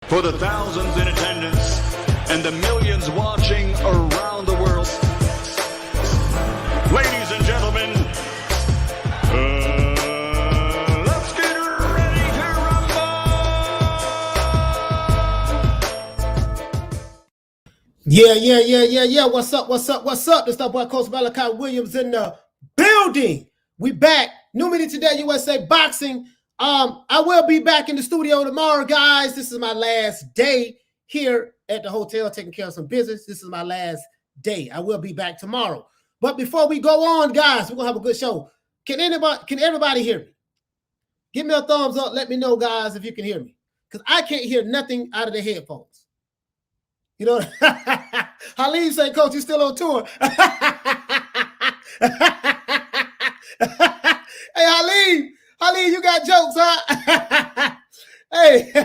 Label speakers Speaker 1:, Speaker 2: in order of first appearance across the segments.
Speaker 1: For the thousands in attendance and the millions watching around the world, ladies and gentlemen, let's get ready to rumble!
Speaker 2: Yeah. What's up? This is boy Coach Malachi Williams in the building. We back. New Media Today, USA Boxing. I will be back in the studio tomorrow, guys. This is my last day here at the hotel taking care of some business. This is my last day. I will be back tomorrow. But before we go on, guys, we're gonna have a good show. Can everybody hear me? Give me a thumbs up. Let me know, guys, if you can hear me. Because I can't hear nothing out of the headphones. You know, Halim say, Coach, you still on tour. Hey, Halim, you got jokes, huh? Hey. Hey,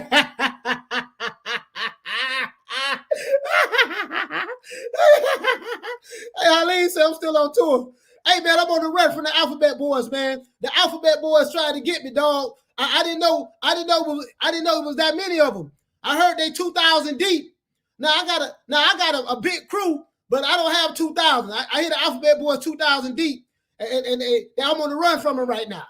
Speaker 2: Halim said I'm still on tour. Hey, man, I'm on the run from the Alphabet Boys, man. The Alphabet Boys trying to get me, dog. I didn't know it was that many of them. I heard they 2,000 deep. Now I got a big crew, but I don't have 2,000. I hear the Alphabet Boys 2,000 deep, and I'm on the run from them right now.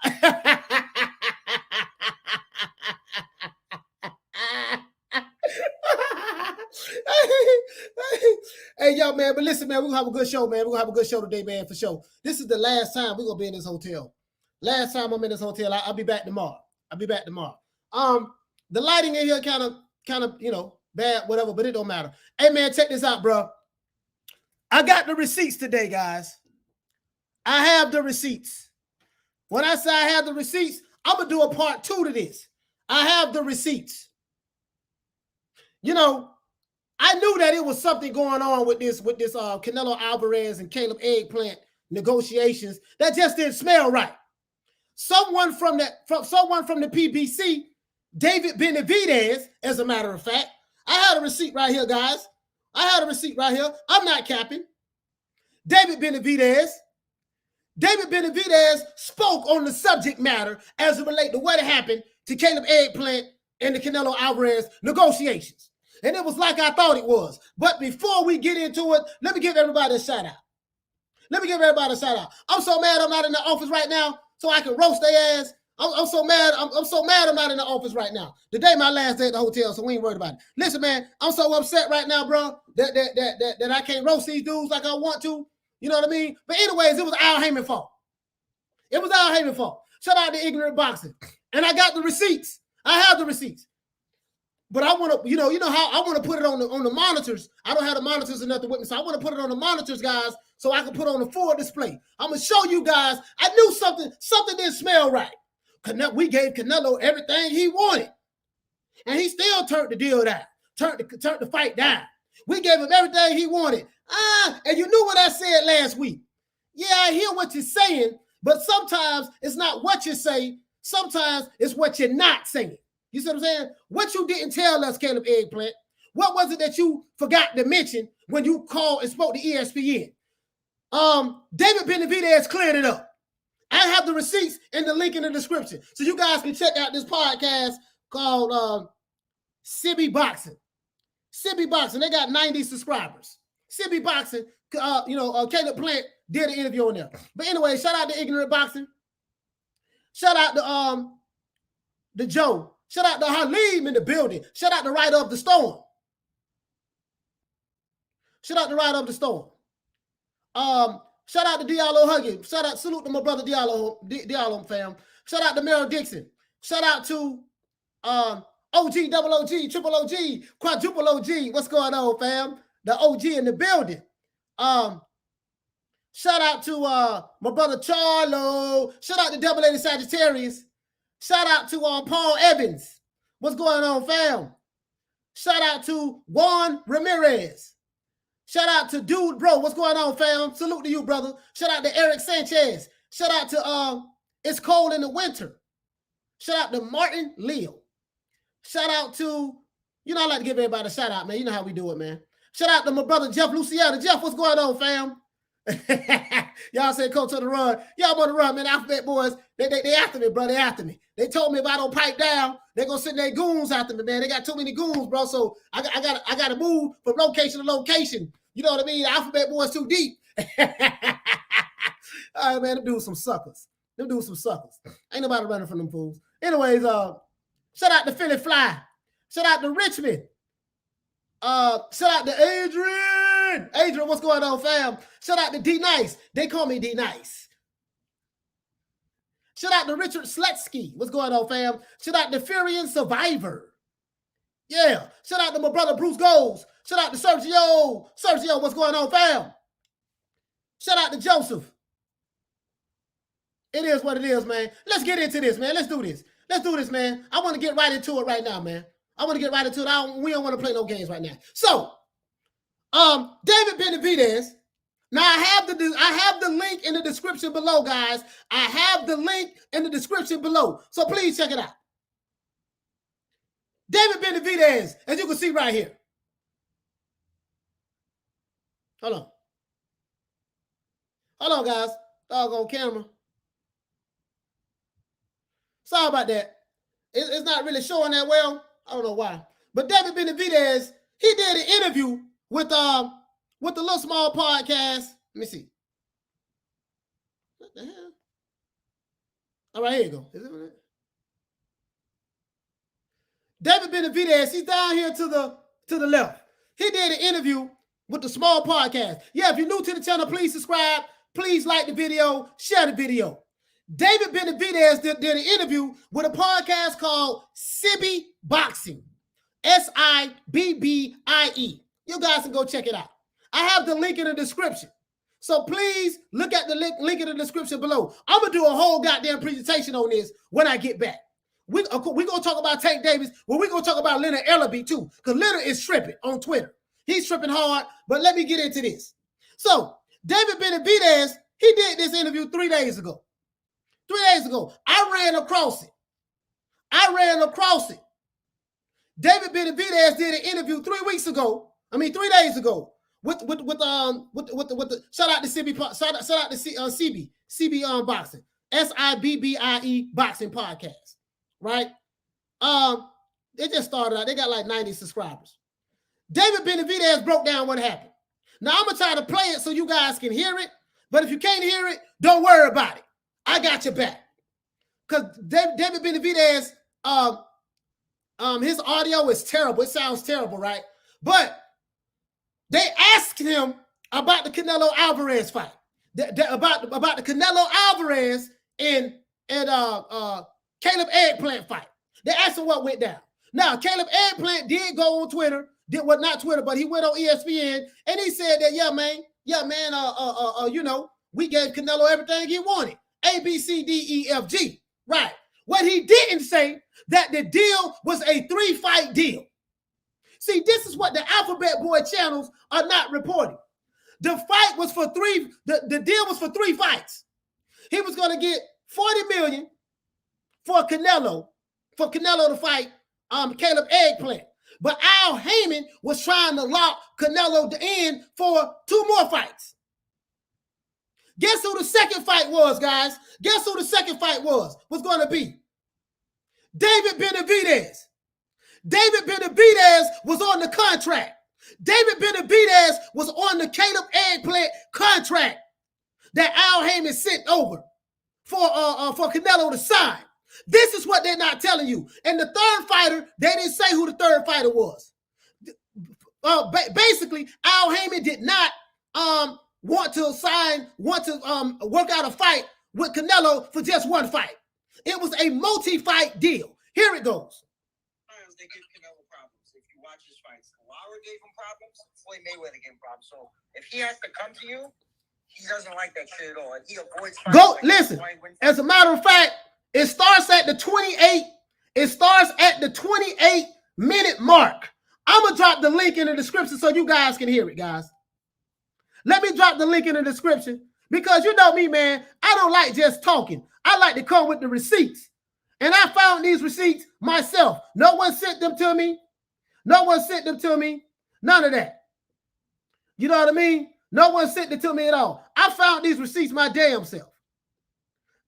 Speaker 2: Hey, yo, man, but listen, man, we're gonna have a good show, man. We're gonna have a good show today, man, for sure. This is the last time we're gonna be in this hotel. Last time I'm in this hotel. I'll be back tomorrow. The lighting in here kind of, you know, bad, whatever, but it don't matter. Hey, man, check this out, bro. I got the receipts today, guys. I have the receipts. When I say I have the receipts, I'm going to do a part 2 to this. I have the receipts. You know, I knew that it was something going on with this Canelo Alvarez and Caleb Eggplant negotiations that just didn't smell right. Someone from the PBC, David Benavidez, as a matter of fact, I had a receipt right here, guys. I had a receipt right here. I'm not capping. David Benavidez spoke on the subject matter as it relates to what happened to Caleb Eggplant and the Canelo Alvarez negotiations. And it was like I thought it was. But before we get into it, let me give everybody a shout out. I'm so mad I'm not in the office right now so I can roast their ass. I'm so mad. I'm so mad I'm not in the office right now. Today my last day at the hotel, so we ain't worried about it. Listen, man, I'm so upset right now, bro, that I can't roast these dudes like I want to. You know what I mean? But anyways, it was Al Haymon fault. Shout out to Ignorant Boxing. And I got the receipts. I have the receipts. But I want to, you know how I want to put it on the monitors. I don't have the monitors enough to witness. So I want to put it on the monitors, guys, so I can put on the full display. I'm going to show you guys. I knew something didn't smell right. We gave Canelo everything he wanted. And he still turned the deal down. Turned the fight down. We gave him everything he wanted. And you knew what I said last week. Yeah, I hear what you're saying, but sometimes it's not what you say. Sometimes it's what you're not saying. You see what I'm saying? What you didn't tell us, Caleb Eggplant. What was it that you forgot to mention when you called and spoke to ESPN? David Benavidez cleared it up. I have the receipts and the link in the description. So you guys can check out this podcast called SibbieBoxing. SibbieBoxing, they got 90 subscribers. SibbieBoxing, Caleb Plant did an interview on there. But anyway, shout out to Ignorant Boxing. Shout out to Joe. Shout out to Halim in the building. Shout out to Right Up the Storm. Shout out to Diallo Huggins. Salute to my brother Diallo fam. Shout out to Merrill Dixon. Shout out to OG, double OG, triple OG, quadruple OG. What's going on, fam? The OG in the building. Shout out to my brother Charlo. Shout out to Double A Sagittarius. Shout out to Paul Evans. What's going on, fam? Shout out to Juan Ramirez. Shout out to Dude Bro. What's going on, fam? Salute to you, brother. Shout out to Eric Sanchez. Shout out to It's Cold in the Winter. Shout out to Martin Leo. Shout out to, I like to give everybody a shout out, man. You know how we do it, man. Shout out to my brother Jeff Luciano. Jeff, what's going on, fam? Y'all said coach on the run. Y'all on the run, man. Alphabet boys, they after me, bro. They after me. They told me if I don't pipe down, they're gonna send their goons after me, man. They got too many goons, bro. So I gotta move from location to location. You know what I mean? The Alphabet boys too deep. All right, man. Them dudes some suckers. Ain't nobody running from them fools. Anyways, shout out to Philly Fly. Shout out to Richmond. Shout out to Adrian. Adrian, what's going on, fam? Shout out to D Nice. They call me D Nice. Shout out to Richard Sletsky. What's going on, fam? Shout out to Furian Survivor. Yeah. Shout out to my brother Bruce Goals. Shout out to Sergio. Sergio, what's going on, fam? Shout out to Joseph. It is what it is, man. Let's get into this, man. Let's do this. Man. I want to get right into it right now, man. We don't want to play no games right now. So, David Benavidez. Now I have the link in the description below, guys. I have the link in the description below. So please check it out. David Benavidez, as you can see right here. Hold on, guys. Doggone camera. Sorry about that. It's not really showing that well. I don't know why. But David Benavidez, he did an interview with the little small podcast. Let me see. What the hell? All right, here you go. Is it right? David Benavidez, he's down here to the left. He did an interview with the small podcast. Yeah, if you're new to the channel, please subscribe. Please like the video, share the video. David Benavidez did an interview with a podcast called SibbieBoxing. Sibbie. You guys can go check it out. I have the link in the description. So please look at the link in the description below. I'm going to do a whole goddamn presentation on this when I get back. We're going to talk about Tank Davis, but we're going to talk about Leonard Ellerbe too, because Leonard is tripping on Twitter. He's tripping hard, but let me get into this. So David Benavidez, he did this interview 3 days ago. 3 days ago, I ran across it. David Benavidez did an interview 3 days ago with the shout out to Sibbie Boxing, SibbieBoxing Boxing Podcast, right? They just started out. They got like 90 subscribers. David Benavidez broke down what happened. Now I'm gonna try to play it so you guys can hear it, but if you can't hear it, don't worry about it. I got your back. Because David Benavidez, his audio is terrible. It sounds terrible, right? But they asked him about the Canelo Alvarez fight. About the Canelo Alvarez and Caleb Eggplant fight. They asked him what went down. Now, Caleb Eggplant did go on Twitter. Not Twitter, but he went on ESPN and he said that, yeah, man, we gave Canelo everything he wanted. A, B, C, D, E, F, G. Right. What he didn't say, that the deal was a 3-fight deal. See, this is what the Alphabet Boy channels are not reporting. The fight was for the deal was for 3 fights. He was going to get $40 million for Canelo to fight Caleb Eggplant. But Al Haymon was trying to lock Canelo in for 2 more fights. Guess who the second fight was, guys? Guess who the second fight was going to be? David Benavidez. David Benavidez was on the contract. David Benavidez was on the Caleb Eggplant contract that Al Haymon sent over for Canelo to sign. This is what they're not telling you. And the third fighter, they didn't say who the third fighter was. Basically, Al Haymon did not want to work out a fight with Canelo for just 1 fight. It was a multi-fight deal. Here it goes.
Speaker 3: They give Canelo problems. If you watch his fights, Lara gave him problems. Floyd Mayweather gave him problems. So if he has to come to you, he doesn't like that shit at all. And he avoids fights.
Speaker 2: Go listen. As a matter of fact, it starts at the 28. It starts at the 28-minute mark. I'm gonna drop the link in the description so you guys can hear it, guys. Let me drop the link in the description because you know me, man. I don't like just talking. I like to come with the receipts. And I found these receipts myself. No one sent them to me. None of that. You know what I mean? No one sent it to me at all. I found these receipts my damn self.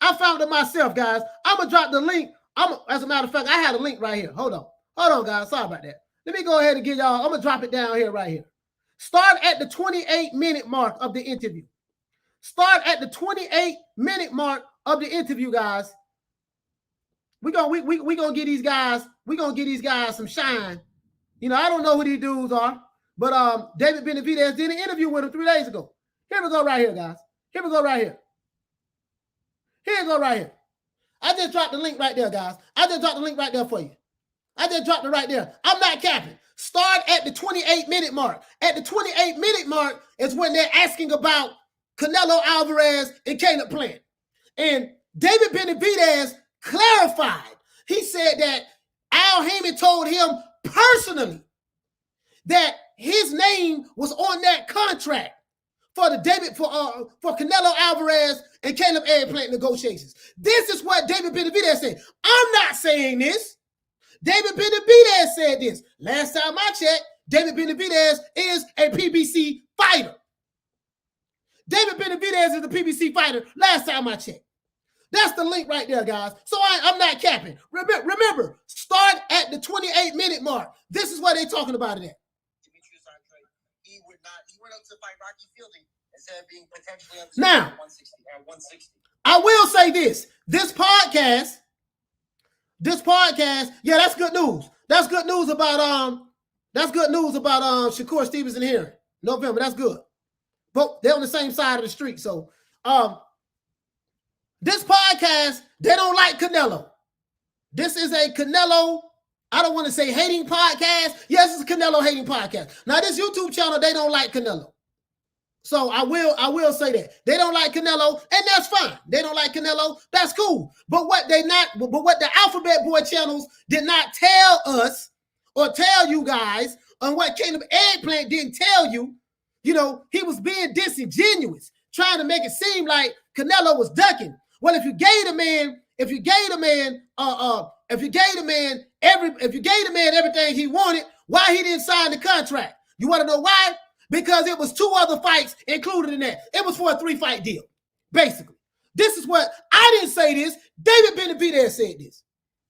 Speaker 2: I found it myself, guys. I'm going to drop the link. As a matter of fact, I had a link right here. Hold on, guys. Sorry about that. Let me go ahead and give y'all. I'm going to drop it down here right here. Start at the 28-minute mark of the interview. Start at the 28-minute mark of the interview, guys. We're gonna get these guys some shine. You know, I don't know who these dudes are, but David Benavidez did an interview with him 3 days ago. Here we go right here, guys. Here we go right here. Here we go right here. I just dropped the link right there, guys. I just dropped the link right there for you. I just dropped it right there. I'm not capping. Start at the 28-minute mark. At the 28-minute mark is when they're asking about Canelo Alvarez and Caleb Plant. And David Benavidez clarified. He said that Al Haymon told him personally that his name was on that contract for Canelo Alvarez and Caleb Plant negotiations. This is what David Benavidez said. I'm not saying this. David Benavidez said this. Last time I checked, David Benavidez is a PBC fighter. David Benavidez is a PBC fighter. Last time I checked. That's the link right there, guys. So I'm not capping. Remember, start at the 28-minute mark. This is what they're talking about it at.
Speaker 3: He went up to fight Rocky Fielding instead of being potentially up to
Speaker 2: now,
Speaker 3: 160.
Speaker 2: I will say this. This podcast, yeah, that's good news. That's good news about Shakur Stevenson here. November. That's good. But they're on the same side of the street. So this podcast, they don't like Canelo. This is a Canelo, I don't want to say hating podcast. Yes, it's a Canelo hating podcast. Now, this YouTube channel, they don't like Canelo. So I will say that. They don't like Canelo, and that's fine. They don't like Canelo, that's cool. But what the Alphabet Boy channels did not tell us or tell you guys, and what Caleb Eggplant didn't tell you, you know, he was being disingenuous, trying to make it seem like Canelo was ducking. Well, if you gave the man everything he wanted, why he didn't sign the contract? You want to know why? Because it was 2 other fights included in that. It was for a 3-fight deal, basically. This is what I didn't say this. David Benavidez said this.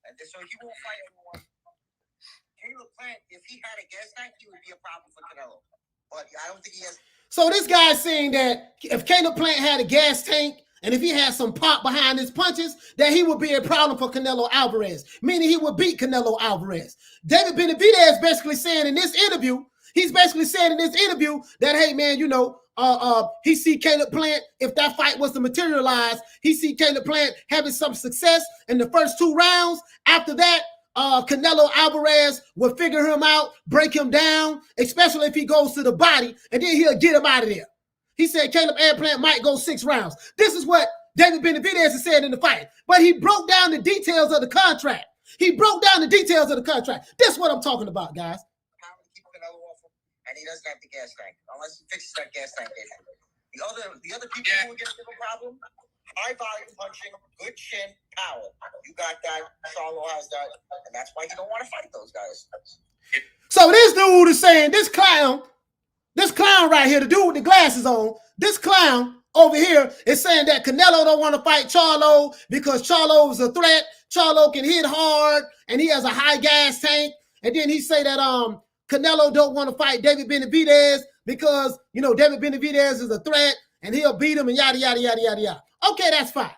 Speaker 3: And so he won't fight anyone. Caleb Plant, if he had a gas tank, he would be a problem for Canelo. But I don't think he has. So
Speaker 2: this guy's saying that if Caleb Plant had a gas tank and if he had some pop behind his punches, that he would be a problem for Canelo Alvarez, meaning he would beat Canelo Alvarez. David Benavidez basically saying in this interview, that, hey, man, you know, he see Caleb Plant, if that fight was to materialize, he see Caleb Plant having some success in the first 2 rounds. After that, Canelo Alvarez will figure him out, break him down, especially if he goes to the body, and then he'll get him out of there. He said Caleb Plant might go 6 rounds. This is what David Benavidez has said in the fight. But he broke down the details of the contract. This is what I'm talking about, guys.
Speaker 3: And he doesn't have the gas tank unless he fixes that gas tank issue. The other people who are going to have a problem, high volume punching, good chin, power. You got that. Charlo has that, and that's why you don't want to fight those guys.
Speaker 2: So this dude is saying this clown right here, the dude with the glasses on, this clown over here is saying that Canelo don't want to fight Charlo because Charlo is a threat. Charlo can hit hard, and he has a high gas tank. And then he say that Canelo don't want to fight David Benavidez because, you know, David Benavidez is a threat and he'll beat him and yada, yada, yada, yada, yada. Okay, that's fine.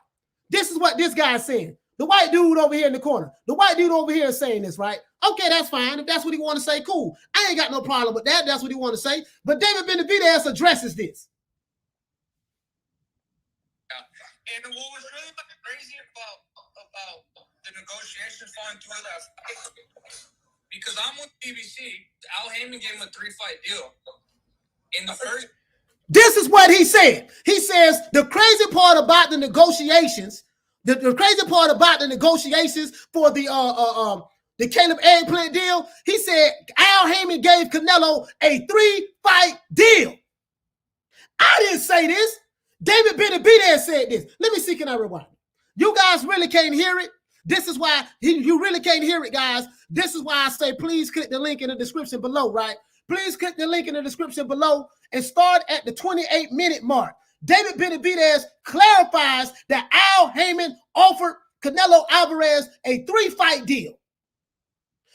Speaker 2: This is what this guy's saying. The white dude over here in the corner. The white dude over here is saying this, right? Okay, that's fine. If that's what he want to say, cool. I ain't got no problem with that. That's what he want to say. But David Benavidez addresses this.
Speaker 4: And what was really crazy about the negotiations falling through that, because I'm with BBC, Al Haymon gave him a 3-fight deal. In the first,
Speaker 2: this is what he said. He says the crazy part about the negotiations, the crazy part about the negotiations for the Caleb Eggplant deal, he said Al Haymon gave Canelo a 3-fight deal. I didn't say this. David Benavidez said this. Let me see, can I rewind? You guys really can't hear it. This is why you really can't hear it, guys. This is why I say please click the link in the description below, right? please click the link in the description below and start at the 28-minute mark. David Benavidez clarifies that Al Haymon offered Canelo Alvarez a 3-fight deal.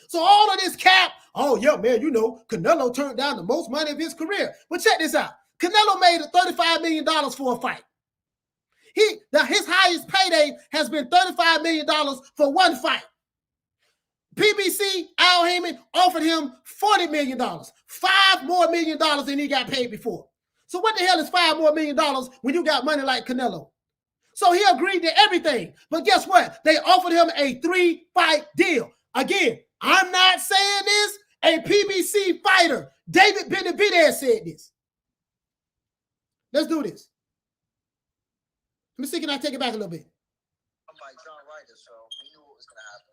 Speaker 2: So all of this cap, oh yeah, man, you know, Canelo turned down the most money of his career. But check this out. Canelo made $35 million for a fight. His highest payday has been $35 million for one fight. PBC, Al Haymon offered him $40 million, $5 more million than he got paid before. So what the hell is $5 more million when you got money like Canelo? So he agreed to everything. But guess what? They offered him a 3-fight deal. Again, I'm not saying this. A PBC fighter, David Benavidez, said this. Let's do this. Let me see, can I take it back a little bit?
Speaker 3: I'm like John Ryder, so we knew what was going to happen.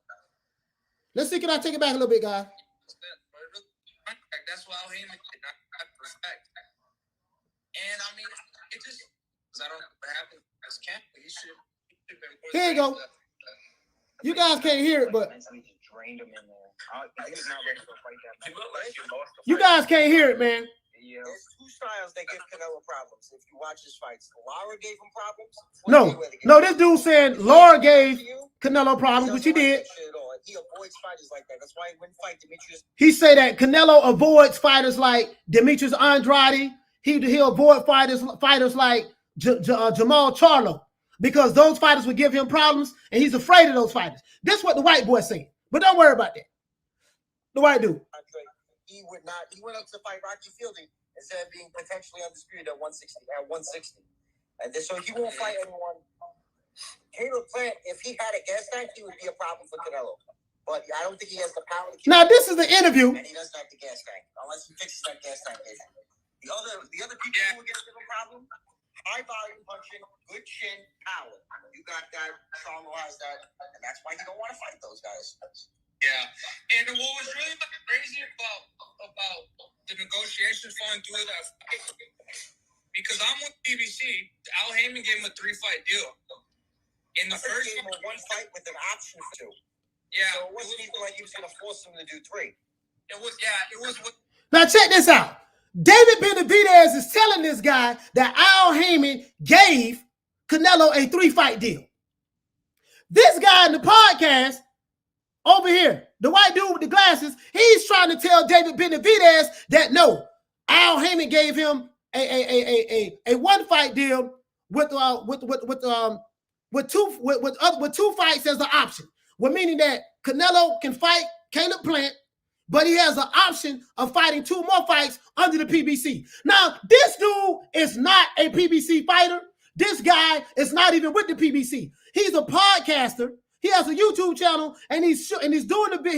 Speaker 2: Let's see, can I take it back a little bit, guys?
Speaker 4: That's why Al Haymon did not have respect. And I mean, it just, because I don't know what happened as camp, but he should have been.
Speaker 2: Here you go. You guys can't hear it, but
Speaker 3: Drained him in there. He's not ready to fight that. He looked like he lost the
Speaker 2: you guys can't hear it, man.
Speaker 3: Yeah. There's two styles that give Canelo problems. If you watch his fights, Lara gave him problems.
Speaker 2: No, this dude saying Laura gave Canelo problems, which he did.
Speaker 3: He avoids fighters like that. That's why he wouldn't fight Demetrius.
Speaker 2: He said that Canelo avoids fighters like Demetrius Andrade. He'll avoid fighters like Jamal Charlo because those fighters would give him problems, and he's afraid of those fighters. That's what the white boy saying. But don't worry about that. The white dude.
Speaker 3: He would not. He went up to fight Rocky Fielding instead of being potentially undisputed at 160. And so he won't fight anyone. Caleb Plant, if he had a gas tank, he would be a problem for Canelo. But I don't think he has the power to keep.
Speaker 2: Now this is the interview.
Speaker 3: And he doesn't have the gas tank unless he fixes that gas tank issue. The other people who get a problem, high volume punching, good chin, power. You got that. Charlo has that, and that's why you don't want to fight those guys.
Speaker 4: Yeah, and what was really crazy about the negotiations falling through that fight, because I'm with BBC, Al Haymon gave him a 3-fight deal. In the first
Speaker 3: game, one fight with an option for 2.
Speaker 4: Yeah,
Speaker 3: so it wasn't even like he was going to force him to do 3.
Speaker 4: It was. Yeah, it was.
Speaker 2: Now check this out. David Benavidez is telling this guy that Al Haymon gave Canelo a 3-fight deal. This guy in the podcast over here, the white dude with the glasses, he's trying to tell David Benavidez that no, Al Haymon gave him a 1-fight deal with 2 fights as an option. Well, meaning that Canelo can fight Caleb Plant, but he has an option of fighting 2 more fights under the PBC. Now, this dude is not a PBC fighter. This guy is not even with the PBC. He's a podcaster. He has a YouTube channel, and he's doing a bit,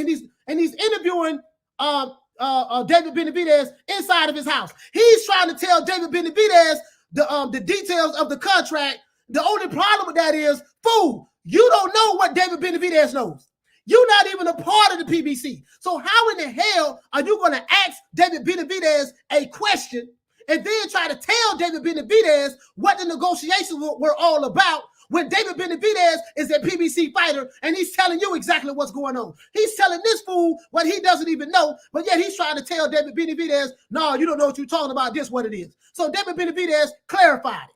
Speaker 2: and he's interviewing David Benavidez inside of his house. He's trying to tell David Benavidez the details of the contract. The only problem with that is, fool, you don't know what David Benavidez knows. You're not even a part of the PBC. So how in the hell are you going to ask David Benavidez a question and then try to tell David Benavidez what the negotiations were all about when David Benavidez is a PBC fighter and he's telling you exactly what's going on? He's telling this fool what he doesn't even know, but yet he's trying to tell David Benavidez, no, you don't know what you're talking about, this what it is. So David Benavidez clarified it.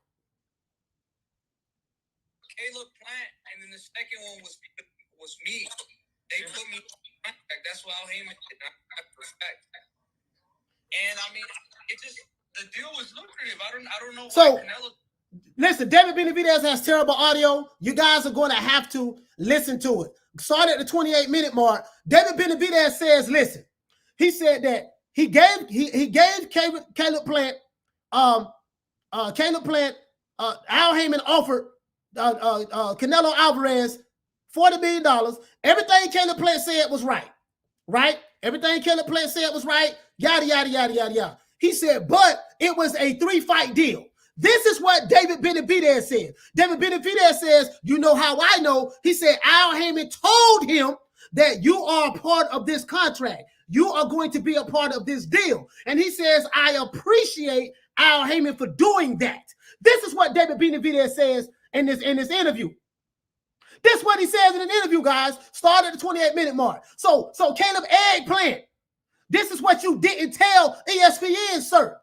Speaker 4: Caleb Plant, and then the second one was me. They put me in contact. That's why Al Haymon did not have respect. And I mean, it just, the deal was lucrative. I don't know.
Speaker 2: So,
Speaker 4: why Canelo.
Speaker 2: Listen, David Benavidez has terrible audio. You guys are going to have to listen to it. Start at the 28-minute mark. David Benavidez says, listen, he said that he gave Caleb Plant, Al Haymon offered Canelo Alvarez $40 million. Everything Caleb Plant said was right. Everything Caleb Plant said was right. Yada, yada, yada, yada, yada. He said, but it was a 3-fight deal. This is what David Benavidez said. David Benavidez says, you know how I know? He said, Al Haymon told him that you are a part of this contract. You are going to be a part of this deal. And he says, I appreciate Al Haymon for doing that. This is what David Benavidez says in this interview. This is what he says in an interview, guys. Start at the 28-minute mark. So Caleb Eggplant This is what you didn't tell ESPN, sir.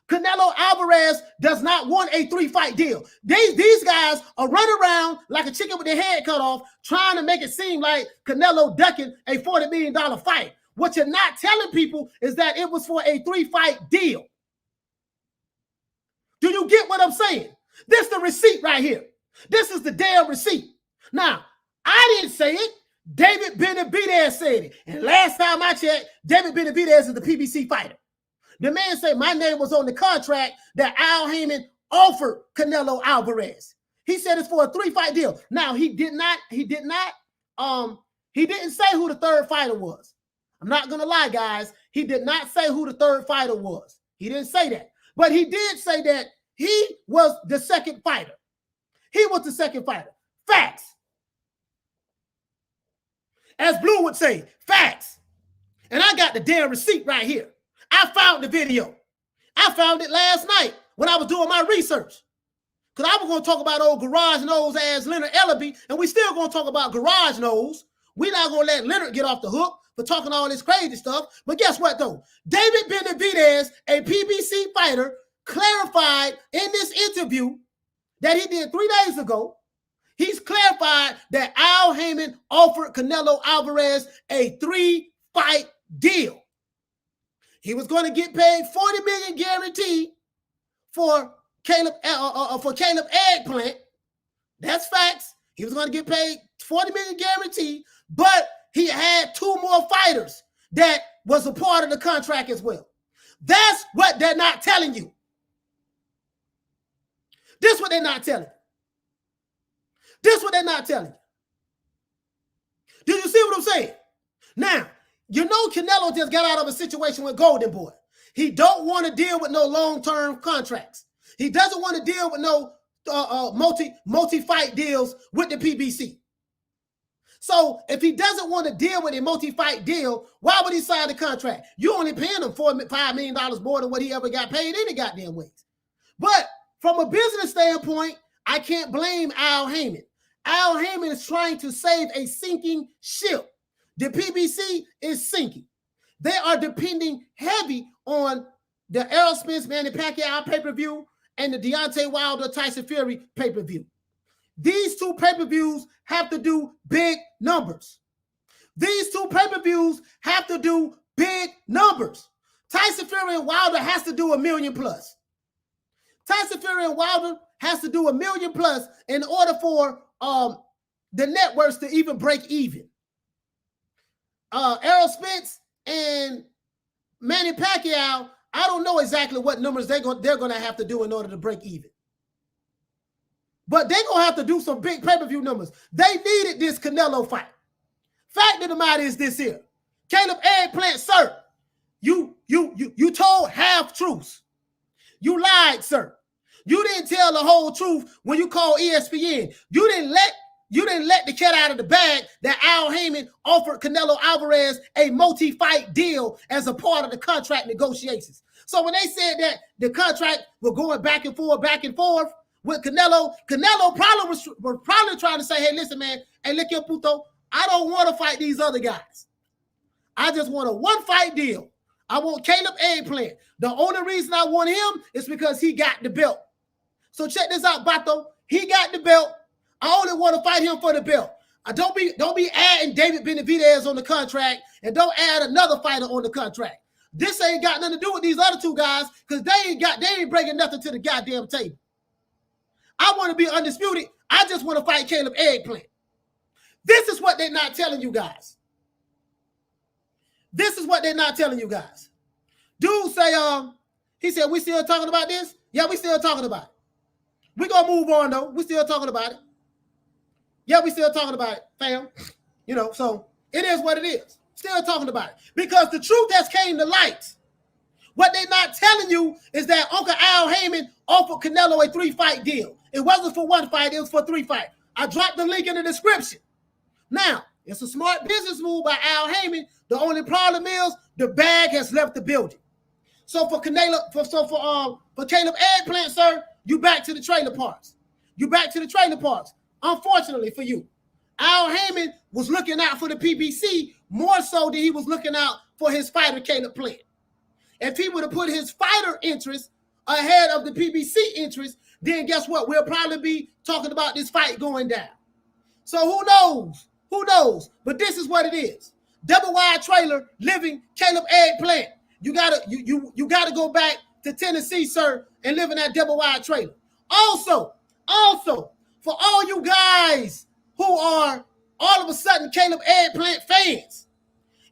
Speaker 2: Canelo Alvarez does not want a 3-fight deal. These guys are running around like a chicken with their head cut off, trying to make it seem like Canelo ducking a $40 million fight. What you're not telling people is that it was for a 3-fight deal. Do you get what I'm saying? This is the receipt right here. This is the damn receipt. Now, I didn't say it. David Benavidez said it. And last time I checked, David Benavidez is the PBC fighter. The man said my name was on the contract that Al Haymon offered Canelo Alvarez. He said it's for a 3-fight deal. Now he didn't say who the third fighter was. I'm not gonna lie, guys. He did not say who the third fighter was. He didn't say that. But he did say that he was the second fighter. He was the second fighter. Facts. As Blue would say, facts. And I got the damn receipt right here. I found the video. I found it last night when I was doing my research. Because I was going to talk about old garage nose ass Leonard Ellerbe, and we still going to talk about garage nose. We're not going to let Leonard get off the hook for talking all this crazy stuff. But guess what, though? David Benavidez, a PBC fighter, clarified in this interview that he did 3 days ago. He's clarified that Al Haymon offered Canelo Alvarez a 3-fight deal. He was going to get paid $40 million guaranteed for Caleb Eggplant. That's facts. He was going to get paid $40 million guaranteed, but he had 2 more fighters that was a part of the contract as well. That's what they're not telling you. This is what they're not telling you. This is what they're not telling you. Do you see what I'm saying? Now, you know Canelo just got out of a situation with Golden Boy. He don't want to deal with no long-term contracts. He doesn't want to deal with no multi-fight deals with the PBC. So if he doesn't want to deal with a multi-fight deal, why would he sign the contract? You only paying him $5 million more than what he ever got paid any goddamn ways. But from a business standpoint, I can't blame Al Haymon. Al Haymon is trying to save a sinking ship. The PBC is sinking. They are depending heavy on the Errol Spence Manny Pacquiao pay-per-view and the Deontay Wilder Tyson Fury pay-per-view. These 2 pay-per-views have to do big numbers. These 2 pay-per-views have to do big numbers. Tyson Fury and Wilder has to do $1 million plus. Tyson Fury and Wilder has to do $1 million plus in order for the networks to even break even. Errol Spence and Manny Pacquiao, I don't know exactly what numbers they're going to have to do in order to break even. But they're going to have to do some big pay-per-view numbers. They needed this Canelo fight. Fact of the matter is this here. Caleb Eggplant, sir, you told half-truths. You lied, sir. You didn't tell the whole truth when you called ESPN. You didn't let the cat out of the bag that Al Haymon offered Canelo Alvarez a multi-fight deal as a part of the contract negotiations. So when they said that the contract was going back and forth with Canelo probably was probably trying to say, hey, listen, man, hey, look here, puto, I don't want to fight these other guys. I just want a 1-fight deal. I want Caleb Eggplant. The only reason I want him is because he got the belt. So check this out, Bato. He got the belt. I only want to fight him for the belt. Don't be adding David Benavidez on the contract, and don't add another fighter on the contract. This ain't got nothing to do with these other 2 guys because they ain't bringing nothing to the goddamn table. I want to be undisputed. I just want to fight Caleb Eggplant. This is what they're not telling you guys. This is what they're not telling you guys. Dude say, he said, we still talking about this? Yeah, we still talking about it. We're going to move on, though. We still talking about it. Yeah, we still talking about it, fam. You know, so it is what it is. Still talking about it. Because the truth has came to light. What they're not telling you is that Uncle Al Haymon offered Canelo a 3-fight deal. It wasn't for 1 fight. It was for 3 fights. I dropped the link in the description. Now, it's a smart business move by Al Haymon. The only problem is the bag has left the building. So for Caleb Eggplant, sir, you back to the trailer parks. You back to the trailer parks. Unfortunately for you, Al Haymon was looking out for the PBC more so than he was looking out for his fighter, Caleb Plant. If he would have put his fighter interest ahead of the PBC interest, then guess what? We'll probably be talking about this fight going down. So who knows? Who knows? But this is what it is. Double wide trailer, living Caleb Plant. You gotta go back to Tennessee, sir, and live in that double wide trailer. Also, for all you guys who are all of a sudden Caleb Plant fans,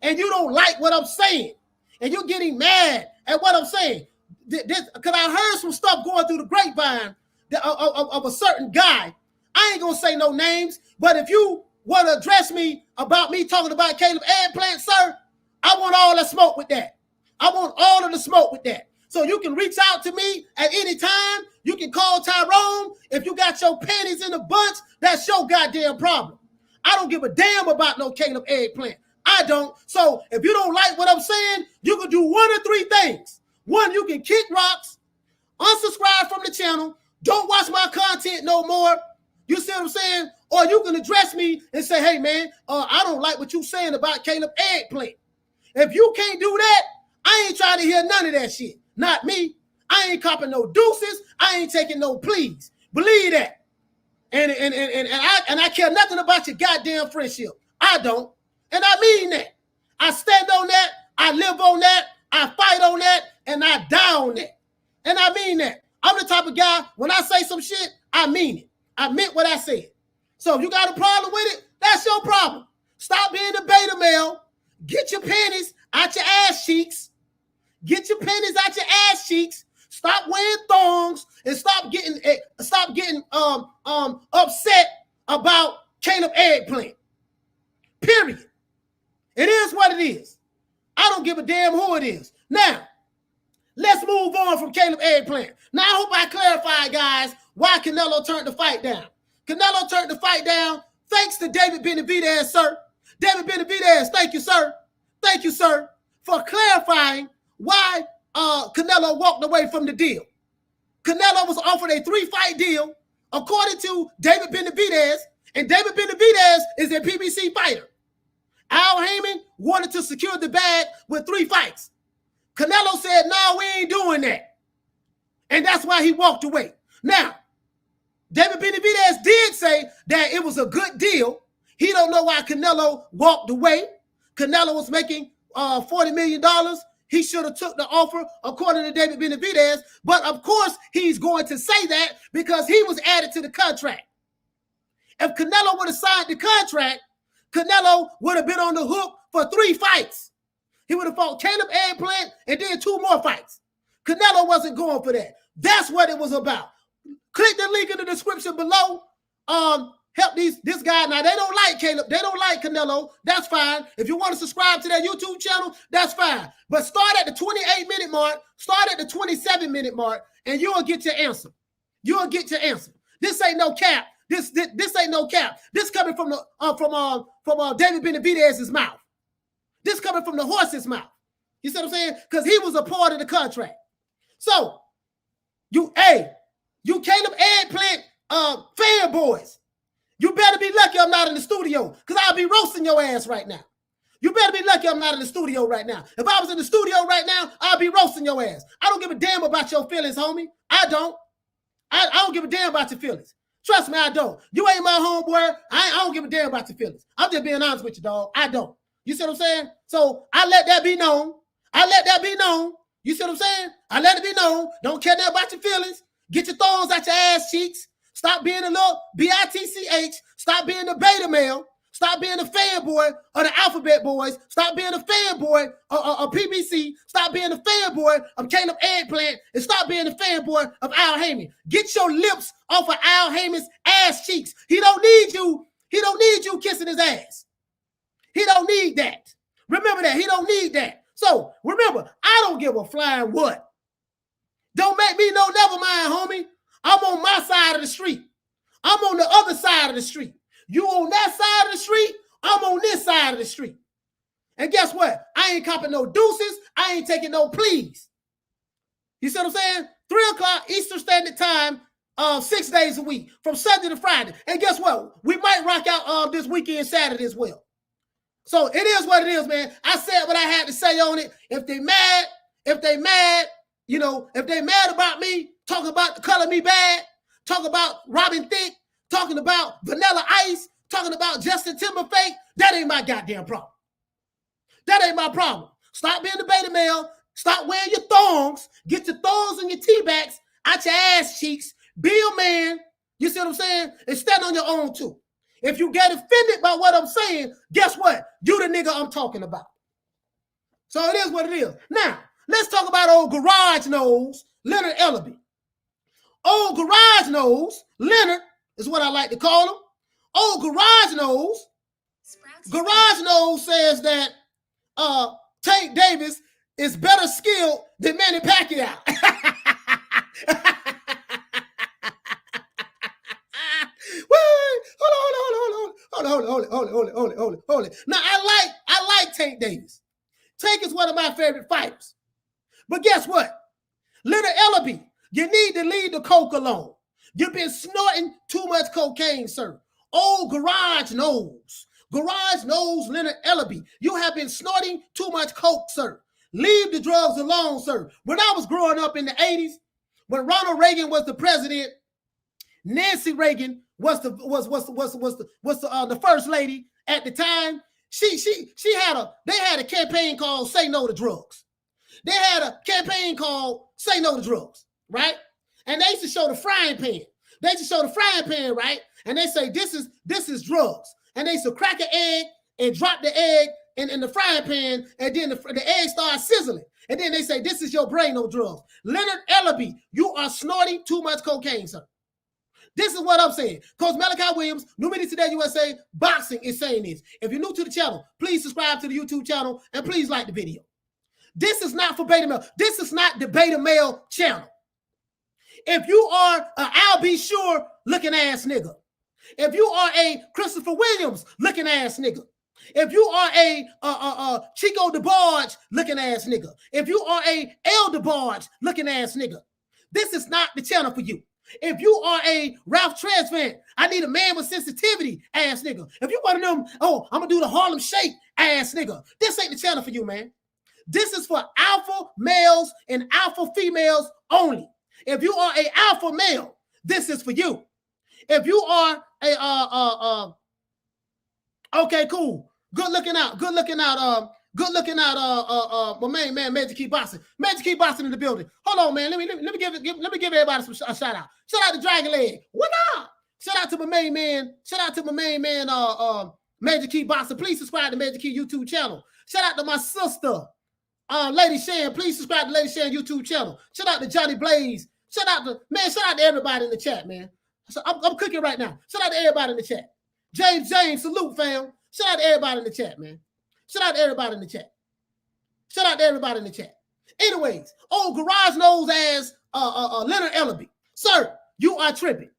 Speaker 2: and you don't like what I'm saying, and you're getting mad at what I'm saying, because I heard some stuff going through the grapevine of a certain guy. I ain't gonna say no names, but if you want to address me about me talking about Caleb Plant, sir, I want all the smoke with that. I want all of the smoke with that. So you can reach out to me at any time. You can call Tyrone. If you got your panties in a bunch, that's your goddamn problem. I don't give a damn about no Caleb Plant. I don't. So if you don't like what I'm saying, you can do one of three things. One, you can kick rocks, unsubscribe from the channel, don't watch my content no more. You see what I'm saying? Or you can address me and say, hey, man, I don't like what you're saying about Caleb Plant. If you can't do that, I ain't trying to hear none of that shit. Not me. I ain't copping no deuces. I ain't taking no pleas. Believe that. And I care nothing about your goddamn friendship. I don't. And I mean that. I stand on that. I live on that. I fight on that. And I die on that. And I mean that. I'm the type of guy, when I say some shit, I mean it. I meant what I said. So if you got a problem with it, that's your problem. Stop being a beta male. Get your panties out your ass cheeks. Get your panties out your ass cheeks. Stop wearing thongs and stop getting upset about Caleb Plant. Period. It is what it is. I don't give a damn who it is. Now, let's move on from Caleb Plant. Now, I hope I clarified, guys, why Canelo turned the fight down. Canelo turned the fight down thanks to David Benavidez, sir. David Benavidez, thank you, sir. Thank you, sir, for clarifying why Canelo walked away from the deal. Canelo was offered a 3-fight deal, according to David Benavidez, and David Benevidez is a PBC fighter. Al Haymon wanted to secure the bag with 3 fights. Canelo said, no, we ain't doing that. And that's why he walked away. Now, David Benavidez did say that it was a good deal. He don't know why Canelo walked away. Canelo was making $40 million. He should have took the offer, according to David Benavidez. But, of course, he's going to say that because he was added to the contract. If Canelo would have signed the contract, Canelo would have been on the hook for 3 fights. He would have fought Caleb Plant and then 2 more fights. Canelo wasn't going for that. That's what it was about. Click the link in the description below. Help this guy. Now, they don't like Caleb. They don't like Canelo. That's fine. If you want to subscribe to their YouTube channel, that's fine. But start at the 28-minute mark. Start at the 27-minute mark, and you'll get your answer. You'll get your answer. This ain't no cap. This ain't no cap. This coming from David Benavidez's mouth. This coming from the horse's mouth. You see what I'm saying? Because he was a part of the contract. So, you Caleb Plant fanboys, you better be lucky I'm not in the studio, because I'll be roasting your ass right now. You better be lucky I'm not in the studio right now. If I was in the studio right now, I'll be roasting your ass. I don't give a damn about your feelings, homie. I don't. I don't give a damn about your feelings. Trust me, I don't. You ain't my homeboy. I don't give a damn about your feelings. I'm just being honest with you, dog. I don't. You see what I'm saying? So I let that be known. I let that be known. You see what I'm saying? I let it be known. Don't care nothing about your feelings. Get your thorns out your ass cheeks. Stop being a little bitch. Stop being a beta male. Stop being a fanboy of the Alphabet Boys. Stop being a fanboy of PBC. Stop being a fanboy of Caleb Plant. And stop being a fanboy of Al Haymon. Get your lips off of Al Haymon's ass cheeks. He don't need you. He don't need you kissing his ass. He don't need that. Remember that. He don't need that. So remember, I don't give a flying what. Don't make me no never mind, homie. I'm on my side of the street. I'm on the other side of the street. You on that side of the street, I'm on this side of the street. And guess what? I ain't copping no deuces. I ain't taking no pleas. You see what I'm saying? 3 o'clock Eastern Standard Time, 6 days a week, from Sunday to Friday. And guess what? We might rock out this weekend Saturday as well. So it is what it is, man. I said what I had to say on it. If they mad, you know, if they mad about me, talking about the color me bad, talking about Robin Thicke, talking about Vanilla Ice, talking about Justin Timberlake, that ain't my goddamn problem. That ain't my problem. Stop being the beta male. Stop wearing your thongs. Get your thongs and your T-backs out your ass cheeks. Be a man. You see what I'm saying? And stand on your own too. If you get offended by what I'm saying, guess what? You the nigga I'm talking about. So it is what it is. Now, let's talk about old garage nose, Leonard Ellerbe. Old garage nose, Leonard is what I like to call him. Old garage nose. Garage nose says that Tank Davis is better skilled than Manny Pacquiao. Hold it. Now I like Tank Davis. Tank is one of my favorite fighters. But guess what? Leonard Ellerbe, you need to leave the coke alone. You've been snorting too much cocaine, sir. Old garage nose Leonard Ellerbe. You have been snorting too much coke, sir. Leave the drugs alone, sir. When I was growing up in the 80s, when Ronald Reagan was the president, Nancy Reagan was the first lady at the time. They had a campaign called Say No to Drugs. They had a campaign called Say No to Drugs, right? And they used to show the frying pan. They used to show the frying pan, right? And they say, this is drugs. And they used to crack an egg and drop the egg in the frying pan, and then the egg starts sizzling. And then they say, this is your brain, no drugs. Leonard Ellerbe, you are snorting too much cocaine, sir. This is what I'm saying. Coach Malachi Williams, New Media Today USA, Boxing is saying this. If you're new to the channel, please subscribe to the YouTube channel and please like the video. This is not for beta male. This is not the beta male channel. If you are an I'll be sure looking ass nigga, if you are a Christopher Williams looking ass nigga, if you are a Chico DeBarge looking ass nigga, if you are a El DeBarge looking ass nigga, this is not the channel for you. If you are a Ralph Tresvant, I need a man with sensitivity ass nigga. If you one of them, oh, I'm gonna do the Harlem Shake ass nigga, this ain't the channel for you, man. This is for alpha males and alpha females only. If you are a alpha male, this is for you. If you are a okay, cool, good looking out, my main man, Major Key Boxing in the building. Hold on, man. Let me give everybody a shout out. Shout out to Dragon Leg. What up? Shout out to my main man. Major Key Boxing. Please subscribe to Major Key YouTube channel. Shout out to my sister, Lady Shan. Please subscribe to Lady Shan YouTube channel. Shout out to Johnny Blaze. Shout out to everybody in the chat, man. So I'm cooking right now. Shout out to everybody in the chat. James, salute, fam. Shout out to everybody in the chat, man. Shout out to everybody in the chat. Anyways, old garage nose ass Leonard Ellerbe. Sir, you are tripping.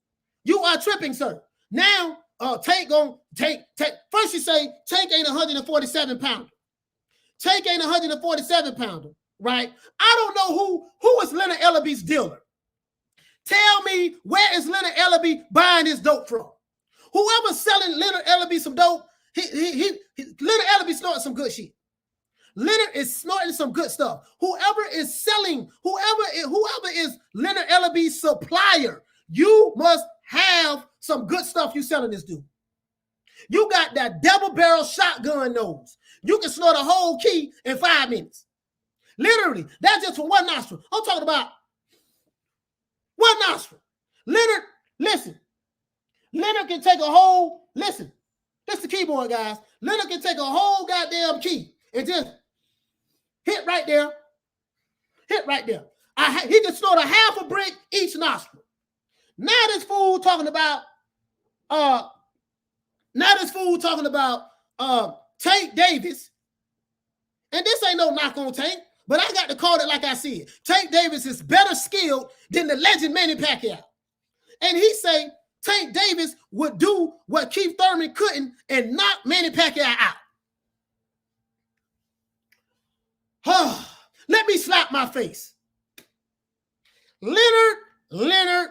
Speaker 2: Sir. Now, Tank gon' Tank. First you say Tank ain't 147 pounder. Tank ain't 147 pounder, right? I don't know who is Leonard Ellerbe's dealer. Tell me, where is Leonard Ellerbe buying his dope from? Whoever's selling Leonard Ellerbe some dope, Leonard Ellerbe snorting some good shit. Leonard is snorting some good stuff. Whoever is Leonard Ellerbe's supplier, you must have some good stuff you selling this dude. You got that double barrel shotgun nose. You can snort a whole key in 5 minutes. Literally, that's just for one nostril. I'm talking about one nostril. Leonard, listen. Leonard can take a whole, listen. That's the keyboard, guys. Leonard can take a whole goddamn key and just hit right there. He can snort a half a brick each nostril. Now this fool talking about Tank Davis. And this ain't no knock on Tank, but I got to call it like I see it. Tank Davis is better skilled than the legend Manny Pacquiao. And he say Tank Davis would do what Keith Thurman couldn't and knock Manny Pacquiao out. Let me slap my face. Leonard,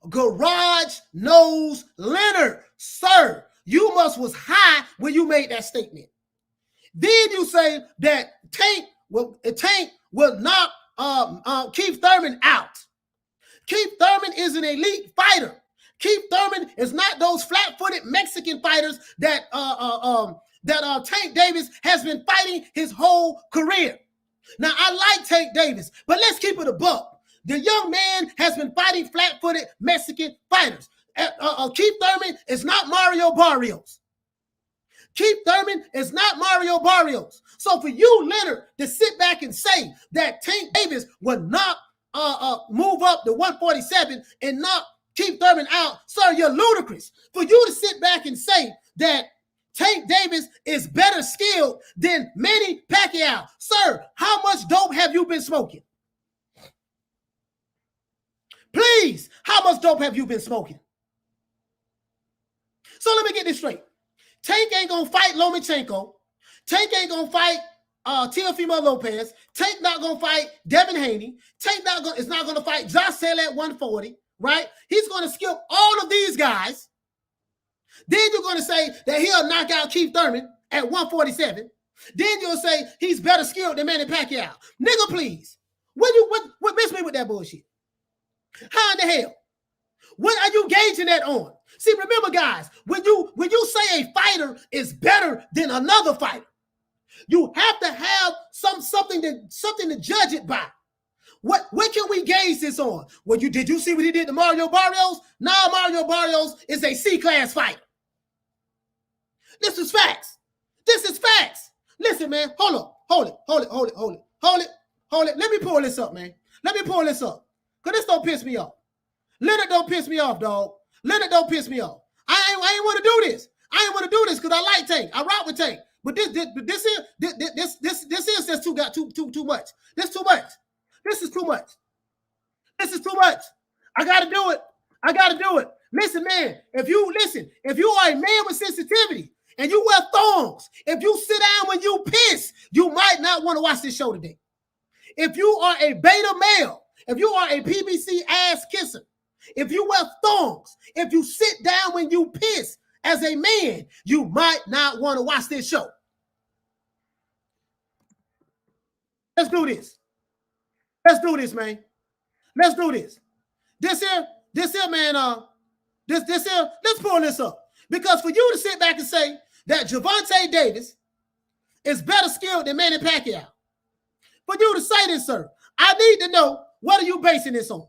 Speaker 2: garage nose Leonard. Sir, You was high when you made that statement. Then you say that Tank will knock Keith Thurman out. Keith Thurman is an elite fighter. Keith Thurman is not those flat-footed Mexican fighters that Tank Davis has been fighting his whole career. Now, I like Tank Davis, but let's keep it a buck. The young man has been fighting flat-footed Mexican fighters. Keith Thurman is not Mario Barrios. Keith Thurman is not Mario Barrios. So for you, Leonard, to sit back and say that Tank Davis will not move up to 147 and knock Keith Thurman out, sir, you're ludicrous. For you to sit back and say that Tank Davis is better skilled than Manny Pacquiao, sir, how much dope have you been smoking? Please, how much dope have you been smoking? So let me get this straight. Tank ain't gonna fight Lomachenko. Tank ain't gonna fight Teofimo Lopez. Tank not gonna fight Devin Haney. Tank is not gonna fight Josh Taylor at 140, right? He's gonna skip all of these guys. Then you're gonna say that he'll knock out Keith Thurman at 147. Then you'll say he's better skilled than Manny Pacquiao. Nigga, please. What miss me with that bullshit? How in the hell? What are you gauging that on? See, remember, guys, when you say a fighter is better than another fighter, you have to have something to judge it by. What can we gauge this on? Well, did you see what he did to Mario Barrios? Nah, Mario Barrios is a C-class fighter. This is facts. This is facts. Listen, man, hold it. Let me pull this up, man. Let me pull this up. Because this don't piss me off. Leonard don't piss me off, dog. Leonard don't piss me off. I ain't want to do this. I ain't want to do this because I like Tank. I rock with Tank. But this is just too much. This is too much. This is too much. This is too much. I gotta do it. Listen, man. If you are a man with sensitivity and you wear thongs, if you sit down when you piss, you might not want to watch this show today. If you are a beta male, if you are a PBC ass kisser, if you wear thongs, if you sit down when you piss as a man, you might not want to watch this show. Let's do this. Let's do this, man. Let's do this. This here, man, this here, let's pull this up. Because for you to sit back and say that Gervonta Davis is better skilled than Manny Pacquiao, for you to say this, sir, I need to know, what are you basing this on?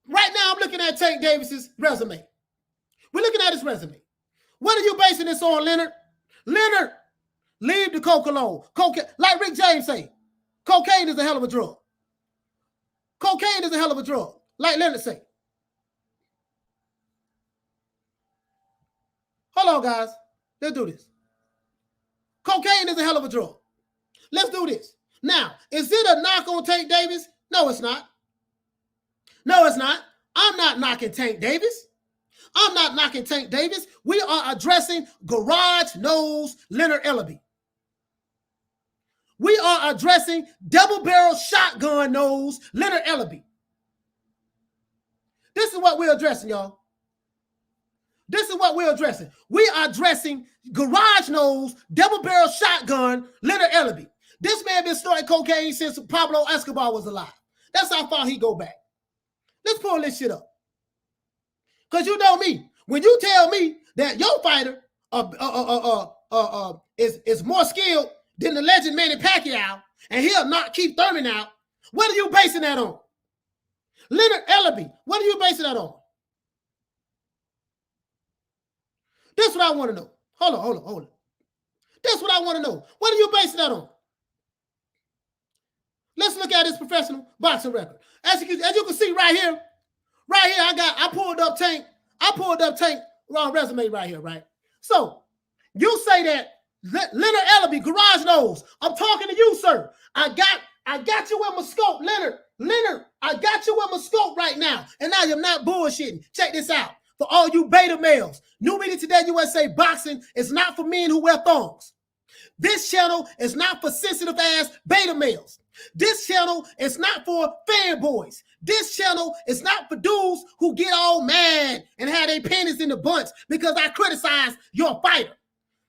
Speaker 2: Right now, I'm looking at Tank Davis's resume. We're looking at his resume. What are you basing this on, Leonard? Leonard, leave the coke alone. Cocaine, like Rick James say, cocaine is a hell of a drug. Cocaine is a hell of a drug, like Leonard say. Hold on, guys. Let's do this. Cocaine is a hell of a drug. Let's do this. Now, is it a knock on Tank Davis? No, it's not. No, it's not. I'm not knocking Tank Davis. I'm not knocking Tank Davis. We are addressing garage nose Leonard Ellerbe. We are addressing double barrel shotgun nose Leonard Ellerbe. This is what we're addressing, y'all. This is what we're addressing. We are addressing garage nose double barrel shotgun Leonard Ellerbe. This man been snorting cocaine since Pablo Escobar was alive. That's how far he go back. Let's pull this shit up. Because you know me. When you tell me that your fighter is more skilled than the legend Manny Pacquiao, and he'll knock Keith Thurman out, what are you basing that on? Leonard Ellerbe, what are you basing that on? This is what I want to know. Hold on. This is what I want to know. What are you basing that on? Let's look at his professional boxing record. As you can see right here, I pulled up Tank resume right here, right? So you say that Leonard Ellerbe, garage nose. I'm talking to you, sir. I got you in my scope, Leonard. I got you in my scope right now, and I am not bullshitting. Check this out. For all you beta males, New Media Today USA boxing is not for men who wear thongs. This channel is not for sensitive ass beta males. This channel is not for fanboys. This channel is not for dudes who get all mad and have their panties in the bunch because I criticize your fighter.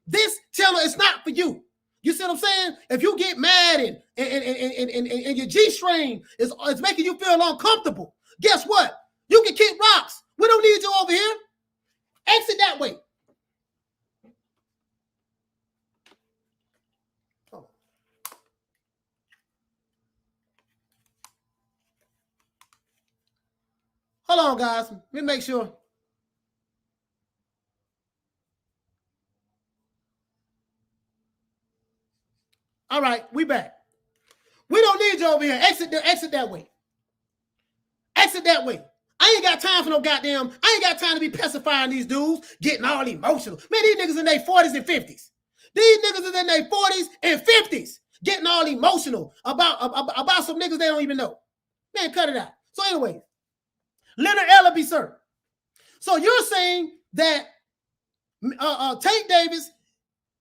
Speaker 2: This channel is not for you. You see what I'm saying? If you get mad and your G-string is making you feel uncomfortable, guess what? You can kick rocks. We don't need you over here. Exit that way. Hold on, guys. Let me make sure. All right, we back. We don't need you over here. Exit that way. Exit that way. I ain't got time for no goddamn. I ain't got time to be pacifying these dudes, getting all emotional. Man, these niggas in their 40s and 50s. These niggas is in their 40s and 50s, getting all emotional about some niggas they don't even know. Man, cut it out. So anyway, Leonard Ellerbe, sir. So you're saying that Tank Davis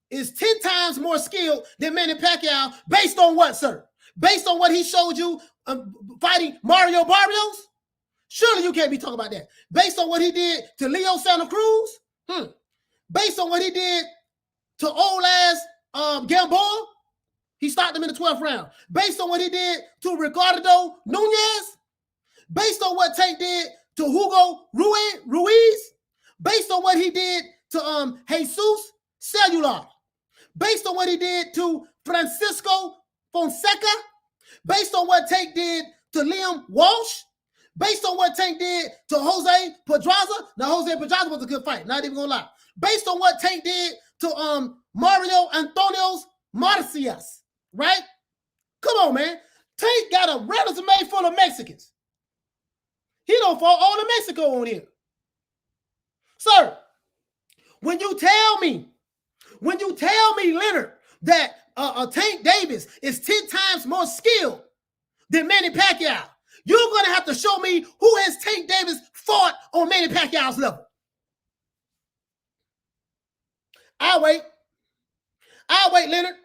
Speaker 2: is 10 times more skilled than Manny Pacquiao based on what, sir? Based on what he showed you fighting Mario Barrios? Surely you can't be talking about that. Based on what he did to Leo Santa Cruz? Based on what he did to old ass Gamboa? He stopped him in the 12th round. Based on what he did to Ricardo Nunez? Based on what Tank did to Hugo Ruiz? Based on what he did to Jesus Cellular? Based on what he did to Francisco Fonseca? Based on what Tank did to Liam Walsh? Based on what Tank did to Jose Pedraza? Now, Jose Pedraza was a good fight, not even gonna lie. Based on what Tank did to Mario Antonio Marcias, right? Come on, man. Tank got a resume full of Mexicans. He don't fought all of Mexico on here. Sir, when you tell me, Leonard, that Tank Davis is 10 times more skilled than Manny Pacquiao, you're going to have to show me who has Tank Davis fought on Manny Pacquiao's level. I'll wait. Leonard.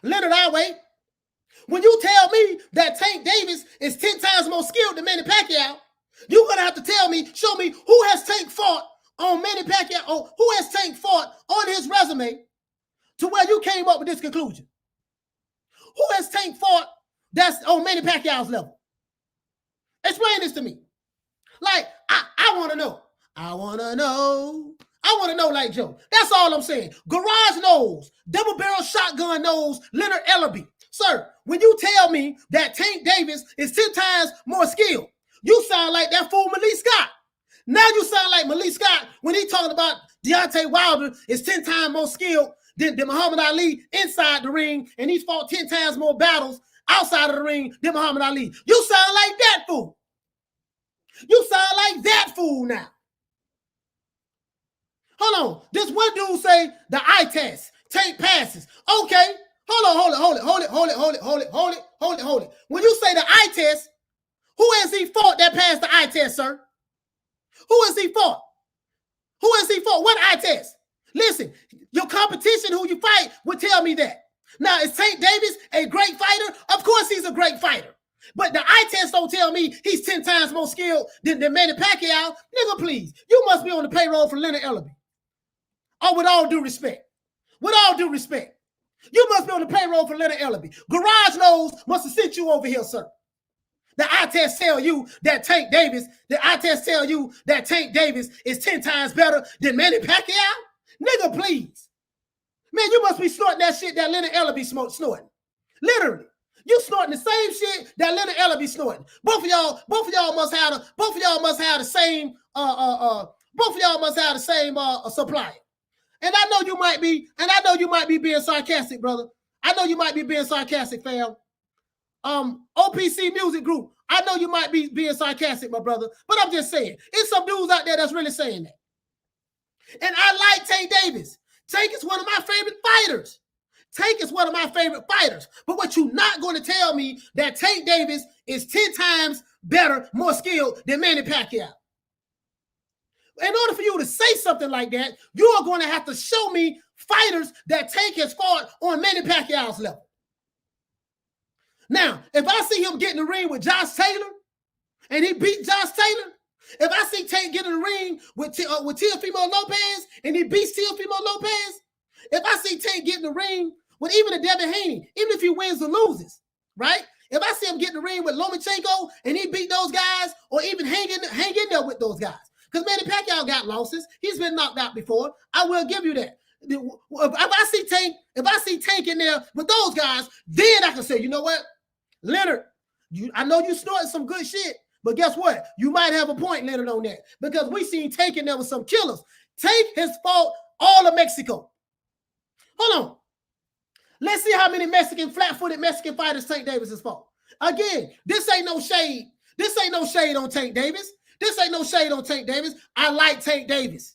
Speaker 2: I'll wait. When you tell me that Tank Davis is 10 times more skilled than Manny Pacquiao, you're going to have to show me who has Tank fought on Manny Pacquiao, or who has Tank fought on his resume to where you came up with this conclusion. Who has Tank fought that's on Manny Pacquiao's level? Explain this to me. Like, I want to know. I want to know like Joe. That's all I'm saying. Garage knows. Double barrel shotgun knows. Leonard Ellerbe. Sir, when you tell me that Tank Davis is 10 times more skilled, you sound like that fool Malik Scott. Now you sound like Malik Scott when he talking about Deontay Wilder is 10 times more skilled than Muhammad Ali inside the ring, and he's fought 10 times more battles outside of the ring than Muhammad Ali. You sound like that fool. You sound like that fool now. Hold on. This one dude say the eye test, Tank passes. Okay. Hold it. When you say the eye test, who has he fought that passed the eye test, sir? Who has he fought? What eye test? Listen, your competition who you fight would tell me that. Now, is Tank Davis a great fighter? Of course he's a great fighter. But the eye test don't tell me he's 10 times more skilled than Manny Pacquiao. Nigga, please. You must be on the payroll for Leonard Ellerbe. Oh, with all due respect. You must be on the payroll for Leonard Ellerbe. Garage knows must have sent you over here, sir. The eye test tell you that Tank Davis is 10 times better than Manny Pacquiao? Nigga, please. Man, you must be snorting that shit that Leonard Ellerbe snorting. Literally. You snorting the same shit that Leonard Ellerbe snorting. Both of y'all must have the same supplier. And I know you might be being sarcastic, brother. I know you might be being sarcastic, fam. OPC Music Group. I know you might be being sarcastic, my brother, but I'm just saying, it's some dudes out there that's really saying that. And I like Tank Davis. Tank is one of my favorite fighters. But what you're not going to tell me that Tank Davis is 10 times better, more skilled than Manny Pacquiao. In order for you to say something like that, you are going to have to show me fighters that Tank has fought on Manny Pacquiao's level. Now, if I see him get in the ring with Josh Taylor, and he beat Josh Taylor, if I see Tank get in the ring with Teofimo Lopez and he beats Teofimo Lopez, if I see Tank get in the ring with even a Devin Haney, even if he wins or loses, right? If I see him get in the ring with Lomachenko and he beat those guys, or even hang in there with those guys, because Manny Pacquiao got losses, he's been knocked out before. I will give you that. If I see Tank in there with those guys, then I can say, you know what, Leonard, I know you snorting some good shit, but guess what? You might have a point, Leonard, on that, because we seen Tank in there with some killers. Tank has fought all of Mexico. Hold on. Let's see how many flat-footed Mexican fighters Tank Davis has fought. Again, this ain't no shade. This ain't no shade on Tank Davis. This ain't no shade on Tank Davis. I like Tank Davis.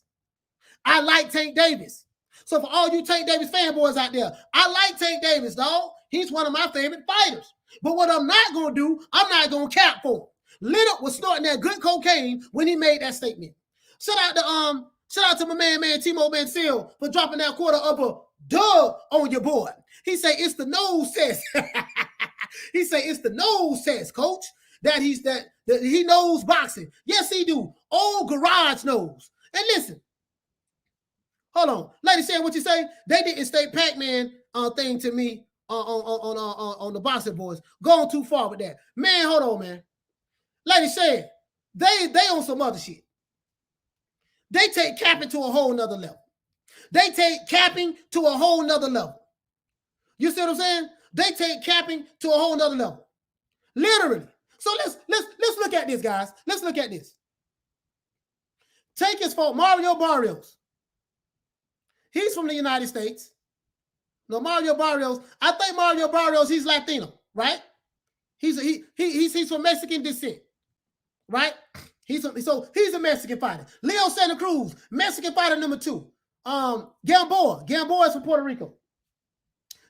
Speaker 2: I like Tank Davis. So for all you Tank Davis fanboys out there, I like Tank Davis, dog. He's one of my favorite fighters. But what I'm not going to do, I'm not going to cap for him. Leonard was snorting that good cocaine when he made that statement. Shout out to my man Timo Mansell for dropping that quarter of a dub on your boy. He say it's the nose test. He say it's the nose test, coach. That he knows boxing. Yes, he do. Old garage knows. And listen, hold on, lady said what you say. They didn't state Pac-Man thing to me on the boxing boys. Going too far with that, man. Hold on, man. Lady said they on some other shit. They take capping to a whole nother level. They take capping to a whole nother level. You see what I'm saying? They take capping to a whole nother level. Literally. So let's look at this, guys. Let's look at this. Take his fault, Mario Barrios. He's from the United States. No, Mario Barrios. I think Mario Barrios, he's Latino, right? He's from Mexican descent, right? He's a Mexican fighter. Leo Santa Cruz, Mexican fighter number 2. Gamboa. Gamboa is from Puerto Rico.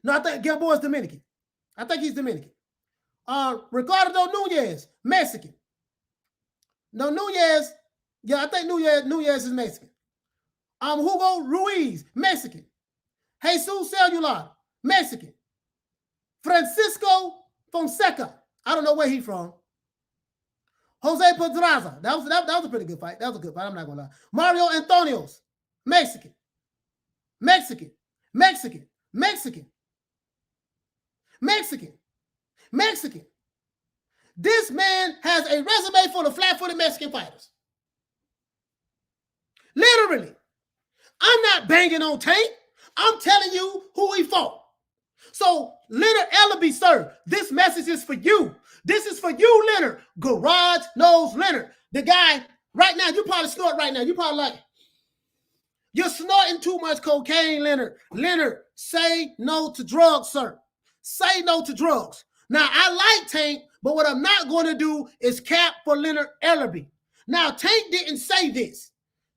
Speaker 2: No, I think Gamboa is Dominican. I think he's Dominican. Ricardo Nunez, Mexican. No, Nunez. Yeah, I think Nunez is Mexican. Hugo Ruiz, Mexican. Jesus Celular, Mexican. Francisco Fonseca. I don't know where he's from. Jose Pedraza. That was a pretty good fight. That was a good fight. I'm not gonna lie. Mario Antonios, Mexican. Mexican. Mexican. Mexican. Mexican. Mexican. This man has a resume full of flat-footed Mexican fighters. Literally. I'm not banging on Tank. I'm telling you who he fought. So, Leonard Ellerbe, sir, this message is for you. This is for you, Leonard. Garage knows Leonard. The guy, right now, you probably snort right now. You probably like, you're snorting too much cocaine, Leonard. Leonard, say no to drugs, sir. Say no to drugs. Now, I like Tank, but what I'm not going to do is cap for Leonard Ellerbe. Now, Tank didn't say this.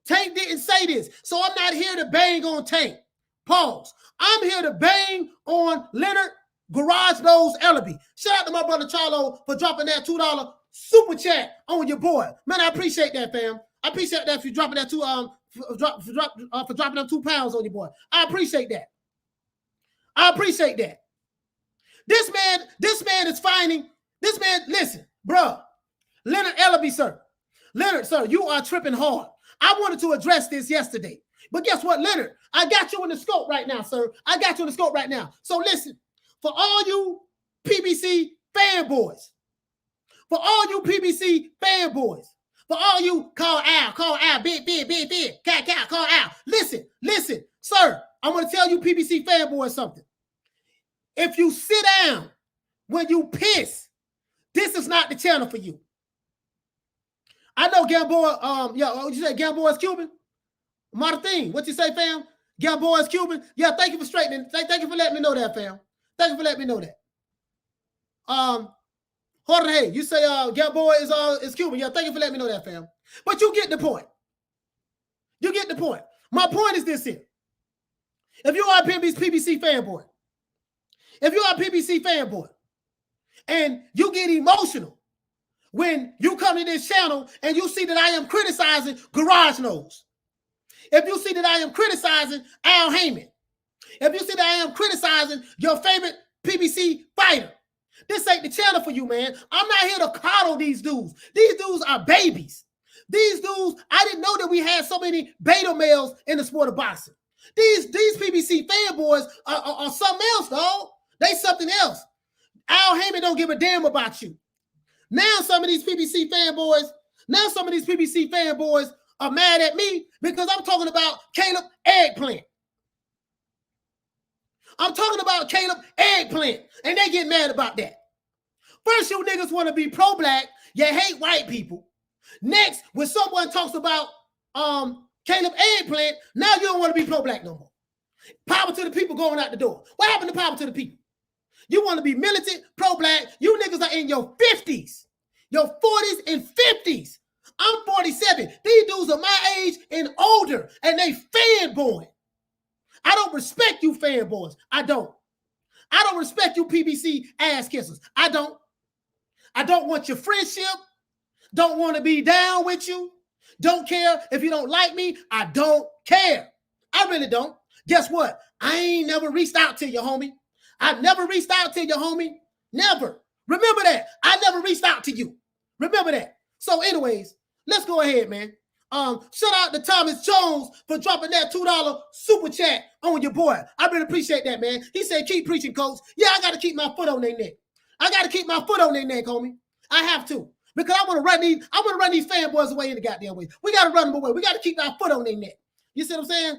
Speaker 2: Tank didn't say this. So I'm not here to bang on Tank. Pause. I'm here to bang on Leonard Garage Knows Ellerbe. Shout out to my brother Charlo for dropping that $2 super chat on your boy. Man, I appreciate that, fam. I appreciate that for you dropping that for dropping them £2 on your boy. I appreciate that. I appreciate that. This man is finding, this man, listen, bro. Leonard Ellerbe, sir. Leonard, sir, you are tripping hard. I wanted to address this yesterday. But guess what, Leonard? I got you in the scope right now, sir. I got you in the scope right now. So listen, for all you PBC fanboys, for all you call Al, big, cat, call Al. Listen, sir, I'm going to tell you PBC fanboys something. If you sit down when you piss, this is not the channel for you. I know Gamboa, what you say, Gamboa is Cuban? Martin, what you say, fam? Gamboa is Cuban? Yeah, thank you for straightening. Thank you for letting me know that, fam. Thank you for letting me know that. Jorge, you say Gamboa is Cuban. Yeah, thank you for letting me know that, fam. But you get the point. You get the point. My point is this here. If you are a PBC fanboy, and you get emotional when you come to this channel and you see that I am criticizing Garage Knows, if you see that I am criticizing Al Haymon, if you see that I am criticizing your favorite PBC fighter, This ain't the channel for you, man. I'm not here to coddle these dudes. These dudes are babies. These dudes, I didn't know that we had so many beta males in the sport of boxing. These PBC fanboys are something else, dog. They something else. Al Haymon don't give a damn about you. Now some of these PBC fanboys are mad at me because I'm talking about Caleb Eggplant. I'm talking about Caleb Eggplant, and they get mad about that. First, you niggas want to be pro-black, you hate white people. Next, when someone talks about Caleb Eggplant, now you don't want to be pro-black no more. Power to the people going out the door. What happened to power to the people? You want to be militant, pro-black. You niggas are in your 50s, your 40s and 50s. I'm 47. These dudes are my age and older, and they fanboying. I don't respect you fanboys. I don't respect you PBC ass kissers. I don't want your friendship. Don't want to be down with you. Don't care if you don't like me. I don't care. I really don't. Guess what? I ain't never reached out to you, homie. I've never reached out to you, homie. Never. Remember that. I never reached out to you. Remember that. So anyways, let's go ahead, man. Shout out to Thomas Jones for dropping that $2 super chat on your boy. I really appreciate that, man. He said, keep preaching, coach. Yeah, I got to keep my foot on their neck. I got to keep my foot on their neck, homie. I have to. Because I want to run these fanboys away in the goddamn way. We got to run them away. We got to keep our foot on their neck. You see what I'm saying?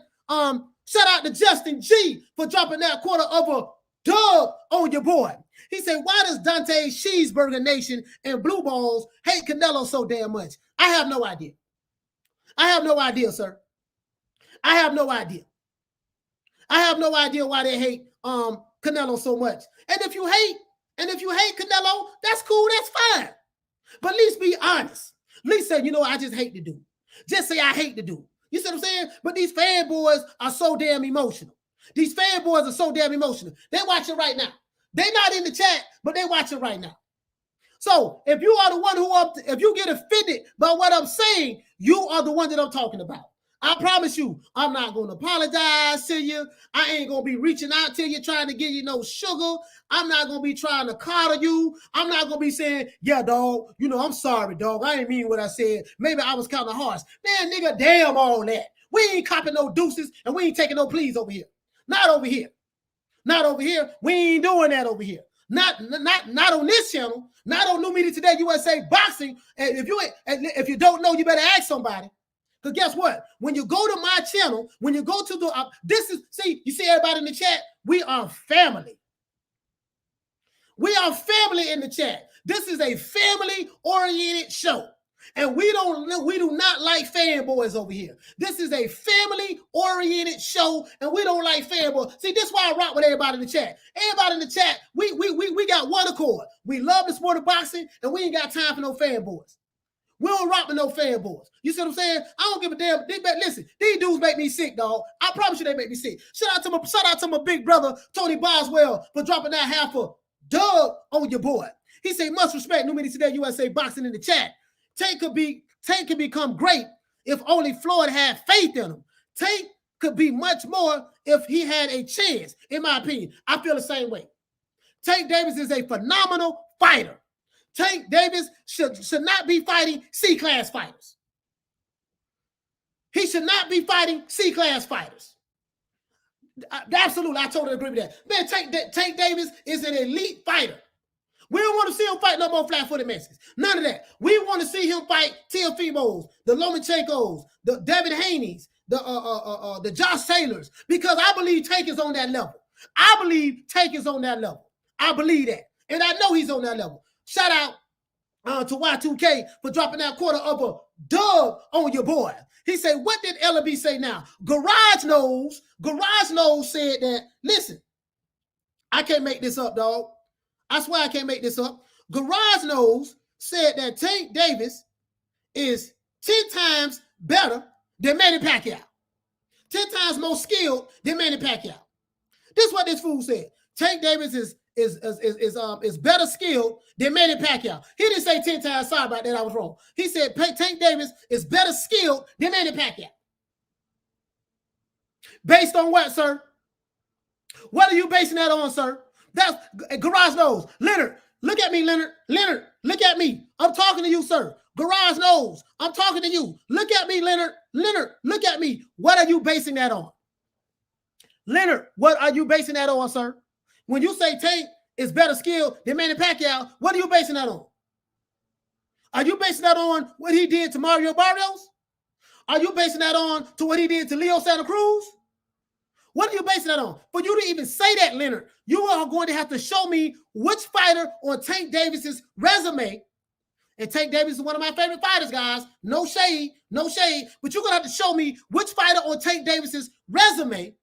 Speaker 2: Shout out to Justin G for dropping that $quarter of a dub on your boy. He said, why does Dante Cheeseburger Nation and Blue Balls hate Canelo so damn much? I have no idea. I have no idea, sir. I have no idea. I have no idea why they hate Canelo so much. And if you hate Canelo, that's cool, that's fine. But at least be honest. At least say, I just hate the dude. Just say I hate the dude. You see what I'm saying? But these fanboys are so damn emotional. These fanboys are so damn emotional. They're watching right now. They're not in the chat, but they're watching right now. So if you are the one if you get offended by what I'm saying, you are the one that I'm talking about. I promise you, I'm not going to apologize to you. I ain't going to be reaching out to you, trying to give you no sugar. I'm not going to be trying to coddle you. I'm not going to be saying, yeah, dog, I'm sorry, dog. I ain't mean what I said. Maybe I was kind of harsh. Man, nigga, damn all that. We ain't copping no deuces, and we ain't taking no pleas over here. Not over here. Not over here. We ain't doing that over here. Not on this channel. Not on New Media Today USA Boxing. And if you don't know, you better ask somebody. Because guess what? When you go to my channel, when you go to the you see everybody in the chat. We are family. We are family in the chat. This is a family-oriented show. And we do not like fanboys over here. This is a family-oriented show, and we don't like fanboys. See, this is why I rock with everybody in the chat. Everybody in the chat, we got one accord. We love the sport of boxing, and we ain't got time for no fanboys. We don't rock with no fanboys. You see what I'm saying? I don't give a damn. Listen, these dudes make me sick, dog. I promise you they make me sick. Shout out to my big brother, Tony Boswell, for dropping that half a dub on your boy. He said, much respect, New Media Today USA Boxing in the chat. Tank could become great if only Floyd had faith in him. Tank could be much more if he had a chance, in my opinion. I feel the same way. Tank Davis is a phenomenal fighter. Tank Davis should not be fighting C-class fighters. He should not be fighting C-class fighters. Absolutely, I totally agree with that. Man, Tank Davis is an elite fighter. We don't want to see him fight no more flat-footed Mexicans. None of that. We want to see him fight Teofimos, the Lomachenkos, the David Haney's, the Josh Taylors, because I believe Tank is on that level. I believe Tank is on that level. I believe that. And I know he's on that level. Shout out to Y2K for dropping that $quarter of a dub on your boy. He said, what did Ellerbe say now? Garage Nose said that, listen, I can't make this up, dog. I swear I can't make this up. Garage Nose said that Tank Davis is 10 times better than Manny Pacquiao. 10 times more skilled than Manny Pacquiao. This is what this fool said. Tank Davis is better skilled than Manny Pacquiao. He didn't say 10 times. Sorry about that. I was wrong. He said Tank Davis is better skilled than Manny Pacquiao. Based on what, sir? What are you basing that on, sir? That's Garage Nose. Leonard, Look at me, Leonard. Leonard, look at me. I'm talking to you, sir. Garage knows. I'm talking to you. Look at me, Leonard. Leonard, look at me. What are you basing that on? Leonard, what are you basing that on, sir? When you say Tank is better skilled than Manny Pacquiao, what are you basing that on? Are you basing that on what he did to Mario Barrios? Are you basing that on to what he did to Leo Santa Cruz? What are you basing that on? For you to even say that, Leonard, you are going to have to show me which fighter on Tank Davis's resume. And Tank Davis is one of my favorite fighters, guys. No shade, no shade. But you're going to have to show me which fighter on Tank Davis's resume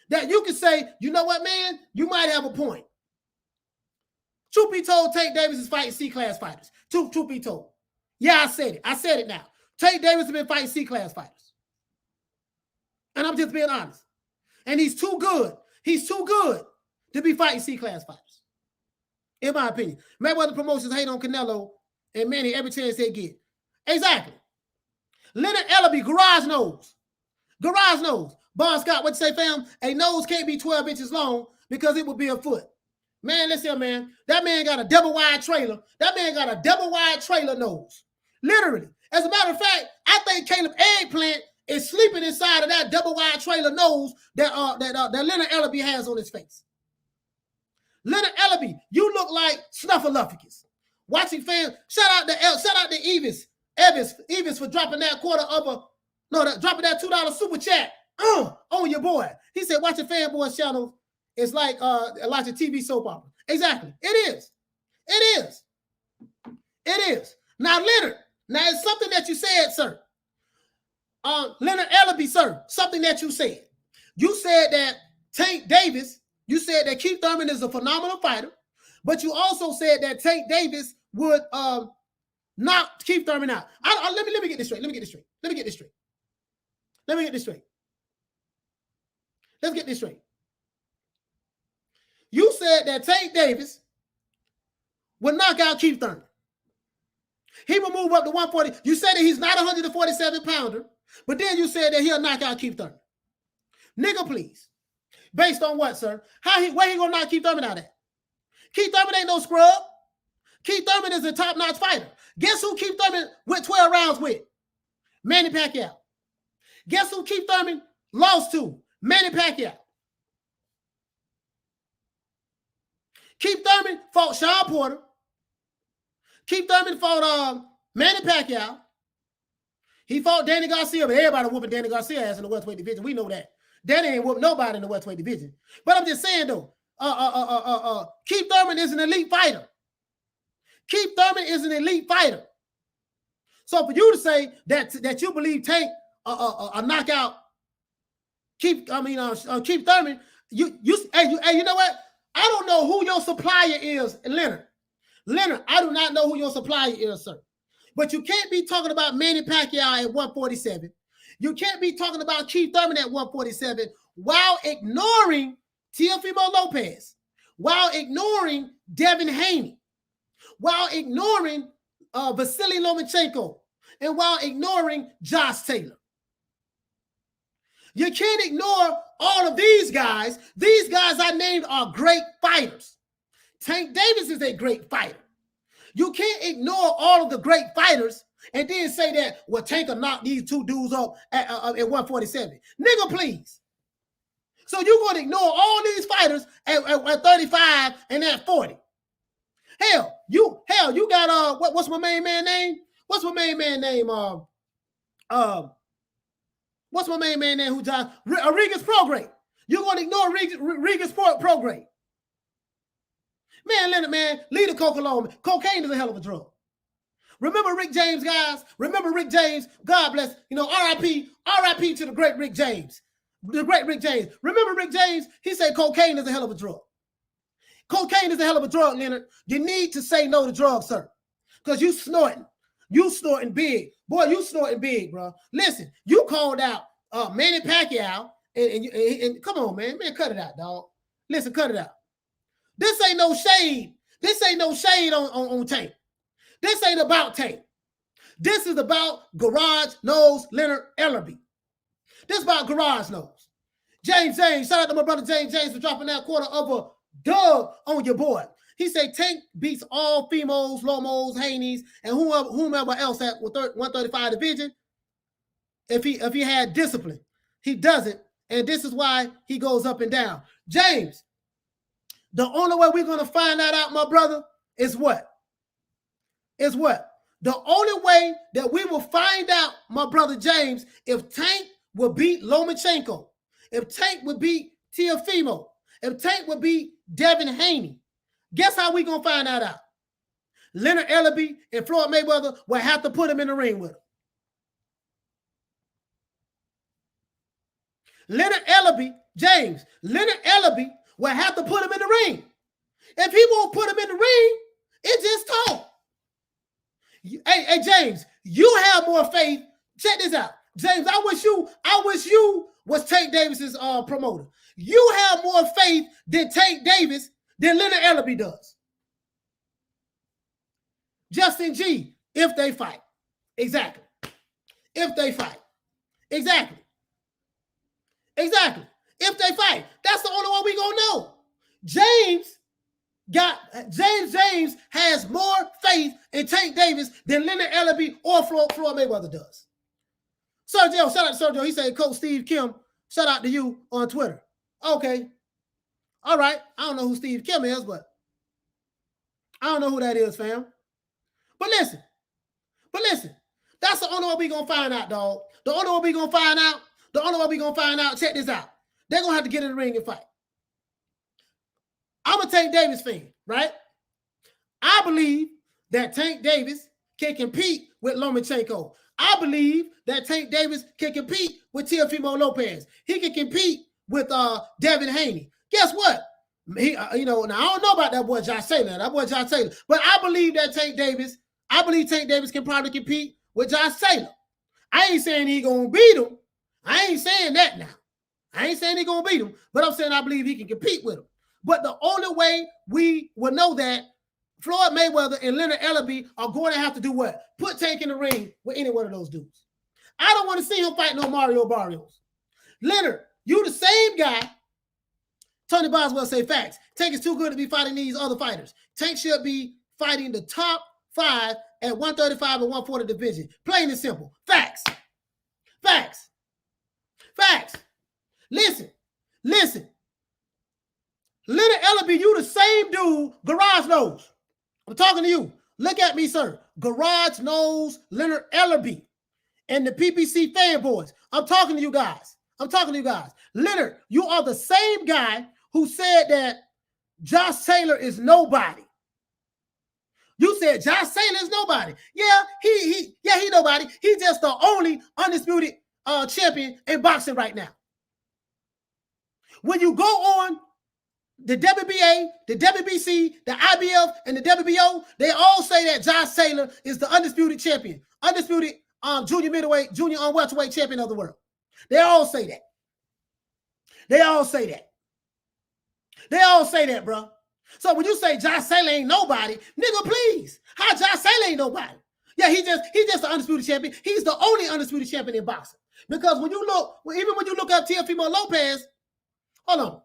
Speaker 2: that you can say, you know what, man, you might have a point. Truth be told, Tank Davis is fighting C-class fighters. Truth be told. Yeah, I said it. I said it now. Tank Davis has been fighting C-class fighters. And I'm just being honest. And he's too good. He's too good to be fighting C-class fighters. In my opinion. Mayweather Promotions hate on Canelo and Manny every chance they get. Exactly. Leonard Ellerbe, garage nose. Garage nose. Bon Scott, what you say, fam? A nose can't be 12 inches long because it would be a foot. Man, listen, man. That man got a double wide trailer. That man got a double wide trailer nose. Literally. As a matter of fact, I think Caleb Eggplant is sleeping inside of that double wide trailer nose that Leonard Ellerbe has on his face. Leonard Ellerbe, you look like Snuffleupagus. Watching fans, shout out to Evis for dropping that dropping that $2 super chat on your boy. He said watching Fanboy channel is like watching TV soap opera. Exactly. It is. It is. It is. Now, Leonard, it's something that you said, sir. Leonard Ellerbe, sir, something that you said. You said that Tank Davis, you said that Keith Thurman is a phenomenal fighter, but you also said that Tank Davis would knock Keith Thurman out. Let me get this straight. Let's get this straight. You said that Tank Davis would knock out Keith Thurman. He will move up to 140. You said that he's not a 147 pounder, but then you said that he'll knock out Keith Thurman. Nigga, please. Based on what, sir? Where he gonna knock Keith Thurman out at? Keith Thurman ain't no scrub. Keith Thurman is a top-notch fighter. Guess who Keith Thurman went 12 rounds with? Manny Pacquiao. Guess who Keith Thurman lost to? Manny Pacquiao. Keith Thurman fought Sean Porter. Keith Thurman fought Manny Pacquiao. He fought Danny Garcia, but everybody whooping Danny Garcia ass in the welterweight division. We know that. Danny ain't whooping nobody in the welterweight division. But I'm just saying though, Keith Thurman is an elite fighter. Keith Thurman is an elite fighter. So for you to say that you believe Tank a knockout Keith Thurman, you know what? I don't know who your supplier is, Leonard. Leonard, I do not know who your supplier is, sir. But you can't be talking about Manny Pacquiao at 147. You can't be talking about Keith Thurman at 147 while ignoring Teofimo Lopez, while ignoring Devin Haney, while ignoring Vasily Lomachenko, and while ignoring Josh Taylor. You can't ignore all of these guys. These guys I named are great fighters. Tank Davis is a great fighter. You can't ignore all of the great fighters and then say that, well, Tank will knock these two dudes up at 147. Nigga, please. So you're going to ignore all these fighters at 35 and at 40. Hell, you got what's my main man name? What's my main man name? What's my main man name who died? Regis Prograde. You're going to ignore Regis Prograde. Man, Leonard, man, leave the coke alone. Cocaine is a hell of a drug. Remember Rick James, guys? Remember Rick James? God bless. R.I.P. to the great Rick James. The great Rick James. Remember Rick James? He said cocaine is a hell of a drug. Cocaine is a hell of a drug, Leonard. You need to say no to drugs, sir. Because you snorting. You snorting big. Boy, you snorting big, bro. Listen, you called out Manny Pacquiao. And come on, man. Man, cut it out, dog. Listen, cut it out. This ain't no shade. This ain't no shade on Tank. This ain't about Tank. This is about Garage Nose Leonard Ellerbe. This is about Garage Nose. James, shout out to my brother James for dropping that quarter of a dub on your boy. He said Tank beats all females, Lomos, Haney's, and whomever else at 135 division if he had discipline. He doesn't, and this is why he goes up and down. James, the only way we're going to find that out, my brother, is what? The only way that we will find out, my brother James, if Tank will beat Lomachenko, if Tank would beat Teofimo, if Tank would beat Devin Haney, guess how we going to find that out? Leonard Ellerbe and Floyd Mayweather will have to put him in the ring with him. Leonard Ellerbe will have to put him in the ring. If he won't put him in the ring, it's just talk. Hey, James, you have more faith. Check this out. James, I wish you was Tank Davis's promoter. You have more faith than Tank Davis than Leonard Ellerbe does. Justin G, if they fight. Exactly. If they fight. Exactly. If they fight. That's the only one we gonna know. James has more faith in Tank Davis than Leonard Ellerbe or Floyd Mayweather does. Sergio, shout out to Sergio. He said, Coach Steve Kim, shout out to you on Twitter. Okay. All right. I don't know who Steve Kim is, but I don't know who that is, fam. But listen. That's the only way we going to find out, dog. The only way we going to find out, check this out. They're going to have to get in the ring and fight. I'm a Tank Davis fan, right? I believe that Tank Davis can compete with Lomachenko. I believe that Tank Davis can compete with Teofimo Lopez. He can compete with Devin Haney. Guess what? Now I don't know about that boy Josh Taylor. But I believe that Tank Davis can probably compete with Josh Taylor. I ain't saying he gonna beat him. I ain't saying that now. I ain't saying he gonna beat him, but I'm saying I believe he can compete with him. But the only way we will know that Floyd Mayweather and Leonard Ellerbe are going to have to do what? Put Tank in the ring with any one of those dudes. I don't want to see him fight no Mario Barrios. Leonard, you the same guy. Tony Boswell say facts. Tank is too good to be fighting these other fighters. Tank should be fighting the top 5 at 135 and 140 division. Plain and simple. Facts. Listen. Leonard Ellerbe, you the same dude Garage knows. I'm talking to you. Look at me, sir. Garage knows Leonard Ellerbe and the PPC fanboys. I'm talking to you guys. Leonard, you are the same guy who said that Josh Taylor is nobody. You said Josh Taylor is nobody. Yeah, he nobody. He's just the only undisputed champion in boxing right now. When you go on the WBA, the WBC, the IBF, and the WBO, they all say that Josh Taylor is the undisputed champion, undisputed junior middleweight, junior welterweight champion of the world. They all say that. They all say that, bro. So when you say Josh Taylor ain't nobody, nigga, please, how Josh Taylor ain't nobody? Yeah, he just an undisputed champion. He's the only undisputed champion in boxing. Because when you look up Teofimo Lopez, hold on.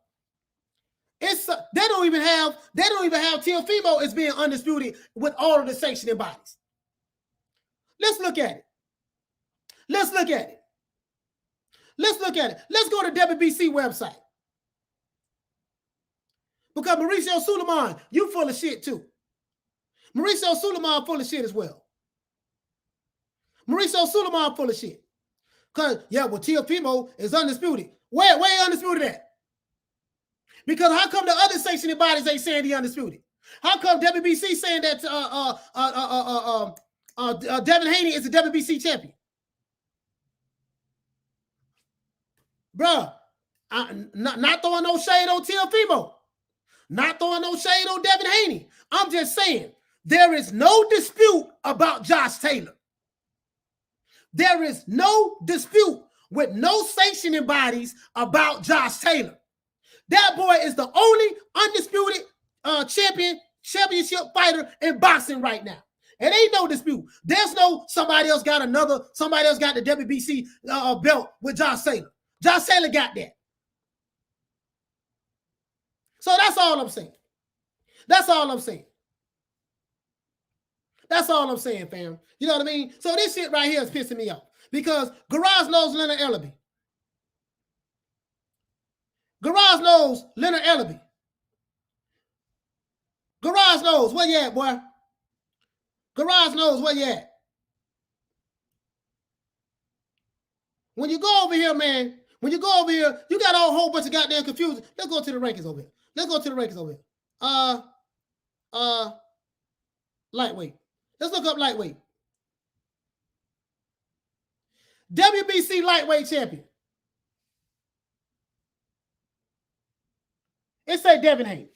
Speaker 2: They don't even have Teofimo as being undisputed with all of the sanctioning bodies. Let's look at it. Let's go to WBC website. Because Mauricio Sulaiman, you full of shit too. Mauricio Sulaiman full of shit as well. Because, Teofimo is undisputed. Where he undisputed at? Because how come the other sanctioning bodies ain't saying he undisputed? How come WBC saying that Devin Haney is the WBC champion? Bruh, not throwing no shade on Teofimo. Not throwing no shade on Devin Haney. I'm just saying, there is no dispute about Josh Taylor. There is no dispute with no sanctioning bodies about Josh Taylor. That boy is the only undisputed championship fighter in boxing right now. It ain't no dispute. There's no somebody else got the WBC belt with Josh Taylor. Josh Taylor got that. So that's all I'm saying. That's all I'm saying. That's all I'm saying, fam. You know what I mean? So this shit right here is pissing me off because Garage knows Leonard Ellerbe. Garage knows Leonard Ellerbe. Garage knows where you at, boy. Garage knows where you at. When you go over here, man, when you go over here, you got a whole bunch of goddamn confusion. Let's go to the rankings over here. Let's go to the rankings over here. Lightweight. Let's look up lightweight. WBC lightweight champion. It say Devin Haney.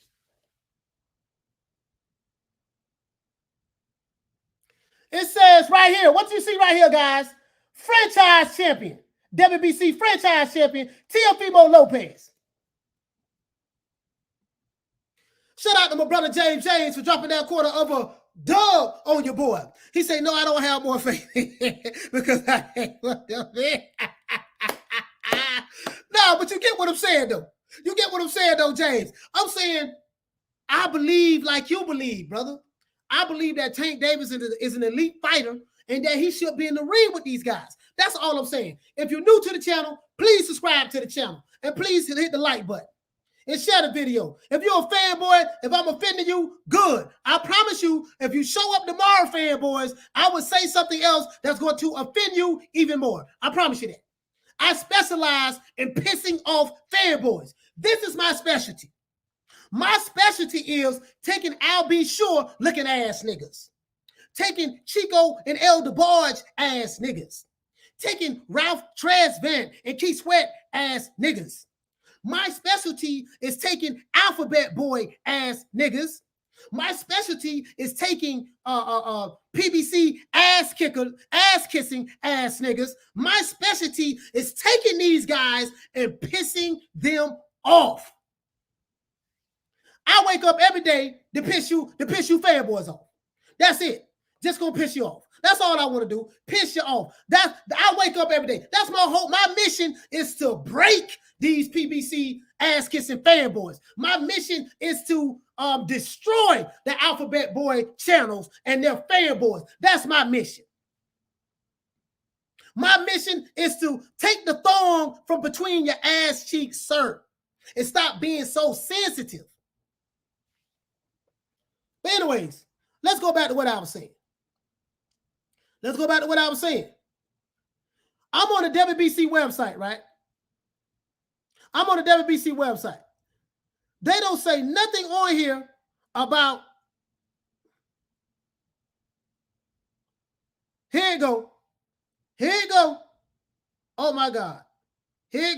Speaker 2: It says right here, what you see right here, guys? Franchise champion. WBC franchise champion, Teofimo Lopez. Shout out to my brother James for dropping that quarter of a dub on your boy. He said, no, I don't have more faith because I ain't what them in. No, but you get what I'm saying, though. You get what I'm saying, though, James. I'm saying I believe like you believe, brother. I believe that Tank Davis is an elite fighter and that he should be in the ring with these guys. That's all I'm saying. If you're new to the channel, please subscribe to the channel and please hit the like button and share the video. If you're a fanboy, if I'm offending you, good. I promise you, if you show up tomorrow, fanboys, I will say something else that's going to offend you even more. I promise you that. I specialize in pissing off fanboys. This is my specialty. My specialty is taking Al B. Shore looking ass niggas. Taking Chico and El DeBarge ass niggas. Taking Ralph Tresvant and Keith Sweat ass niggas. My specialty is taking Alphabet Boy ass niggas. My specialty is taking PBC ass kissing ass niggas. My specialty is taking these guys and pissing them off. I wake up every day to piss you fanboys off. That's it. Just gonna piss you off. That's all I want to do. Piss you off. I wake up every day. That's my hope. My mission is to break these PBC ass-kissing fanboys. My mission is to destroy the Alphabet Boy channels and their fanboys. That's my mission. My mission is to take the thong from between your ass cheeks, sir, and stop being so sensitive. But anyways, let's go back to what I was saying. I'm on the WBC website, right? I'm on the WBC website. They don't say nothing on here about, here you go. Oh my God. Here you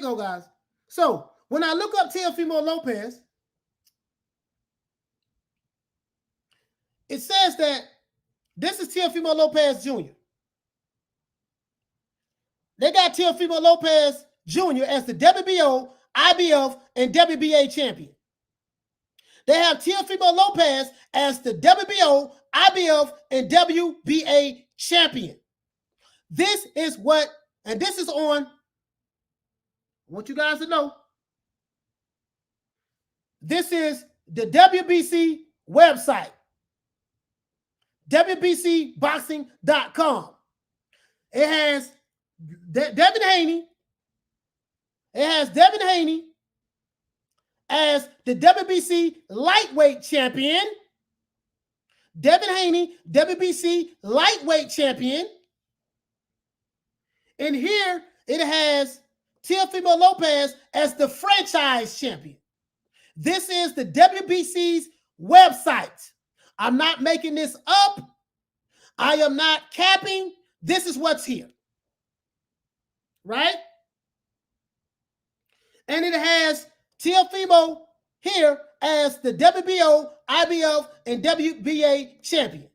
Speaker 2: go, guys. So when I look up Teofimo Lopez, it says that this is Teofimo Lopez Jr. They got Teofimo Lopez Jr. as the WBO, IBF, and WBA champion. They have Teofimo Lopez as the WBO, IBF, and WBA champion. This is what, and this is on, I want you guys to know, this is the WBC website. WBCBoxing.com. It has Devin Haney. It has Devin Haney as the WBC lightweight champion. Devin Haney, WBC lightweight champion. And here it has Teofimo Lopez as the franchise champion. This is the WBC's website. I'm not making this up. I am not capping. This is what's here. Right? And it has Teofimo here as the WBO, IBF, and WBA champion.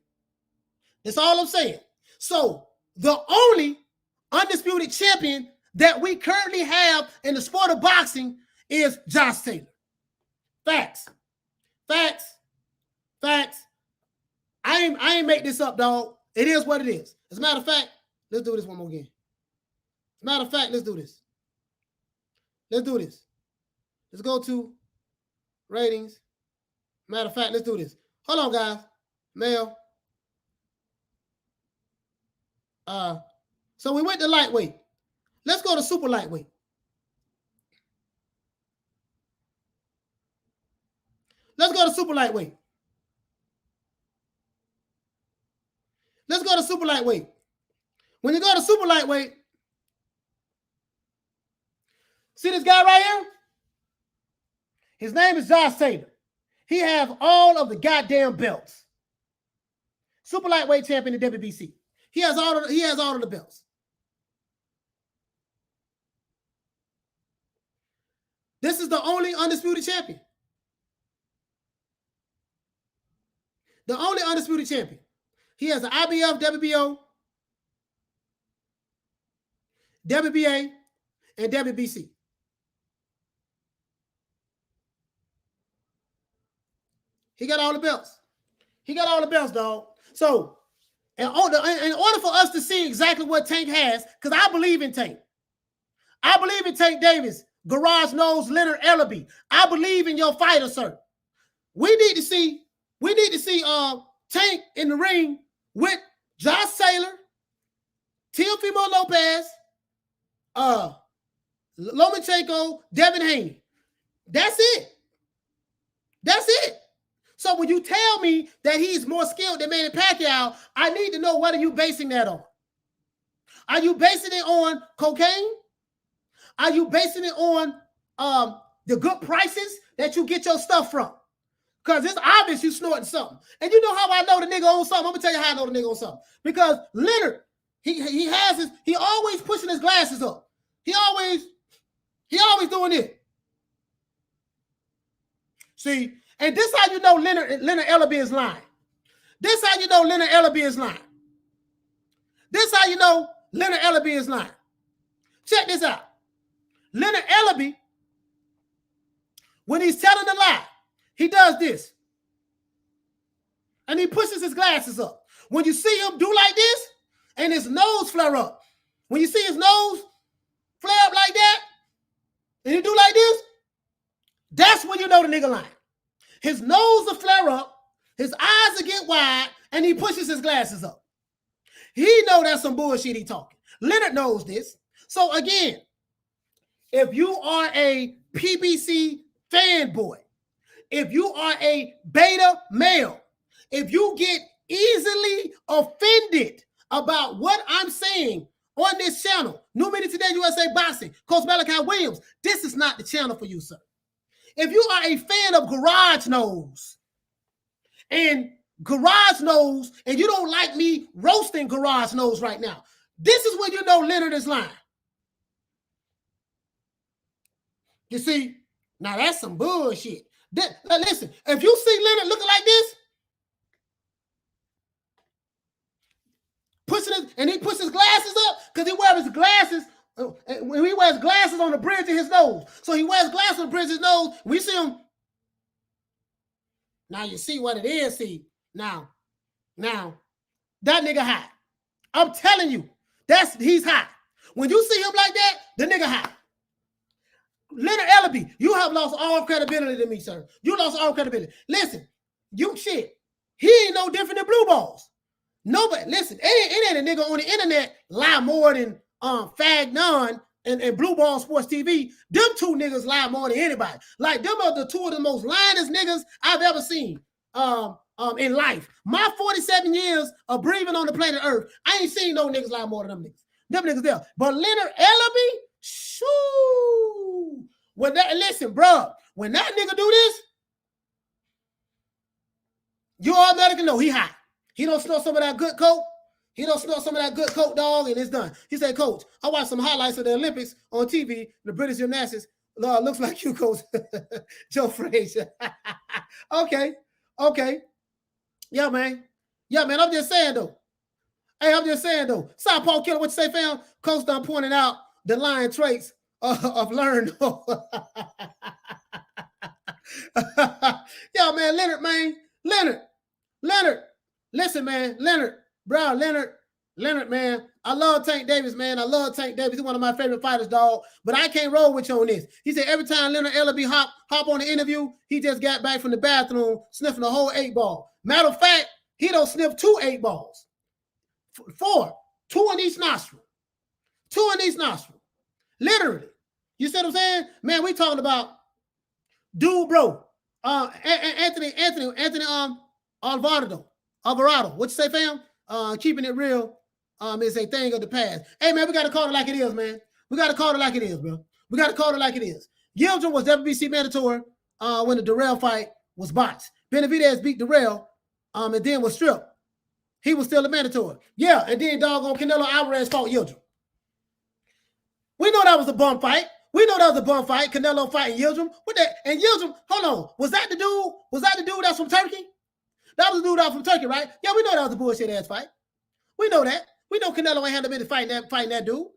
Speaker 2: That's all I'm saying. So the only undisputed champion that we currently have in the sport of boxing is Josh Taylor. Facts. I ain't make this up, dog. It is what it is. As a matter of fact, let's do this one more again. As a matter of fact, let's do this. Let's go to Ratings. Matter of fact, let's do this. Hold on, guys. Male. So we went to lightweight. Let's go to super lightweight. Let's go to super lightweight. Let's go to super lightweight. When you go to super lightweight, see this guy right here? His name is Josh Taylor. He has all of the goddamn belts. Super lightweight champion in WBC. He has all of the belts. This is the only undisputed champion. The only undisputed champion. He has an IBF, WBO, WBA, and WBC. He got all the belts. He got all the belts, dog. So, in order for us to see exactly what Tank has, because I believe in Tank. I believe in Tank Davis, Garage Nose, Leonard, Ellerbe. I believe in your fighter, sir. We need to see Tank in the ring with Josh Taylor, Teofimo Lopez, Lomachenko, Devin Haney. That's it. That's it. So when you tell me that he's more skilled than Manny Pacquiao, I need to know, what are you basing that on? Are you basing it on cocaine? Are you basing it on the good prices that you get your stuff from? Because it's obvious you snorting something. And you know how I know the nigga on something? I'm going to tell you how I know the nigga on something. Because Leonard, he always pushing his glasses up. He always doing it. See, and this how you know Leonard Ellerbe is lying. This how you know Leonard Ellerbe is lying. This how you know Leonard Ellerbe is lying. Check this out. Leonard Ellerbe, when he's telling a lie, he does this. And he pushes his glasses up. When you see him do like this, and his nose flare up. When you see his nose flare up like that, and he do like this, that's when you know the nigga lying. His nose will flare up, his eyes will get wide, and he pushes his glasses up. He know that's some bullshit he talking. Leonard knows this. So again, if you are a PBC fanboy, if you are a beta male, if you get easily offended about what I'm saying on this channel, New Media Today USA Boxing, Coach Malachi Williams, this is not the channel for you, sir. If you are a fan of Garage Nose and you don't like me roasting Garage Nose right now, this is when you know Leonard is lying. You see, now that's some bullshit. Listen, if you see Leonard looking like this, and he puts his glasses up, because he wears his glasses, when he wears glasses on the bridge of his nose. So he wears glasses on the bridge of his nose. We see him. Now you see what it is. See, now, that nigga hot. I'm telling you, he's hot. When you see him like that, the nigga hot. Leonard Ellerbe, you have lost all credibility to me, sir. You lost all credibility. Listen, he ain't no different than Blue Balls. Nobody, listen, it ain't a nigga on the internet lie more than Fagnon and Blue Ball Sports TV. Them two niggas lie more than anybody. Like, them are the two of the most lyingest niggas I've ever seen in life. My 47 years of breathing on the planet Earth, I ain't seen no niggas lie more than them niggas. Them niggas there. But Leonard Ellerbe, shoo. Listen, bro, when that nigga do this, you automatically know he hot. He don't snort some of that good coke. He don't snort some of that good coke, dog, and it's done. He said, Coach, I watched some highlights of the Olympics on TV. The British gymnastics. Looks like you, Coach. Joe Frazier. Okay. Yeah, man. I'm just saying, though. Southpaw Killer, what you say, fam? Coach done pointing out the lying traits of learn. Yeah, man, Leonard. Listen, man, Leonard. Leonard, man. I love Tank Davis, man. I love Tank Davis. He's one of my favorite fighters, dog. But I can't roll with you on this. He said every time Leonard Ellerbe hop on the interview, he just got back from the bathroom sniffing a whole 8-ball. Matter of fact, he don't sniff 2 8-balls. 4. 2 in each nostril. 2 in each nostril. Literally. You see what I'm saying? Man, we talking about dude, bro. Anthony Alvarado. What you say, fam? Keeping it real is a thing of the past. Hey, man, we got to call it like it is, man. We got to call it like it is, bro. We got to call it like it is. Gildrum was WBC mandatory when the Darrell fight was botched. Benavidez beat Darrell and then was stripped. He was still a mandatory. Yeah, and then doggone Canelo Alvarez fought Gildrum. We know that was a bum fight. Canelo fighting Gildrum. What that? And Gildrum, hold on. Was that the dude? Was that the dude that's from Turkey? That was the dude out from Turkey, right? Yeah, we know that was a bullshit ass fight. We know that. We know Canelo ain't had no business fighting that dude.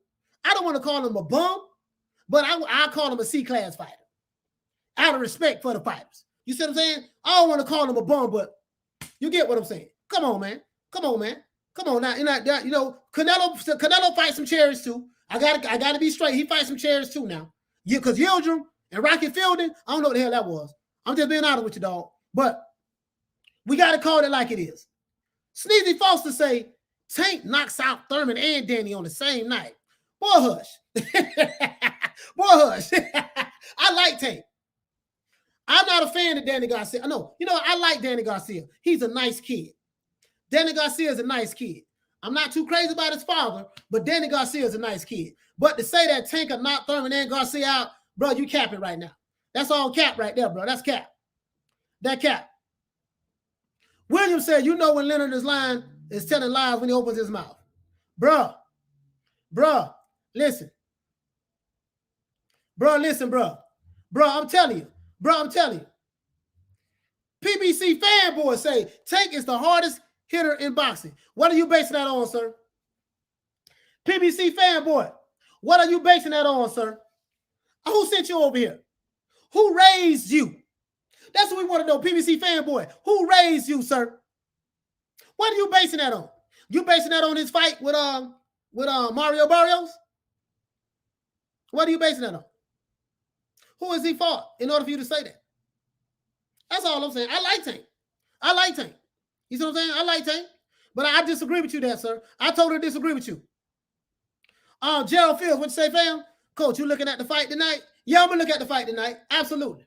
Speaker 2: I don't want to call him a bum, but I call him a C-class fighter. Out of respect for the fighters. You see what I'm saying? I don't want to call him a bum, but you get what I'm saying. Come on, man. Come on now. You know, Canelo fights some cherries too. I gotta be straight. He fights some cherries too now. Yeah, because Gildrum and Rocky Fielding, I don't know what the hell that was. I'm just being honest with you, dog. But we got to call it like it is. Sneezy Foster say, Tank knocks out Thurman and Danny on the same night. Boy, hush. Boy, hush. I like Tank. I'm not a fan of Danny Garcia. No, you know, I like Danny Garcia. He's a nice kid. Danny Garcia is a nice kid. I'm not too crazy about his father, but Danny Garcia is a nice kid. But to say that Tank will knock Thurman and Garcia out, bro, you capping right now. That's all cap right there, bro. That's cap. That cap. William said, you know when Leonard is telling lies when he opens his mouth. Bruh, listen. Bruh, I'm telling you. PBC fanboy say, Tank is the hardest hitter in boxing. What are you basing that on, sir? PBC fanboy, what are you basing that on, sir? Who sent you over here? Who raised you? That's what we want to know, PBC fanboy. Who raised you, sir? What are you basing that on? You basing that on his fight with Mario Barrios? What are you basing that on? Who has he fought in order for you to say that? That's all I'm saying. I like Tank. You see what I'm saying? I like Tank. But I disagree with you there, sir. I totally disagree with you. Gerald Fields, what you say, fam? Coach, you looking at the fight tonight? Yeah, I'm going to look at the fight tonight. Absolutely.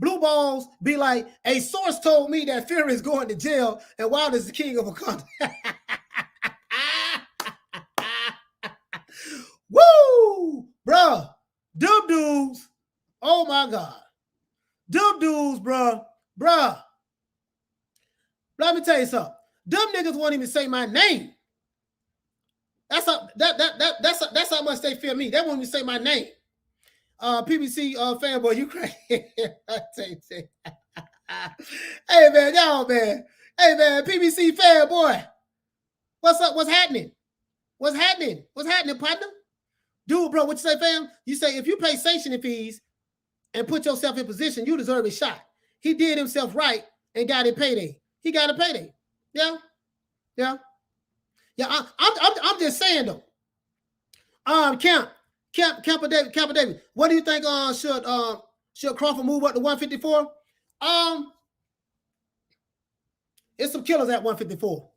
Speaker 2: Blue balls be like, a source told me that Fury is going to jail and Wilder is the king of Wakanda. Woo! Bruh. Dub dudes. Oh, my God. Dub dudes, bruh. Let me tell you something. Dumb niggas won't even say my name. That's how much they fear me. They won't even say my name. PBC fanboy, you crazy. Hey man, y'all man. Hey man, PBC fanboy. What's up? What's happening? What's happening, partner? Dude, bro, what you say, fam? You say if you pay sanctioning fees and put yourself in position, you deserve a shot. He did himself right and got a payday. He got a payday. Yeah. I'm just saying though. Camp David. What do you think? Should Crawford move up to 154? It's some killers at 154.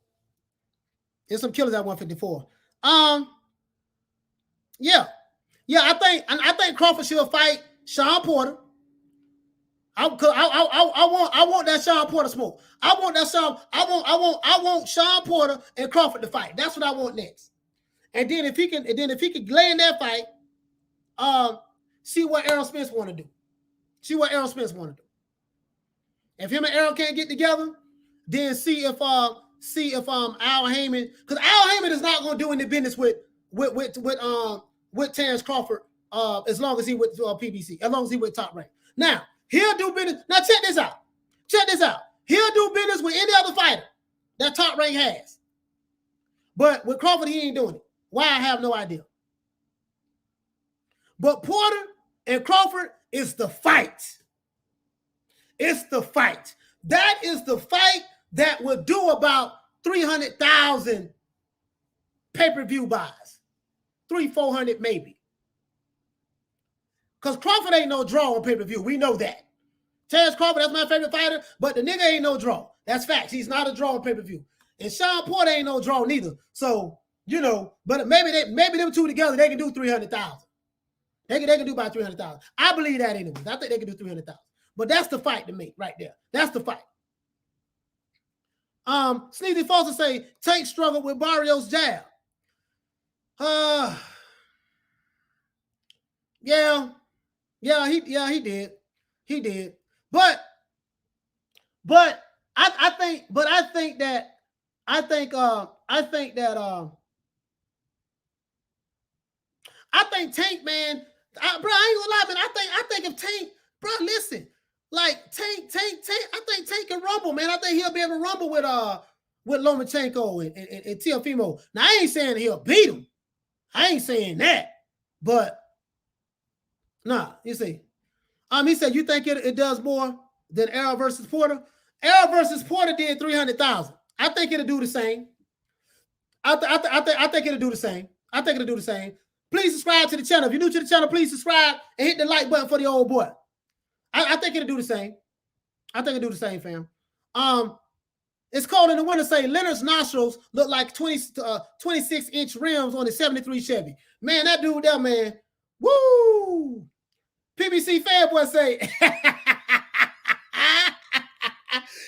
Speaker 2: I think Crawford should fight Sean Porter. I want that Sean Porter smoke. I want Sean Porter and Crawford to fight. That's what I want next. And then if he can lay in that fight, see what Errol Spence want to do. If him and Errol can't get together, then see if Al Haymon, because Al Haymon is not going to do any business with Terrence Crawford as long as he with PBC, as long as he with Top Rank. Now he'll do business. Now check this out. He'll do business with any other fighter that Top Rank has, but with Crawford he ain't doing it. Why, I have no idea. But Porter and Crawford is the fight. It's the fight. That is the fight that will do about 300,000 pay-per-view buys. 300-400 maybe. Because Crawford ain't no draw on pay-per-view. We know that. Terrence Crawford, that's my favorite fighter, but the nigga ain't no draw. That's facts. He's not a draw on pay-per-view. And Sean Porter ain't no draw neither. So, but maybe them two together, they can do 300,000. They can do about 300,000. I believe that anyways. I think they can do 300,000. But that's the fight to me right there. That's the fight. Sneezy Foster say Tank struggled with Barrios' jab. He did. He did. But I think Tank, man, bro, I ain't gonna lie, man. I think if Tank, bro, listen, like Tank, I think Tank can rumble, man. I think he'll be able to rumble with Lomachenko and Teofimo. Now I ain't saying he'll beat him. I ain't saying that, but nah, you see. He said you think it does more than Errol versus Porter? Errol versus Porter did 300,000. I think it'll do the same. I think it'll do the same. I think it'll do the same. Please subscribe to the channel. If you're new to the channel, please subscribe and hit the like button for the old boy. I think it'll do the same. I think it'll do the same, fam. It's cold in the winter. Say Leonard's nostrils look like 26-inch rims on the 73 Chevy. Man, that dude there, man. Woo! PBC fanboy say,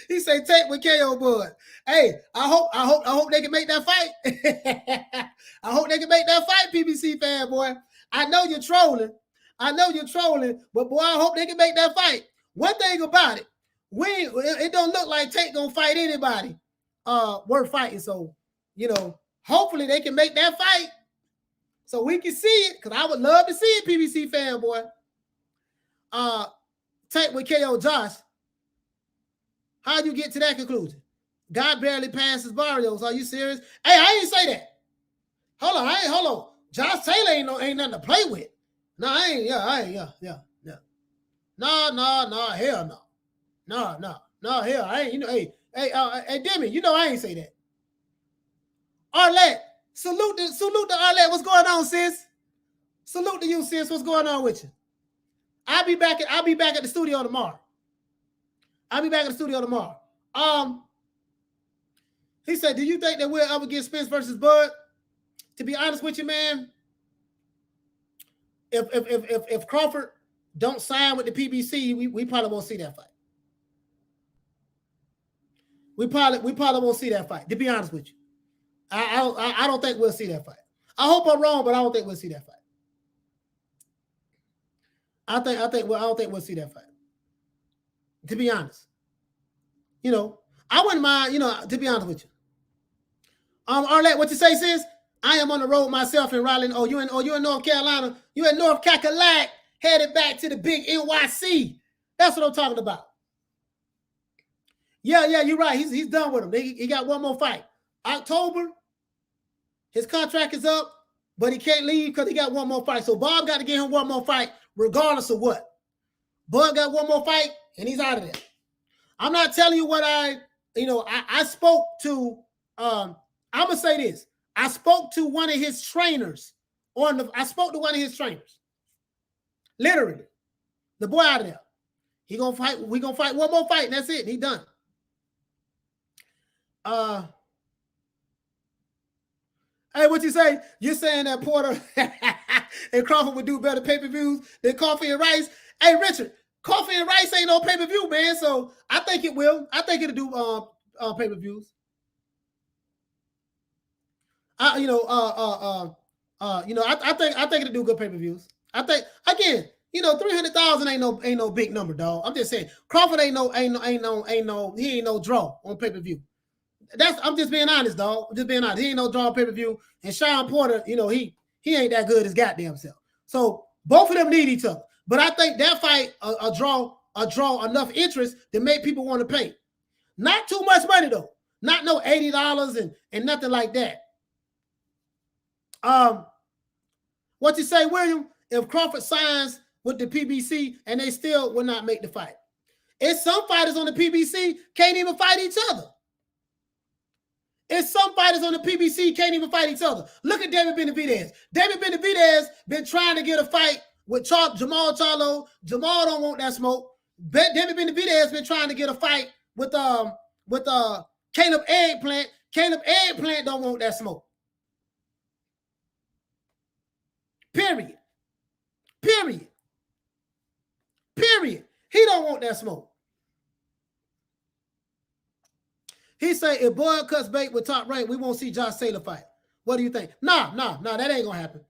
Speaker 2: he say take with KO bud. Hey, I hope they can make that fight. I hope they can make that fight, PBC fanboy. I know you're trolling, but boy, I hope they can make that fight. One thing about it, it don't look like Tank gonna fight anybody worth fighting. So, hopefully they can make that fight so we can see it, because I would love to see it, PBC fanboy. Tank with KO Josh. How'd you get to that conclusion? God barely passes Barrios. Are you serious? Hey, I ain't say that. Hold on. Josh Taylor ain't nothing to play with. No, I ain't. Yeah. No, hell no. No, hell, I ain't. Hey, Demi, I ain't say that. Arlette, salute to Arlette. What's going on, sis? Salute to you, sis. What's going on with you? I'll be back at the studio tomorrow. He said, do you think that we'll ever get Spence versus Bud? To be honest with you, man, if Crawford don't sign with the PBC, we probably won't see that fight. We probably won't see that fight, to be honest with you. I don't think we'll see that fight. I hope I'm wrong, but I don't think we'll see that fight. I don't think we'll see that fight. To be honest. I wouldn't mind, to be honest with you. Arlette, what you say, sis? I am on the road myself in Raleigh. You in North Carolina. You in North Cackalack, headed back to the big NYC. That's what I'm talking about. Yeah, you're right. He's done with him. He got one more fight. October, his contract is up, but he can't leave because he got one more fight. So Bob got to give him one more fight, regardless of what. Bud got one more fight, and he's out of there. I'm not telling you what I spoke to, I'm going to say this. I spoke to one of his trainers. Literally. The boy out of there. He going to fight. We going to fight one more fight, and that's it. And he done. Hey, what you say? You're saying that Porter and Crawford would do better pay-per-views than Coffee and Rice? Hey, Richard, Coffee and Rice ain't no pay-per-view, man. So I think it will. I think it'll do pay-per-views. I think it'll do good pay-per-views. I think, again, 300,000 ain't no big number, dog. I'm just saying Crawford he ain't no draw on pay-per-view. I'm just being honest, dog. I'm just being honest. He ain't no draw on pay-per-view. And Sean Porter, he ain't that good as goddamn self. So both of them need each other. But I think that fight a draw enough interest to make people want to pay. Not too much money though. Not no $80 and nothing like that. What you say, William? If Crawford signs with the PBC and they still will not make the fight. It's some fighters on the PBC can't even fight each other. It's some fighters on the PBC can't even fight each other. Look at David Benavidez. David Benavidez been trying to get a fight with Jamal Charlo. Jamal don't want that smoke. David Benavidez been trying to get a fight with Caleb Eggplant. Caleb Eggplant don't want that smoke. Period. Period. Period. He don't want that smoke. He say if Boyd cuts bait with Top Rank, we won't see Josh Taylor fight. What do you think? Nah, that ain't gonna happen.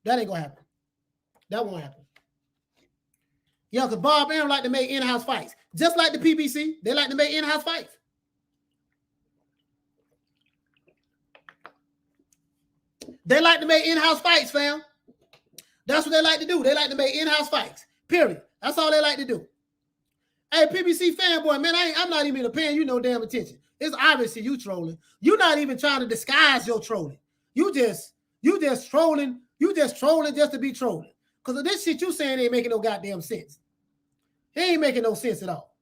Speaker 2: That ain't gonna happen. That won't happen. Yeah, because Bob Arum like to make in-house fights. Just like the PBC, they like to make in-house fights. They like to make in-house fights, fam. That's what they like to do. They like to make in-house fights. Period. That's all they like to do. Hey, PBC fanboy, man, I'm not even paying you no damn attention. It's obviously you trolling. You're not even trying to disguise your trolling. You just trolling. You just trolling just to be trolling. Because of this shit you saying ain't making no goddamn sense. It ain't making no sense at all.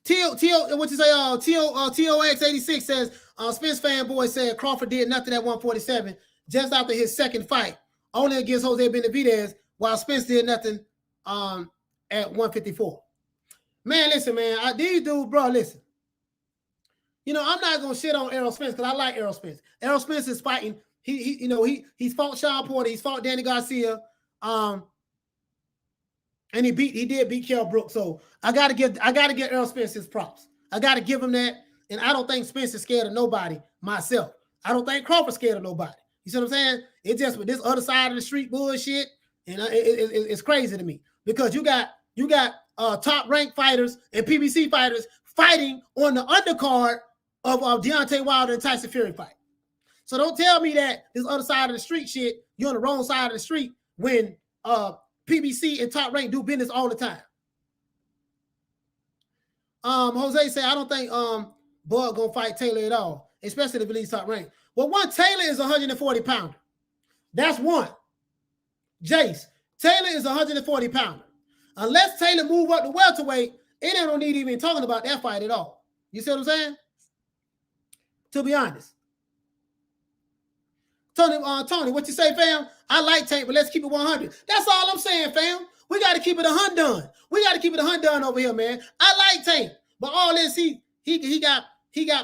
Speaker 2: TOX86 says, Spence fanboy said Crawford did nothing at 147 just after his second fight, only against Jose Benavidez, while Spence did nothing at 154. Man, listen, man. These dudes, bro, listen. You know, I'm not gonna shit on Errol Spence because I like Errol Spence. Errol Spence is fighting. He's fought Sean Porter, he's fought Danny Garcia, and he did beat Kell Brook. So I gotta give Errol Spence his props. I gotta give him that. And I don't think Spence is scared of nobody myself. I don't think Crawford's scared of nobody. You see what I'm saying? It's just with this other side of the street bullshit, and it's crazy to me because you got top ranked fighters and PBC fighters fighting on the undercard of Deontay Wilder and Tyson Fury fight. So don't tell me that this other side of the street shit, you're on the wrong side of the street when PBC and Top Rank do business all the time. Jose said, I don't think Bud gonna fight Taylor at all, especially if he leaves Top Rank. Well, one, Taylor is 140 pounder. That's one. Jace, Taylor is 140 pounder. Unless Taylor move up to welterweight, it ain't no need even talking about that fight at all. You see what I'm saying? To be honest. Tony, what you say, fam? I like Tank, but let's keep it 100. That's all I'm saying, fam. We got to keep it 100. We got to keep it 100 over here, man. I like Tank, but all this he got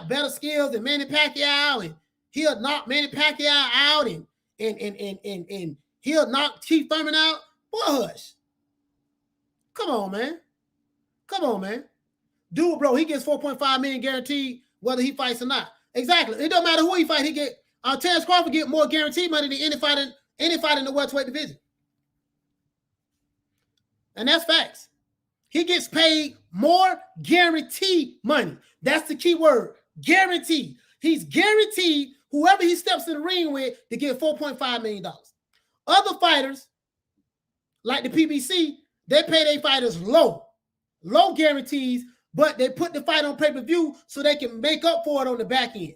Speaker 2: better skills than Manny Pacquiao, and he'll knock Manny Pacquiao out, and he'll knock Keith Thurman out. Boy, hush. Come on, man. Dude, bro, he gets $4.5 million guaranteed whether he fights or not. Exactly. It don't matter who he fight. He get Terrence Crawford get more guaranteed money than any fight in the welterweight division. And that's facts. He gets paid more guaranteed money. That's the key word. Guaranteed. He's guaranteed whoever he steps in the ring with to get $4.5 million. Other fighters, like the PBC, they pay their fighters low guarantees, but they put the fight on pay-per-view so they can make up for it on the back end.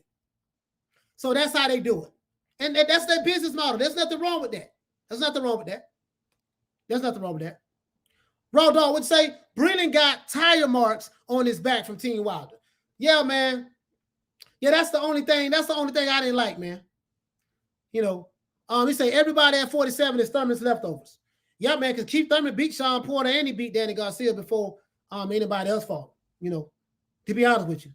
Speaker 2: So that's how they do it. And that's their business model. There's nothing wrong with that. Raw Dog would say, Breland got tire marks on his back from Team Wilder. Yeah, man. Yeah, that's the only thing I didn't like, man. You know, he say everybody at 47 is Thurman's leftovers. Yeah, man, because Keith Thurman beat Sean Porter and he beat Danny Garcia before anybody else fought, you know, to be honest with you.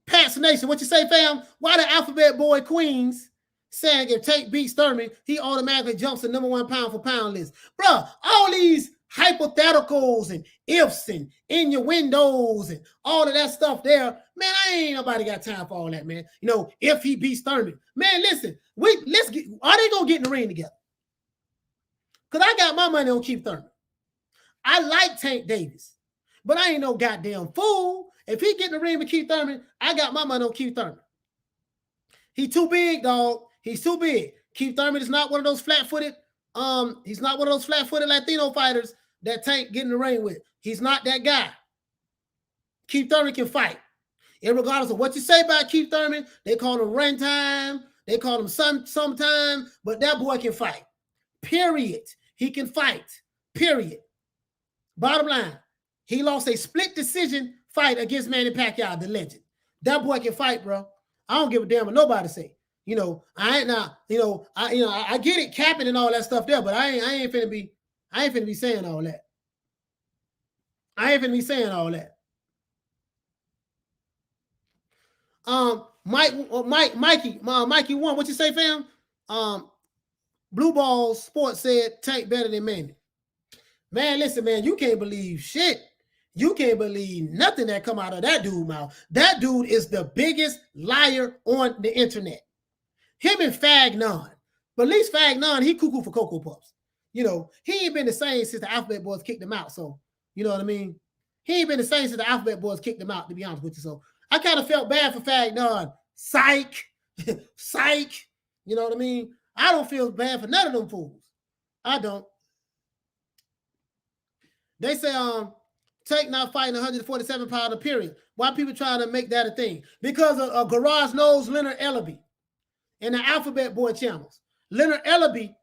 Speaker 2: Pat's Nation, what you say, fam? Why the Alphabet Boy Queens saying if Tank beats Thurman, he automatically jumps the #1 pound for pound list? Bro, all these hypotheticals and ifs and innuendos and all of that stuff there, man, I ain't nobody got time for all that, man. You know, if he beats Thurman. Man, listen, are they gonna get in the ring together? Because I got my money on Keith Thurman. I like Tank Davis, but I ain't no goddamn fool. If he get in the ring with Keith Thurman, I got my money on Keith Thurman. He too big, dog. He's too big. Keith Thurman is not one of those flat-footed, he's not one of those flat-footed Latino fighters that Tank get in the ring with. He's not that guy. Keith Thurman can fight. And regardless of what you say about Keith Thurman, they call him run time, they call him sometime, but that boy can fight. Period. He can fight. Period. Bottom line. He lost a split decision fight against Manny Pacquiao, the legend. That boy can fight, bro. I don't give a damn what nobody say. You know, I ain't not, I get it, capping and all that stuff there, but I ain't finna be saying all that. Mikey won. What you say, fam? Blue Ball Sports said Tank better than Manny. Man, listen, man, you can't believe shit. You can't believe nothing that come out of that dude's mouth. That dude is the biggest liar on the internet. Him and Fagnon. But at least Fagnon, he cuckoo for Cocoa Puffs. You know, he ain't been the same since the Alphabet Boys kicked him out. So, you know what I mean? He ain't been the same since the Alphabet Boys kicked him out, to be honest with you. So, I kind of felt bad for Fagnon. Psych. Psych. You know what I mean? I don't feel bad for none of them fools. I don't. They say, Tank not fighting 147 pounder period. Why people trying to make that a thing? Because of Garage knows Leonard Ellerbe and the Alphabet Boy channels. Leonard Ellerbe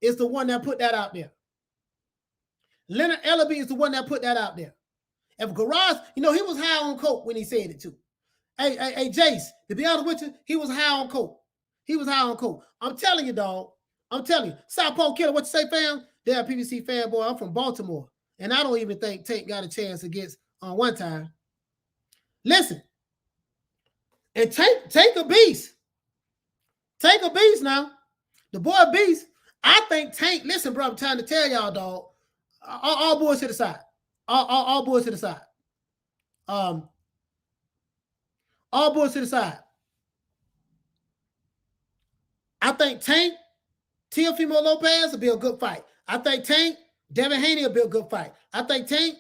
Speaker 2: is the one that put that out there. Leonard Ellerbe is the one that put that out there. If Garage, he was high on coke when he said it too. Hey, Jace, to be honest with you, he was high on coke. I'm telling you, dog. Southpaw Killer, what you say, fam? They're a PBC fanboy. I'm from Baltimore. And I don't even think Tank got a chance against one time. Listen. And Tank a beast. Tank a beast now. The boy a beast. I think Tank, listen, bro, I'm trying to tell y'all, dog. All boys to the side. All boys to the side. All boys to the side. I think Tank, Teofimo Lopez will be a good fight. I think Tank, Devin Haney will be a good fight. I think Tank,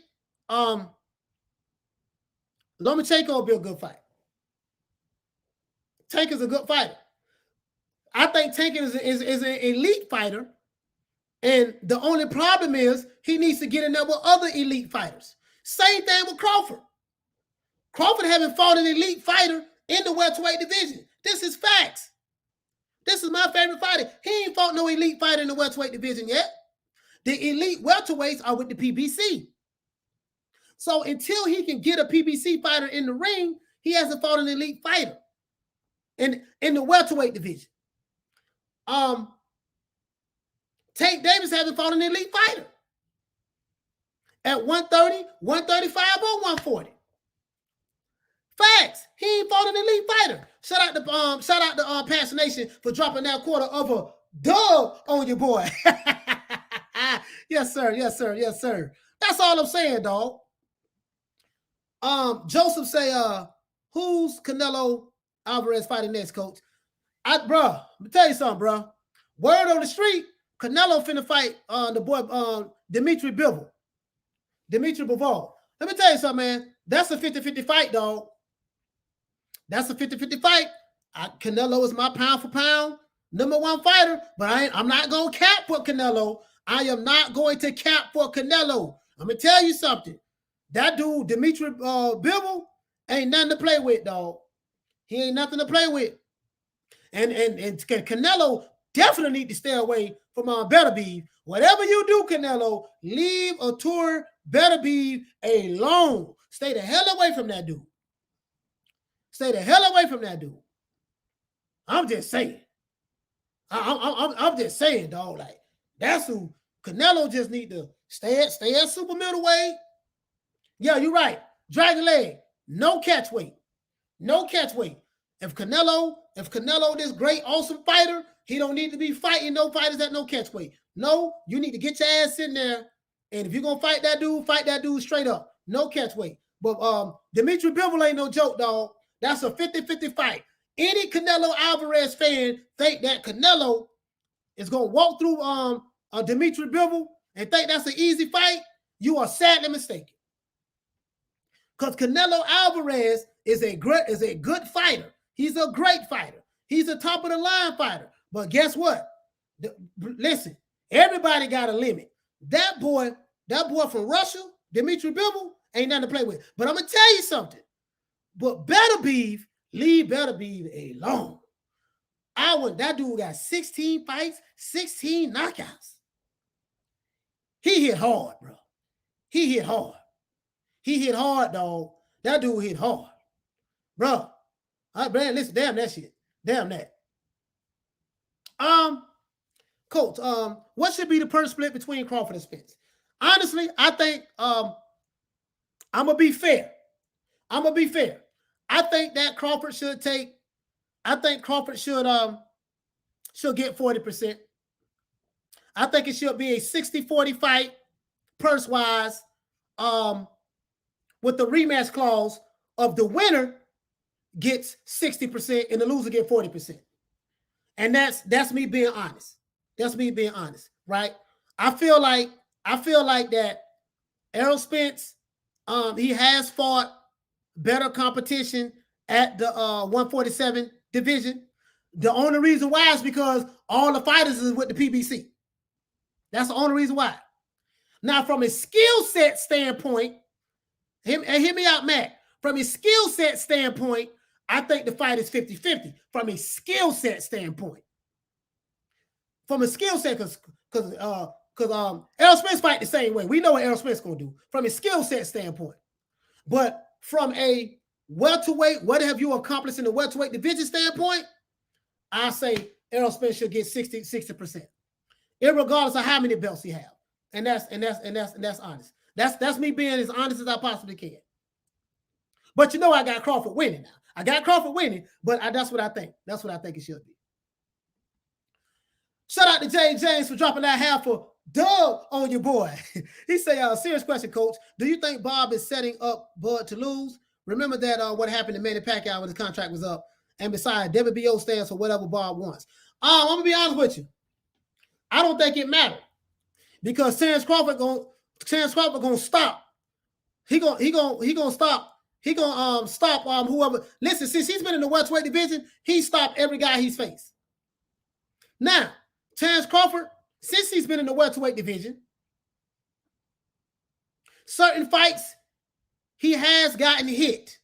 Speaker 2: Lomachenko will be a good fight. Tank is a good fighter. I think Tank is an elite fighter. And the only problem is he needs to get in there with other elite fighters. Same thing with Crawford. Crawford haven't fought an elite fighter in the welterweight division. This is facts. This is my favorite fighter. He ain't fought no elite fighter in the welterweight division yet. The elite welterweights are with the PBC. So until he can get a PBC fighter in the ring, he hasn't fought an elite fighter in the welterweight division. Tank Davis hasn't fought an elite fighter at 130, 135, or 140. Facts. He ain't fought an elite fighter. Shout out to Passion Nation for dropping that quarter of a dub on your boy. Yes, sir. That's all I'm saying, dog. Joseph say, who's Canelo Alvarez fighting next, coach? Bro, let me tell you something, bro. Word on the street, Canelo finna fight the boy Dimitri Bivol. Let me tell you something, man. That's a 50-50 fight, dog. That's a 50-50 fight. Canelo is my pound for pound #1 fighter, but I'm not going to cap for Canelo. I am not going to cap for Canelo. I'm going to tell you something. That dude, Dimitri Bivol, ain't nothing to play with, dog. He ain't nothing to play with. And Canelo definitely need to stay away from Benavidez. Whatever you do, Canelo, leave Artur Benavidez alone. Stay the hell away from that dude. I'm just saying. I'm just saying, dog. Like, that's who Canelo just need to stay at super middleweight. Yeah, you're right. Dragon leg, no catch weight. If Canelo, this great, awesome fighter, he don't need to be fighting no fighters at no catch weight. No, you need to get your ass in there. And if you're gonna fight that dude straight up. No catch weight. But Dimitri Bivol ain't no joke, dog. That's a 50-50 fight. Any Canelo Alvarez fan think that Canelo is gonna walk through Dimitri Bivol and think that's an easy fight, you are sadly mistaken. Because Canelo Alvarez is a good fighter. He's a great fighter. He's a top of the line fighter. But guess what? Listen, everybody got a limit. That boy from Russia, Dimitri Bivol, ain't nothing to play with. But I'm gonna tell you something. But leave Benavidez alone. That dude got 16 fights, 16 knockouts. He hit hard, bro. he hit hard. He hit hard, dog. That dude hit hard. Bro. Man, listen, damn that shit. Damn that. Coach, what should be the purse split between Crawford and Spence? Honestly, I think I'm gonna be fair. I think that Crawford should take. I think Crawford should get 40%. I think it should be a 60-40 fight, purse wise, with the rematch clause of the winner gets 60% and the loser get 40%. And that's me being honest. That's me being honest, right? I feel like that Errol Spence, he has fought better competition at the 147 division. The only reason why is because all the fighters is with the PBC. That's the only reason why. Now, from a skill set standpoint, hear me out, Matt. From a skill set standpoint, I think the fight is 50-50 from a skill set standpoint. From a skill set, because Errol Spence fight the same way. We know what Errol Spence gonna do from a skill set standpoint. But from a welterweight, what have you accomplished in the welterweight division standpoint? I say Errol Spence should get 60%, irregardless of how many belts he have. And that's honest. That's me being as honest as I possibly can. But you know I got Crawford winning now. I got Crawford winning, but that's what I think. That's what I think it should be. Shout out to Jay James for dropping that half for Doug on your boy. He say, serious question, coach. Do you think Bob is setting up Bud to lose? Remember that what happened to Manny Pacquiao when his contract was up. And besides, WBO stands for whatever Bob wants. I'm going to be honest with you. I don't think it mattered. Because Terence Crawford gonna stop. He gonna stop. He gonna stop whoever. Listen, since he's been in the welterweight division, he stopped every guy he's faced. Now, Terence Crawford, since he's been in the welterweight division, certain fights he has gotten hit,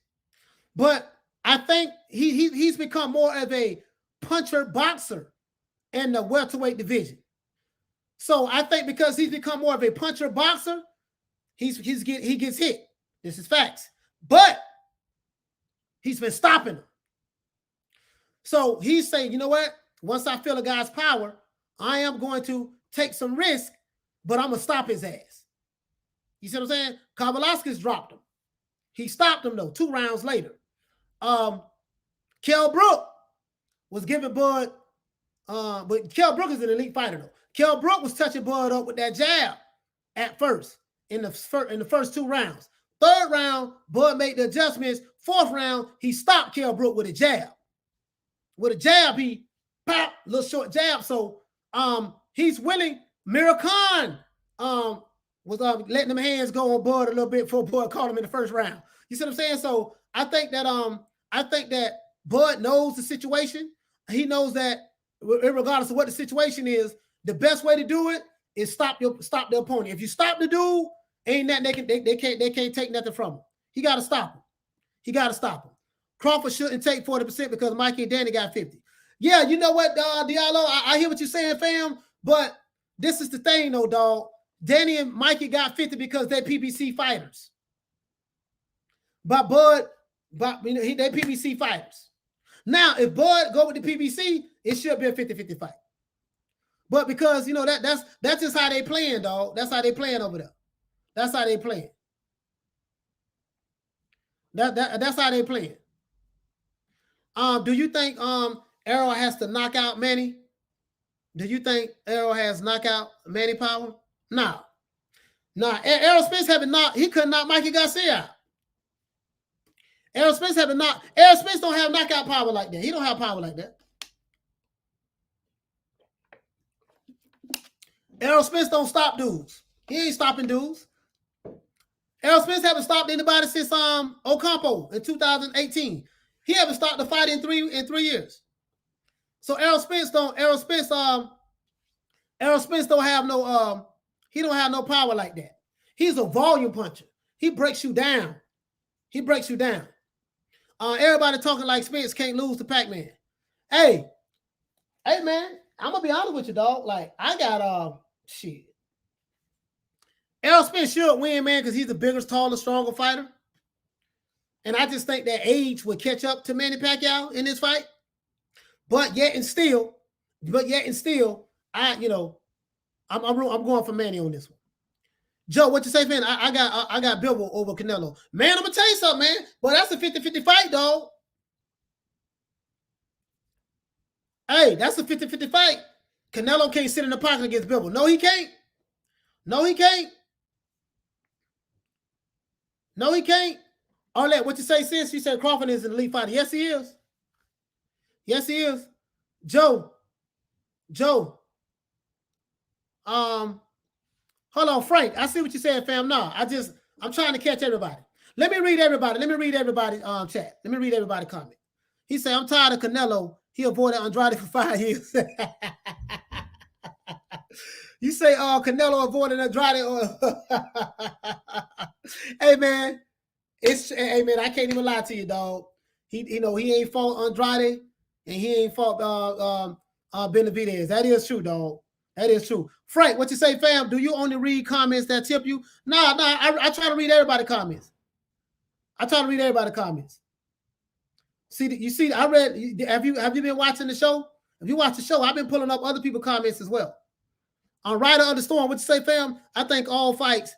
Speaker 2: but I think he's become more of a puncher boxer in the welterweight division. So I think because he's become more of a puncher boxer, he gets hit. This is facts. But he's been stopping them. So he's saying, you know what? Once I feel a guy's power, I am going to take some risk, but I'm going to stop his ass. You see what I'm saying? Kavaliauskas dropped him. He stopped him, though, 2 rounds later. Kell Brook was giving Bud, but Kell Brook is an elite fighter, though. Kell Brook was touching Bud up with that jab at first in the first 2 rounds. 3rd round, Bud made the adjustments. 4th round, he stopped Kell Brook with a jab. With a jab, he pop, little short jab. So he's willing. Mira Khan was letting them hands go on Bud a little bit before Bud caught him in the 1st round. You see what I'm saying? So I think that Bud knows the situation. He knows that regardless of what the situation is, the best way to do it is stop the opponent. If you stop the dude, ain't that they can't take nothing from him. He got to stop him. Crawford shouldn't take 40% because Mikey and Danny got 50. Yeah, you know what, Diallo? I hear what you're saying, fam. But this is the thing, though, dog. Danny and Mikey got 50 because they're PBC fighters. But they're PBC fighters. Now, if Bud go with the PBC, it should be a 50-50 fight. But because, you know, that's just how they playing, dog. That's how they playing over there. That's how they playing. That's how they playing. Do you think Errol has to knock out Manny? Do you think Errol has knockout Manny power? No. Errol Spence he couldn't knock Mikey Garcia out. Errol Spence don't have knockout power like that. He don't have power like that. Errol Spence don't stop dudes. He ain't stopping dudes. Errol Spence haven't stopped anybody since Ocampo in 2018. He haven't stopped the fight in 3 years. So Errol Spence don't have no he don't have no power like that. He's a volume puncher. He breaks you down. Everybody talking like Spence can't lose to Pac-Man. Hey man, I'm gonna be honest with you, dog. Like I got shit. Errol Spence should win, man, because he's the bigger, taller, stronger fighter. And I just think that age would catch up to Manny Pacquiao in this fight. But yet and still, I'm going for Manny on this one. Joe, what you say, man? I got Bivol over Canelo. Man, I'm gonna tell you something, man. But that's a 50-50 fight, dog. Hey, that's a 50-50 fight. Canelo can't sit in the pocket against Bivol. No, he can't. No, he can't. No, he can't. Arlette, what you say, sis? You said Crawford is an elite fighter. Yes, he is. Yes, he is. Joe. Hold on, Frank. I see what you said, fam. No, I'm trying to catch everybody. Let me read everybody. Chat. Let me read everybody comment. He said, I'm tired of Canelo. He avoided Andrade for 5 years. You say, Canelo avoided Andrade. Hey, man. I can't even lie to you, dog. He ain't fought Andrade and he ain't fought Benavidez. That is true, dog. That is true. Frank, what you say, fam? Do you only read comments that tip you? Nah. I try to read everybody's comments. See, I read. Have you been watching the show? If you watch the show, I've been pulling up other people's comments as well. On Rider of the Storm, what you say, fam? I think all fights,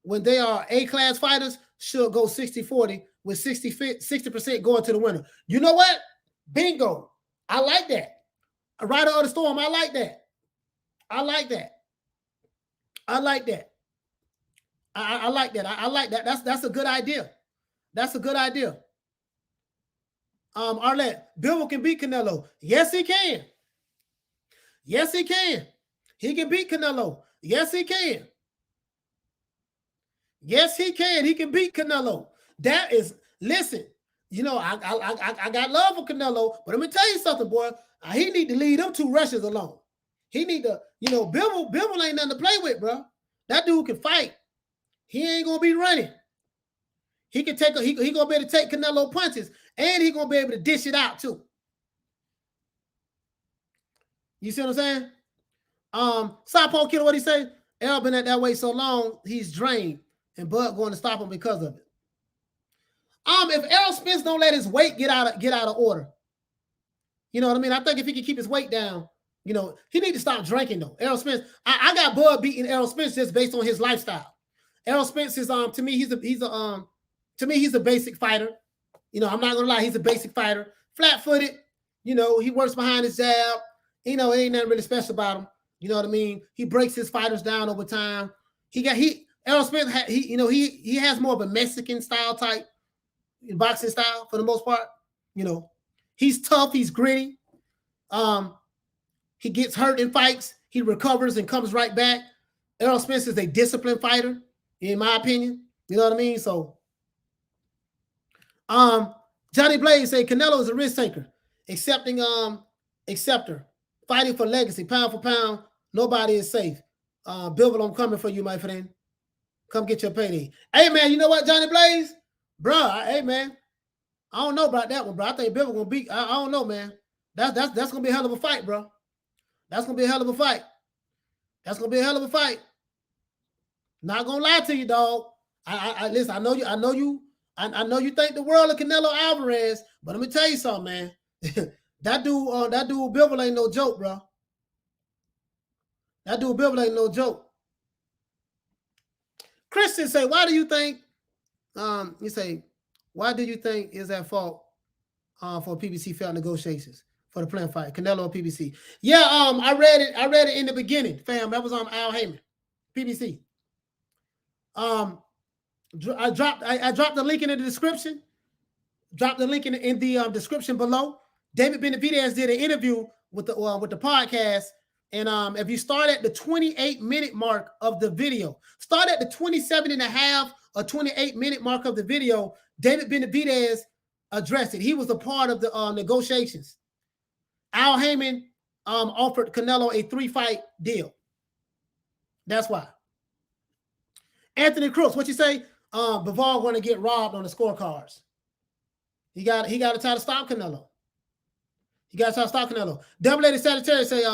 Speaker 2: when they are A-class fighters, should go 60-40 with 60% going to the winner. You know what? Bingo. I like that. A Rider of the Storm, I like that. I like that. I like that. That's a good idea. Arlette, Bivol can beat Canelo. Yes, he can. He can beat Canelo. Yes, he can. He can beat Canelo. Listen, I got love for Canelo, but let me tell you something, boy. He need to leave them 2 Russians alone. He need to, Bivol ain't nothing to play with, bro. That dude can fight. He ain't gonna be running. He can take he gonna be able to take Canelo punches, and he gonna be able to dish it out too. You see what I'm saying? Southpaw Killer, what he say? Ellerbe been at that way so long, he's drained, and Bud going to stop him because of it. If Errol Spence don't let his weight get out of order, you know what I mean? I think if he can keep his weight down, he need to stop drinking though. Errol Spence, I got Bud beating Errol Spence just based on his lifestyle. Errol Spence is to me he's a basic fighter. I'm not gonna lie, he's a basic fighter, flat-footed. He works behind his jab. Ain't nothing really special about him. You know what I mean? He breaks his fighters down over time. Errol Spence he has more of a Mexican style type boxing style for the most part. He's tough, he's gritty. He gets hurt in fights, he recovers and comes right back. Errol Spence is a disciplined fighter, in my opinion. You know what I mean? So, Johnny Blaze say Canelo is a risk taker, acceptor, fighting for legacy, pound for pound. Nobody is safe. Bivol, I'm coming for you, my friend. Come get your payday. Hey, man, you know what, Johnny Blaze? Bro, hey, man, I don't know about that one, bro. I think Bivol gonna beat. I don't know, man. That's gonna be a hell of a fight, bro. That's gonna be a hell of a fight. Not gonna lie to you, dog. I listen. I know you think the world of Canelo Alvarez, but let me tell you something, man. that dude Bivol ain't no joke, bro. That dude Bivol ain't no joke. Christian say, why do you think? Why do you think is at fault for PBC failed negotiations for the planned fight, Canelo and PBC? Yeah, I read it in the beginning, fam. That was on Al Haymon, PBC. I dropped the link in the description. Drop the link in the description below. David Benavidez did an interview with the podcast, and if you start at the 28-minute mark of the video, start at the 27.5 or 28-minute mark of the video, David Benavidez addressed it. He was a part of the negotiations. Al Haymon offered Canelo a 3-fight deal. That's why. Anthony Crooks, what you say? Bivol going to get robbed on the scorecards. He got to try to stop Canelo. Double-A Sagittarius say,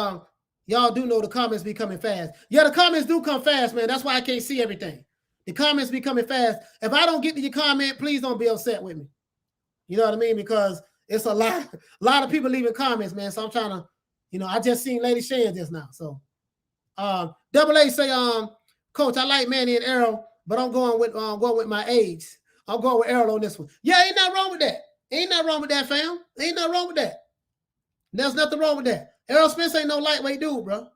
Speaker 2: Y'all do know the comments be coming fast. Yeah, the comments do come fast, man. That's why I can't see everything. The comments be coming fast. If I don't get to your comment, please don't be upset with me. You know what I mean? Because it's a lot of people leaving comments, man. So I'm trying to, I just seen Lady Shan just now. So Double A say, Coach, I like Manny and Errol, but I'm going with my age. I'm going with Errol on this one. Yeah, ain't nothing wrong with that. Ain't nothing wrong with that, fam. Ain't nothing wrong with that. There's nothing wrong with that. Errol Spence ain't no lightweight dude, bro.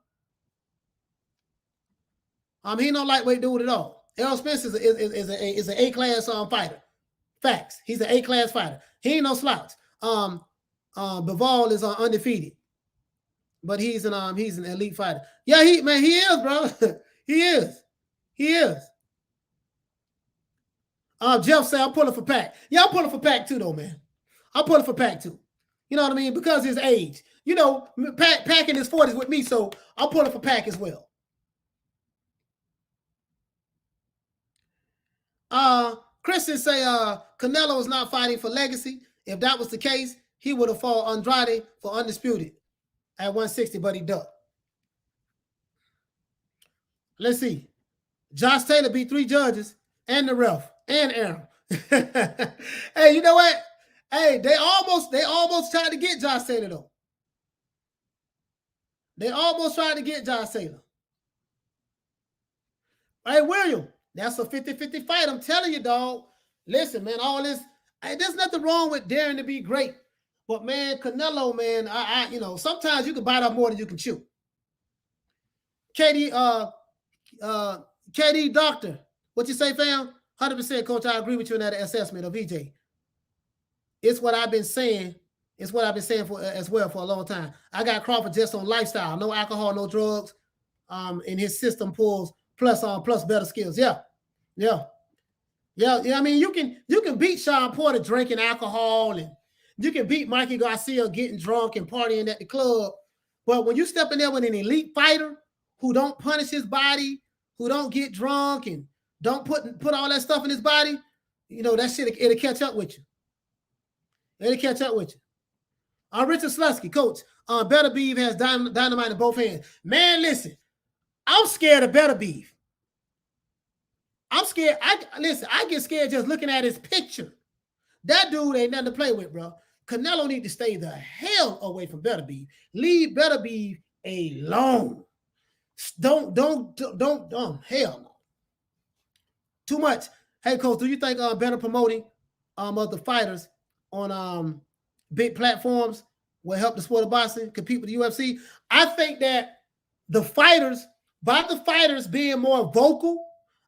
Speaker 2: He ain't no lightweight dude at all. Errol Spence is an A-class fighter. Facts. He's an A-class fighter. He ain't no slouch. Bivol is undefeated, but he's an elite fighter. Yeah, he is, bro. He is. Jeff said, I'm pulling for Pac. Yeah, I'm pulling for Pac too, though, man. I'm pulling for Pac too. You know what I mean? Because his age. Pac in his 40s with me, so I'm pulling for Pac as well. Christian say, Canelo is not fighting for legacy. If that was the case, he would have fought Andrade for Undisputed at 160, but he ducked. Let's see. Josh Taylor beat 3 judges and the ref and Aaron. Hey, you know what? Hey, they almost tried to get Josh Taylor, though. They almost tried to get Josh Taylor. Hey, William, that's a 50-50 fight. I'm telling you, dog. Listen, man, all this, there's nothing wrong with daring to be great. But, man, Canelo, man, sometimes you can bite off more than you can chew. KD Doctor, what you say, fam? 100%, Coach, I agree with you in that assessment of EJ. It's what I've been saying. It's what I've been saying for as well for a long time. I got Crawford just on lifestyle, no alcohol, no drugs. In his system pulls plus better skills. Yeah. I mean, you can beat Sean Porter drinking alcohol, and you can beat Mikey Garcia getting drunk and partying at the club. But when you step in there with an elite fighter who don't punish his body, who don't get drunk and don't put all that stuff in his body, that shit, it'll catch up with you. It'll catch up with you. Richard Slusky, Coach, Better Beef has dynamite in both hands. Man, listen, I'm scared of Better Beef. I'm scared. I get scared just looking at his picture. That dude ain't nothing to play with, bro. Canelo need to stay the hell away from Better Beef. Leave Better Beef alone. Don't, hell no. Too much. Hey, Coach, do you think better promoting of the fighters on big platforms will help the sport of boxing compete with the UFC? I think that by the fighters being more vocal,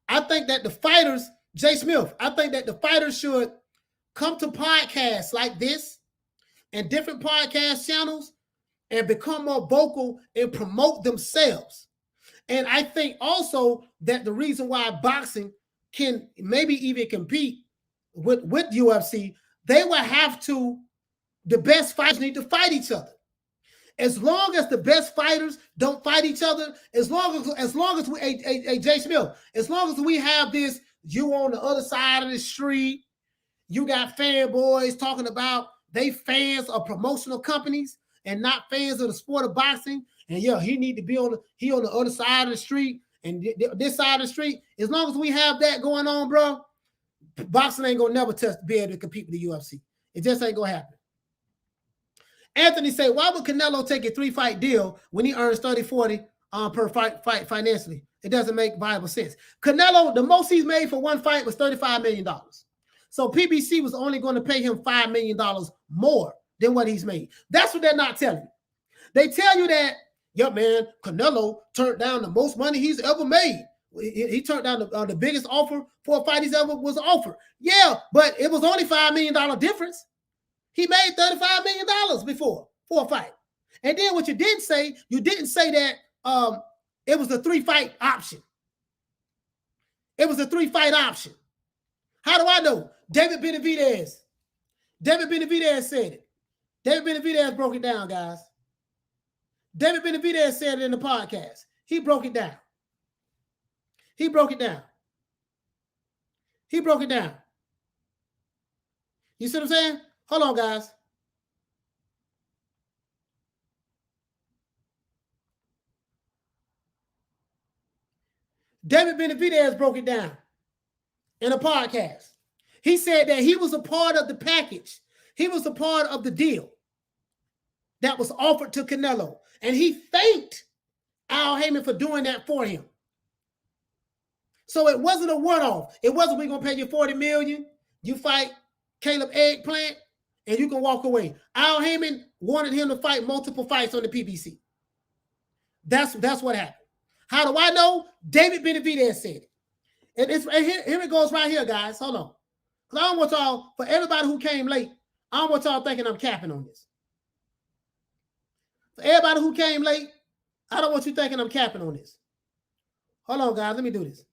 Speaker 2: I think that the fighters, Jay Smith, I think that the fighters should come to podcasts like this and different podcast channels and become more vocal and promote themselves. And I think also that the reason why boxing can maybe even compete with UFC, the best fighters need to fight each other. As long as the best fighters don't fight each other, as long as we, Jay Smith, as long as we have this, you on the other side of the street, you got fanboys talking about they fans of promotional companies and not fans of the sport of boxing. And yeah, he need to be on the other side of the street and this side of the street. As long as we have that going on, bro, boxing ain't gonna never be able to compete with the UFC. It just ain't gonna happen. Anthony say, why would Canelo take a 3-fight deal when he earns 30-40 per fight financially? It doesn't make viable sense. Canelo, the most he's made for one fight was $35 million. So PBC was only going to pay him $5 million more than what he's made. That's what they're not telling you. They tell you that, yeah, man, Canelo turned down the most money he's ever made. He turned down the biggest offer for a fight he's ever was offered. Yeah, but it was only $5 million difference. He made $35 million before for a fight. And then what you didn't say that it was a 3-fight option. It was a 3-fight option. How do I know? David Benavidez. David Benavidez said it. David Benavidez broke it down, guys. David Benavidez said it in the podcast. He broke it down. He broke it down. He broke it down. You see what I'm saying? Hold on, guys. David Benavidez broke it down in a podcast. He said that he was a part of the package. He was a part of the deal that was offered to Canelo. And he thanked Al Haymon for doing that for him. So it wasn't a one-off. It wasn't, we're going to pay you $40 million. You fight Caleb Eggplant and you can walk away. Al Haymon wanted him to fight multiple fights on the PBC. That's what happened. How do I know? David Benavidez said it. And here it goes right here, guys. Hold on. Because I don't want y'all, for everybody who came late, I don't want y'all thinking I'm capping on this. For everybody who came late, I don't want you thinking I'm capping on this. Hold on, guys. Let me do this.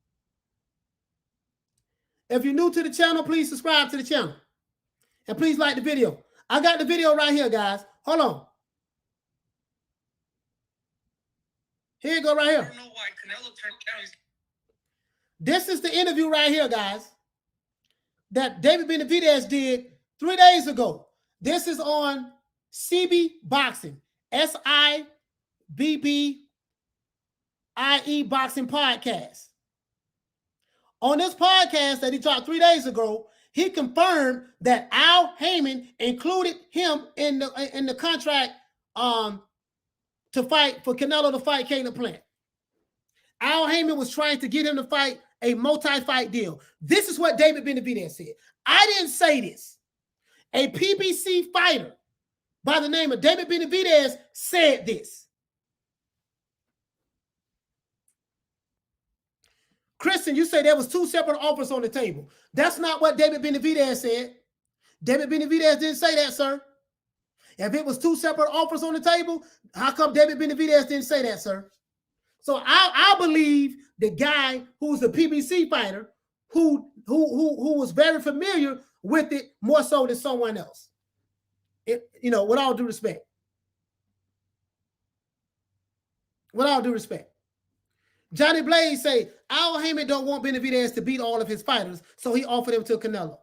Speaker 2: If you're new to the channel, please subscribe to the channel. And please like the video. I got the video right here, guys. Hold on. Here you go right here.
Speaker 4: I don't know why Canelo turned down.
Speaker 2: This is the interview right here, guys, that David Benavidez did 3 days ago. This is on SibbieBoxing, SibbieBoxing Podcast. On this podcast that he dropped 3 days ago, he confirmed that Al Haymon included him in the contract to fight for Canelo to fight Caleb Plant. Al Haymon was trying to get him to fight a multi-fight deal. This is what David Benavidez said. I didn't say this. A PBC fighter by the name of David Benavidez said this. Christian, you say there was 2 separate offers on the table. That's not what David Benavidez said. David Benavidez didn't say that, sir. If it was 2 separate offers on the table, how come David Benavidez didn't say that, sir? So I believe the guy who's a PBC fighter who was very familiar with it more so than someone else. With all due respect. With all due respect. Johnny Blaze say, Al Haymon don't want Benavidez to beat all of his fighters, so he offered him to Canelo.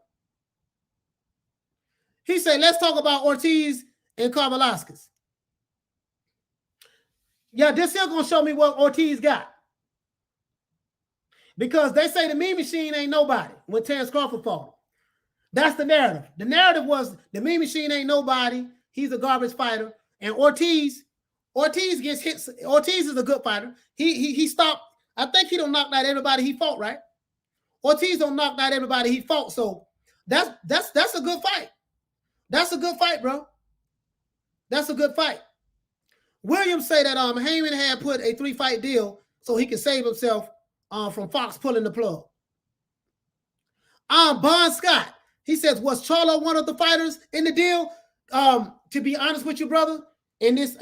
Speaker 2: He said, let's talk about Ortiz and Karvelasquez. Yeah, this here going to show me what Ortiz got. Because they say the mean machine ain't nobody when Terence Crawford fought. That's the narrative. The narrative was the mean machine ain't nobody. He's a garbage fighter. And Ortiz gets hit. Ortiz is a good fighter. He stopped. I think he don't knock out everybody he fought, right? Ortiz don't knock out everybody he fought. So that's a good fight. That's a good fight, bro. That's a good fight. Williams say that Haymon had put a 3-fight deal so he could save himself from Fox pulling the plug. Bon Scott, he says, was Charlo one of the fighters in the deal? To be honest with you, brother, in this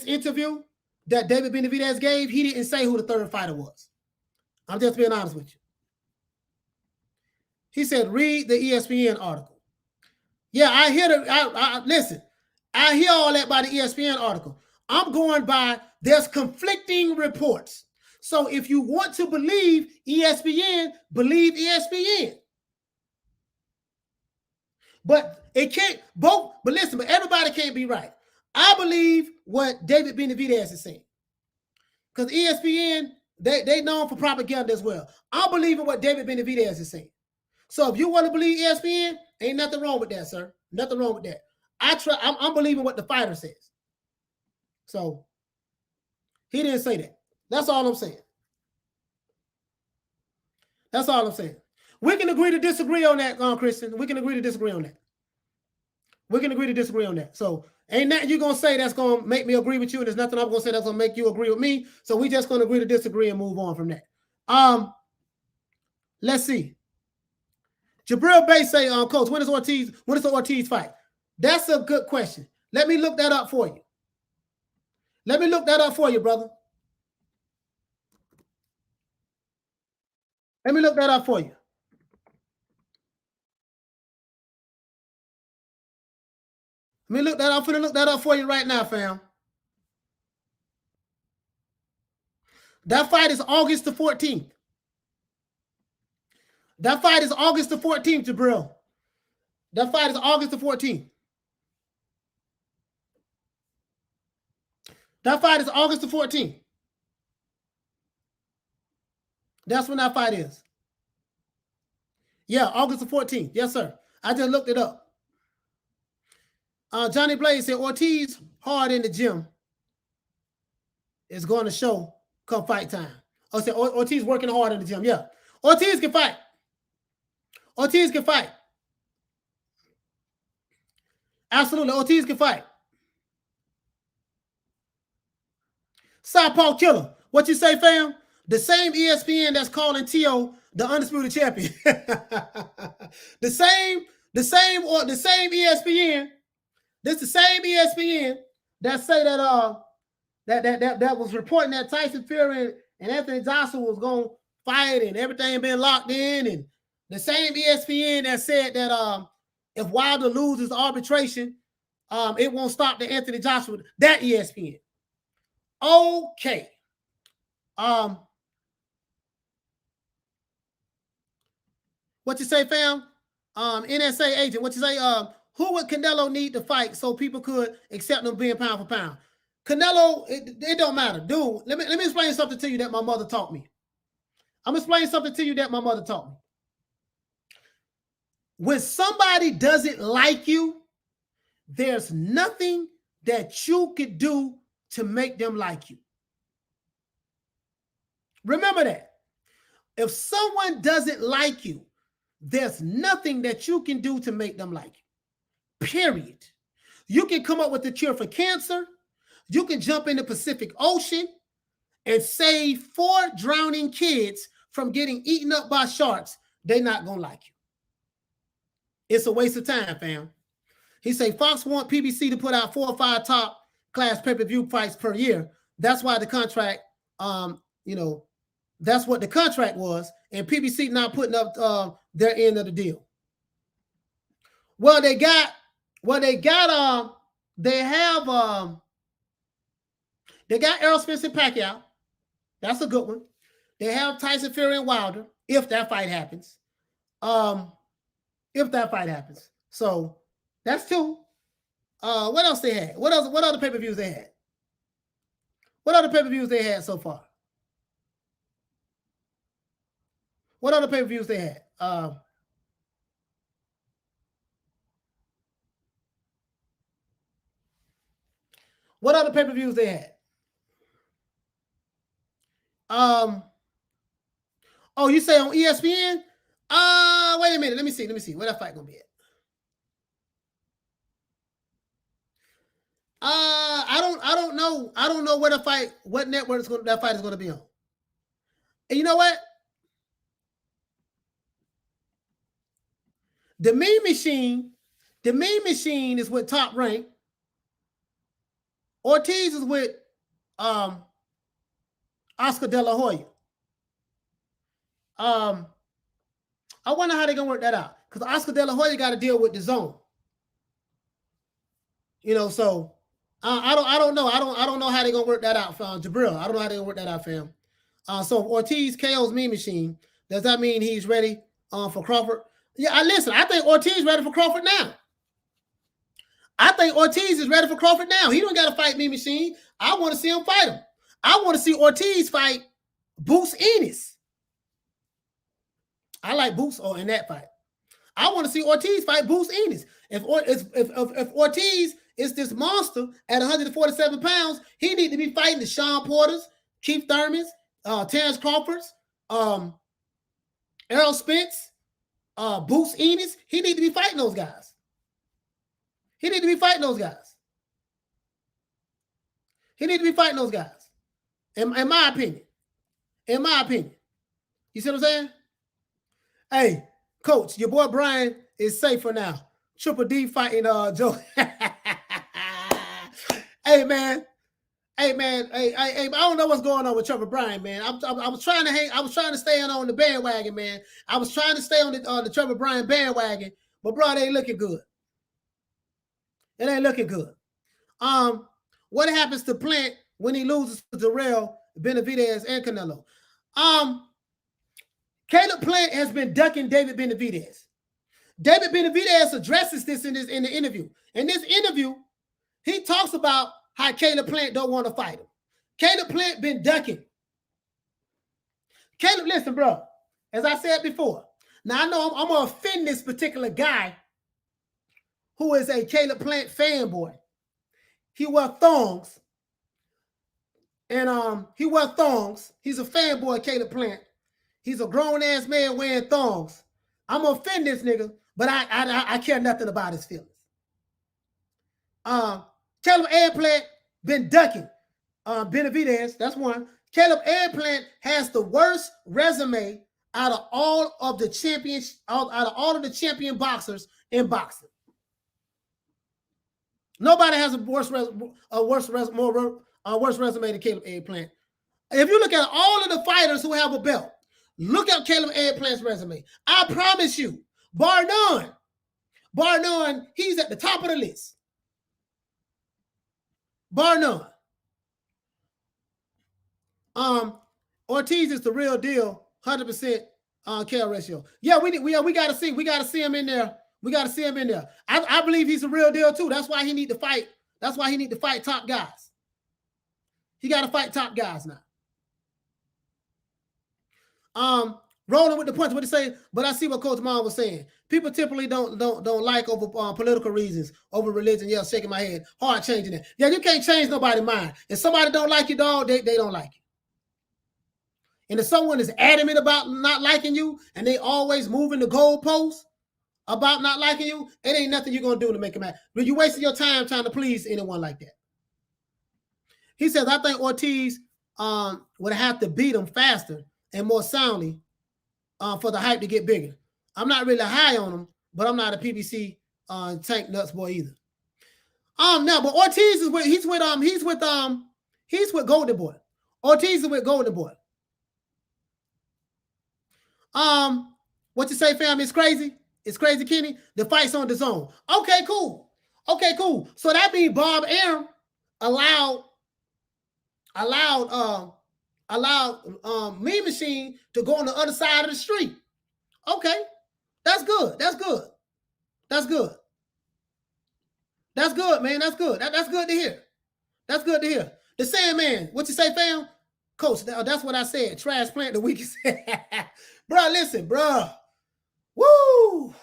Speaker 2: interview that David Benavidez gave, he didn't say who the third fighter was. I'm just being honest with you. He said, read the ESPN article. Yeah, I hear listen, I hear all that by the ESPN article. I'm going by, there's conflicting reports. So if you want to believe ESPN, believe ESPN. But it can't both, but listen, but everybody can't be right. I believe what David Benavidez is saying. Because ESPN, they known for propaganda as well. I'm believing what David Benavidez is saying. So if you want to believe ESPN, ain't nothing wrong with that, sir. Nothing wrong with that. I'm believing what the fighter says. So he didn't say that. That's all I'm saying. That's all I'm saying. We can agree to disagree on that, Christian. We can agree to disagree on that. We can agree to disagree on that. So ain't nothing you're going to say that's going to make me agree with you, and there's nothing I'm going to say that's going to make you agree with me. So we just going to agree to disagree and move on from that. Let's see. Jabril Bay say, Coach, when is the Ortiz fight? That's a good question. Let me look that up for you. Let me look that up for you, brother. Let me look that up for you. Let me look that up. I'm finna look that up for you right now, fam. That fight is August the 14th. That fight is August the 14th, Jabril. That fight is August the 14th. That fight is August the 14th. That's when that fight is. Yeah, August the 14th. Yes, sir. I just looked it up. Johnny Blaze said Ortiz hard in the gym is going to show come fight time. I said Ortiz working hard in the gym. Yeah. Ortiz can fight. Ortiz can fight. Absolutely. Ortiz can fight. Southpaw Killer. What you say, fam? The same ESPN that's calling T.O. the undisputed champion. the same ESPN. This the same ESPN that say that was reporting that Tyson Fury and Anthony Joshua was going to fight and everything been locked in, and the same ESPN that said that if Wilder loses arbitration, it won't stop the Anthony Joshua. That ESPN. Okay. What you say, fam? NSA agent. What you say? Who would Canelo need to fight so people could accept him being pound for pound? Canelo, it don't matter, dude. Let me explain something to you that my mother taught me. I'm explaining something to you that my mother taught me. When somebody doesn't like you, there's nothing that you could do to make them like you. Remember that. If someone doesn't like you, there's nothing that you can do to make them like you. Period. You can come up with a cure for cancer. You can jump in the Pacific Ocean and save 4 drowning kids from getting eaten up by sharks. They're not going to like you. It's a waste of time, fam. He say Fox want PBC to put out 4 or 5 top class pay-per-view fights per year. That's why the contract, that's what the contract was, and PBC not putting up their end of the deal. They got Errol Spence and Pacquiao. That's a good one. They have Tyson Fury and Wilder, if that fight happens. So that's 2. What else they had? What other pay-per-views they had? What other pay-per-views they had so far? What other pay-per-views they had? What other pay-per-views they had? You say on ESPN? Wait a minute. Let me see. Where that fight gonna be at? I don't know. I don't know where the fight, what network that fight is gonna be on. And you know what? The Mean Machine is with Top Rank. Ortiz is with Oscar De La Hoya. I wonder how they're gonna work that out, because Oscar De La Hoya got to deal with the zone. So I don't know. I don't know how they're gonna work that out, Jabril. I don't know how they're gonna work that out, fam. So Ortiz KO's Mean Machine. Does that mean he's ready for Crawford? Yeah, I think Ortiz is ready for Crawford now. I think Ortiz is ready for Crawford now. He don't got to fight Mean Machine. I want to see him fight him. I want to see Ortiz fight Boots Ennis. I like Boots in that fight. I want to see Ortiz fight Boots Ennis. If Ortiz is this monster at 147 pounds, he need to be fighting the Sean Porters, Keith Thurmans, Terrence Crawfords, Errol Spence, Boots Ennis. He need to be fighting those guys. In my opinion. You see what I'm saying? Hey, coach, your boy Brian is safer now. Triple D fighting Joe. Hey, man. I don't know what's going on with Trevor Bryan, man. I was trying to stay on the bandwagon, man. I was trying to stay on the Trevor Bryan bandwagon, but bro, it ain't looking good. It ain't looking good. What happens to Plant when he loses to Darrell, Benavidez, and Canelo? Caleb Plant has been ducking David Benavidez. David Benavidez addresses this in the interview. In this interview, he talks about how Caleb Plant don't want to fight him. Caleb Plant been ducking. Caleb, listen, bro. As I said before, now I know I'm gonna offend this particular guy who is a Caleb Plant fanboy. He wear thongs, and he wear thongs. He's a fanboy, Caleb Plant. He's a grown ass man wearing thongs. I'm gonna offend this nigga, but I care nothing about his feelings. Caleb Plant been ducking Benavidez. That's one. Caleb Plant has the worst resume out of all of the champions, out of all of the champion boxers in boxing. Nobody has a worse resume than Caleb Plant. If you look at all of the fighters who have a belt, look at Caleb Plant's resume. I promise you, bar none, he's at the top of the list. Bar none. Ortiz is the real deal, 100% KO ratio. Yeah, we gotta see him in there. We gotta see him in there. I believe he's a real deal too. That's why he need to fight. That's why he need to fight top guys. He got to fight top guys now. Rolling with the punch. What he say? But I see what Coach Mom was saying. People typically don't like over political reasons, over religion. Yeah, shaking my head. Hard changing it. Yeah, you can't change nobody's mind. If somebody don't like you, dog, they don't like you. And if someone is adamant about not liking you, and they always moving the goalposts about not liking you, it ain't nothing you're gonna do to make them happy. But you wasting your time trying to please anyone like that. He says, I think Ortiz would have to beat him faster and more soundly for the hype to get bigger. I'm not really high on him, but I'm not a PBC tank nuts boy either. No, but Ortiz is he's with Golden Boy. Ortiz is with Golden Boy. What you say, fam? It's crazy. It's crazy, Kenny. The fight's on the zone. Okay, cool. So that means Bob Arum allowed Mean Machine to go on the other side of the street. Okay, that's good, man. That's good to hear. The Sandman, what you say, fam? Coach, that's what I said. Trash plant the weakest. Bro, listen, bro. Woo!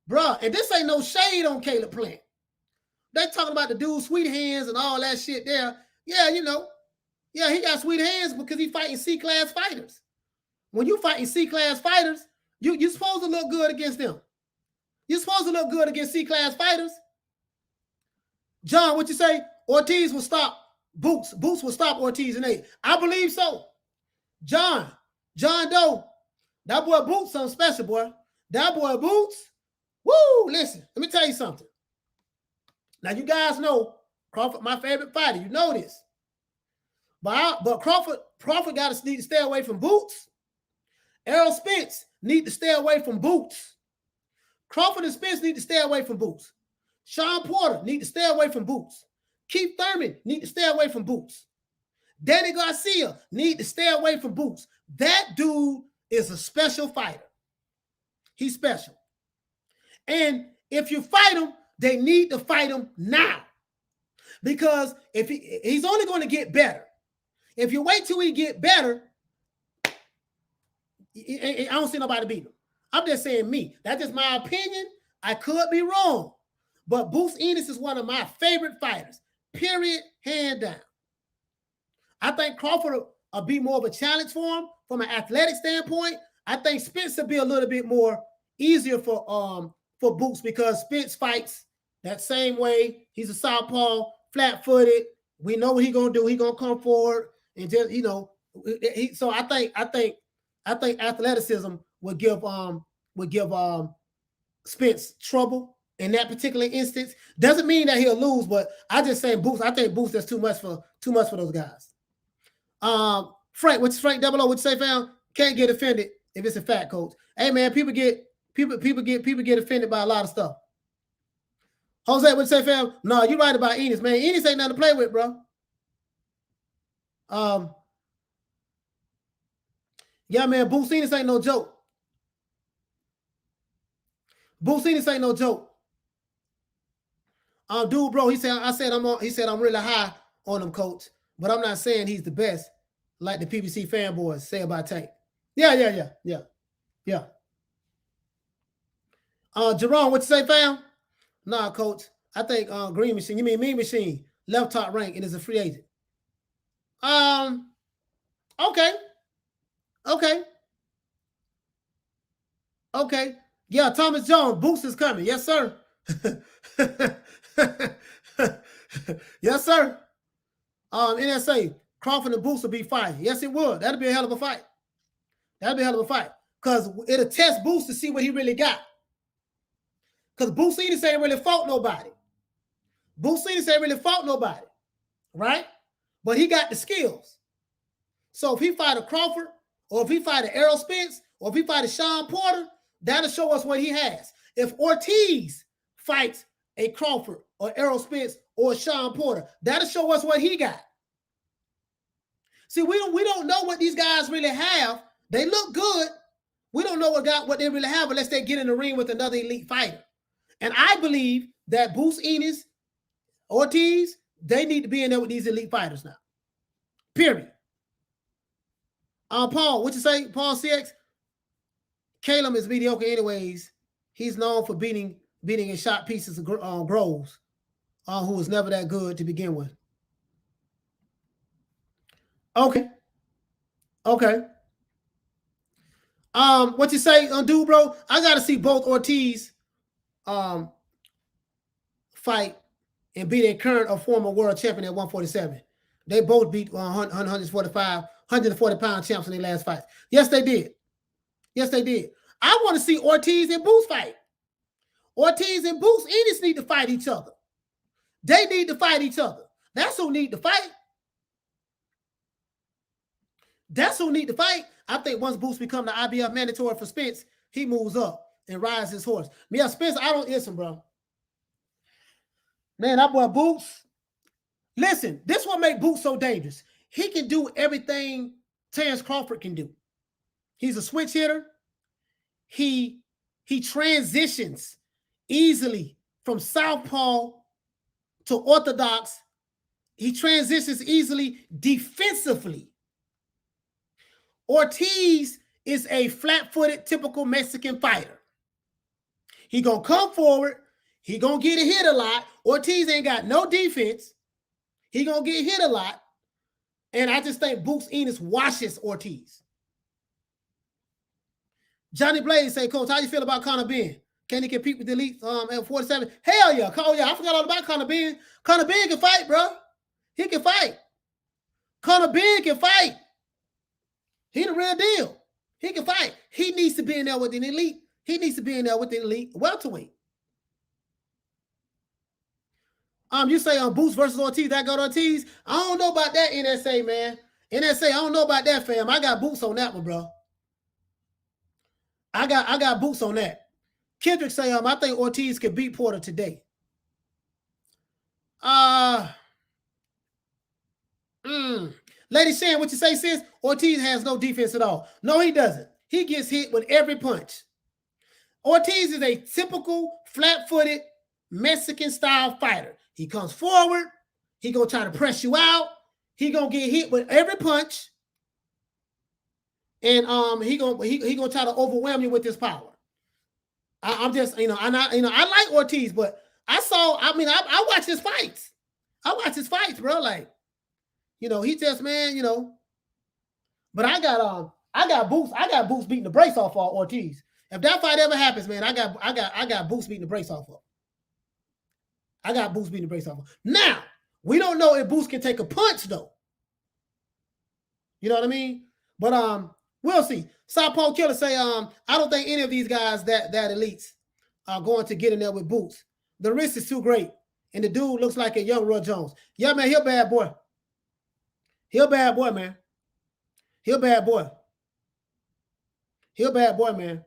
Speaker 2: Bro, and this ain't no shade on Caleb Plant. They talking about the dude sweet hands and all that shit there. Yeah, you know. Yeah, he got sweet hands because he fighting C-class fighters. When you fighting C-class fighters, you're supposed to look good against them. You're supposed to look good against C-class fighters. John, what you say? Ortiz will stop Boots. Boots will stop Ortiz in 8. I believe so. John Doe, that boy Boots something special, boy. That boy Boots, woo, listen, let me tell you something. Now, you guys know Crawford, my favorite fighter. You know this. But Crawford need to stay away from Boots. Errol Spence need to stay away from Boots. Crawford and Spence need to stay away from Boots. Sean Porter need to stay away from Boots. Keith Thurman need to stay away from Boots. Danny Garcia need to stay away from Boots. That dude is a special fighter. He's special. And if you fight him, they need to fight him now. Because if he's only going to get better. If you wait till he get better, I don't see nobody beat him. I'm just saying me. That's just my opinion. I could be wrong. But Boots Ennis is one of my favorite fighters. Period. Hand down. I think Crawford will be more of a challenge for him from an athletic standpoint. I think Spence will be a little bit more easier for Boots because Spence fights that same way. He's a southpaw, flat-footed. We know what he's gonna do. He's gonna come forward and just, you know. So I think athleticism would give Spence trouble in that particular instance. Doesn't mean that he'll lose, but I just say Boots. I think Boots is too much for those guys. Frank, what's Frank Double O? What you say, fam? Can't get offended if it's a fat coach. Hey man, people get offended by a lot of stuff. Jose, what you say, fam? No, you're right about Enos, man. Enos ain't nothing to play with, bro. Yeah, man, Boots Enos ain't no joke. Boots Enos ain't no joke. Dude, bro, he said I'm really high on him, coach, but I'm not saying he's the best. like the PBC fanboys say about Tank. Yeah. Jerome, what you say, fam? Nah, coach. I think Green Machine. You mean Mean Machine? Left top rank and is a free agent. Okay. Yeah, Thomas Jones, Boost is coming. Yes, sir. Yes, sir. NSA, Crawford and Boost will be fighting. Yes, it would. That'll be a hell of a fight. Because it'll test Boost to see what he really got. Because Boost ain't really fought nobody. Right? But he got the skills. So if he fight a Crawford, or if he fight an Errol Spence, or if he fight a Sean Porter, that'll show us what he has. If Ortiz fights a Crawford or Errol Spence or Sean Porter, that'll show us what he got. See, we don't know what these guys really have. They look good. We don't know what they really have unless they get in the ring with another elite fighter. And I believe that Boost Enos, Ortiz, they need to be in there with these elite fighters now. Period. Paul, what you say? Paul CX? Caleb is mediocre anyways. He's known for beating in shot pieces of Groves, who was never that good to begin with. Okay. What you say, dude, bro? I got to see both Ortiz fight and beat a current or former world champion at 147. They both beat 140-pound champs in their last fights. Yes, they did. I want to see Ortiz and Boost fight. Ortiz and Boost Enos need to fight each other. They need to fight each other. That's who need to fight. I think once Boost become the IBF mandatory for Spence, he moves up and rides his horse. Yeah, Spence, I don't listen, bro. Man, that boy Boots. Listen, this what make Boots so dangerous. He can do everything Terrence Crawford can do. He's a switch hitter. He transitions easily from southpaw to orthodox. He transitions easily defensively. Ortiz is a flat-footed, typical Mexican fighter. He gonna come forward. He gonna get hit a lot. Ortiz ain't got no defense. He gonna get hit a lot. And I just think Boots Enos washes Ortiz. Johnny Blaze say, Coach, how you feel about Conor Benn? Can he compete with the elite at 47? Hell yeah. Oh, yeah, I forgot all about Conor Benn. Conor Benn can fight, bro. He can fight. Conor Benn can fight. He the real deal. He can fight. He needs to be in there with an elite. Welterweight. You say on Boots versus Ortiz, that got Ortiz. I don't know about that, NSA, man. NSA, I don't know about that, fam. I got Boots on that one, bro. I got Boots on that. Kendrick say, I think Ortiz could beat Porter today. Lady Shan, what you say, sis? Ortiz has no defense at all. No, he doesn't. He gets hit with every punch. Ortiz is a typical flat-footed Mexican-style fighter. He comes forward. He gonna try to press you out. He gonna get hit with every punch. And he gonna try to overwhelm you with his power. I'm just, I like Ortiz, but I watch his fights. Bro. Like, he just, man, but I got Boots beating the brace off of Ortiz. If that fight ever happens, man, I got Boots beating the brace off of. Now, we don't know if Boots can take a punch though. You know what I mean? But we'll see. Southpaw Killer say, I don't think any of these guys that elites are going to get in there with Boots. The risk is too great. And the dude looks like a young Roy Jones. Yeah, man, he a bad boy. Man. He a bad boy, man.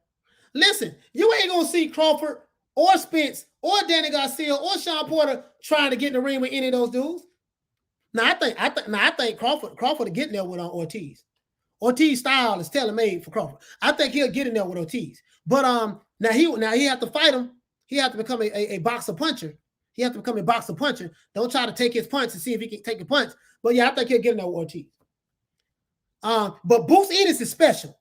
Speaker 2: Listen, you ain't gonna see Crawford or Spence or Danny Garcia or Sean Porter trying to get in the ring with any of those dudes. Now I think Crawford is getting there with Ortiz. Ortiz style is tailor-made for Crawford. I think he'll get in there with Ortiz. But now he have to fight him. He have to become a boxer puncher. Don't try to take his punch and see if he can take a punch. But yeah, I think he'll get in there with Ortiz. But Boots Ennis is special.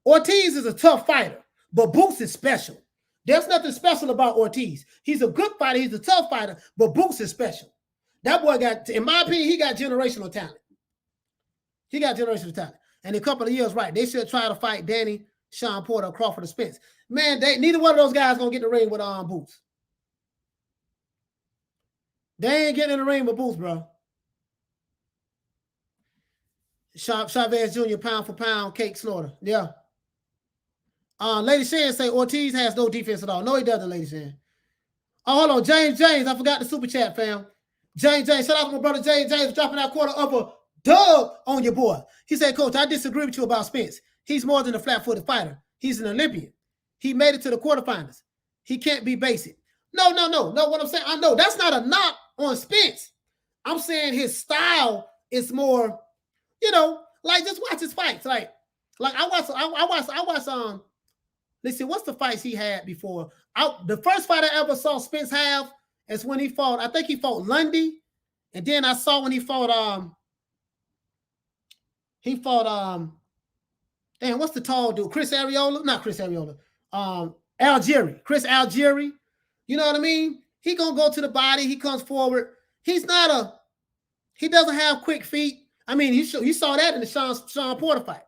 Speaker 2: Ortiz is a tough fighter, but Boots is special. There's nothing special about Ortiz. He's a good fighter. He's a tough fighter, but Boots is special. That boy got, in my opinion, he got generational talent. He got generational talent. And in a couple of years, right, they should try to fight Danny, Sean Porter, Crawford, or Spence. Man, neither one of those guys going to get in the ring with Boots. They ain't getting in the ring with Boots, bro. Chavez Jr., pound for pound, cake slaughter. Yeah. Lady Shan say Ortiz has no defense at all. No, he doesn't, Lady Shan. Oh, hold on. James. I forgot the super chat, fam. James. Shout out to my brother James dropping that quarter of a dub on your boy. He said, Coach, I disagree with you about Spence. He's more than a flat-footed fighter. He's an Olympian. He made it to the quarterfinals. He can't be basic. No. What I'm saying, I know that's not a knock on Spence. I'm saying his style is more, like just watch his fights. Like I watch. Let's see, what's the fights he had before? The first fight I ever saw Spence have is when he fought. I think he fought Lundy, and then I saw when he fought. Damn, what's the tall dude? Chris Arreola? Not Chris Arreola. Algieri. Chris Algieri. You know what I mean? He gonna go to the body. He comes forward. He doesn't have quick feet. I mean, you saw that in the Sean Porter fight.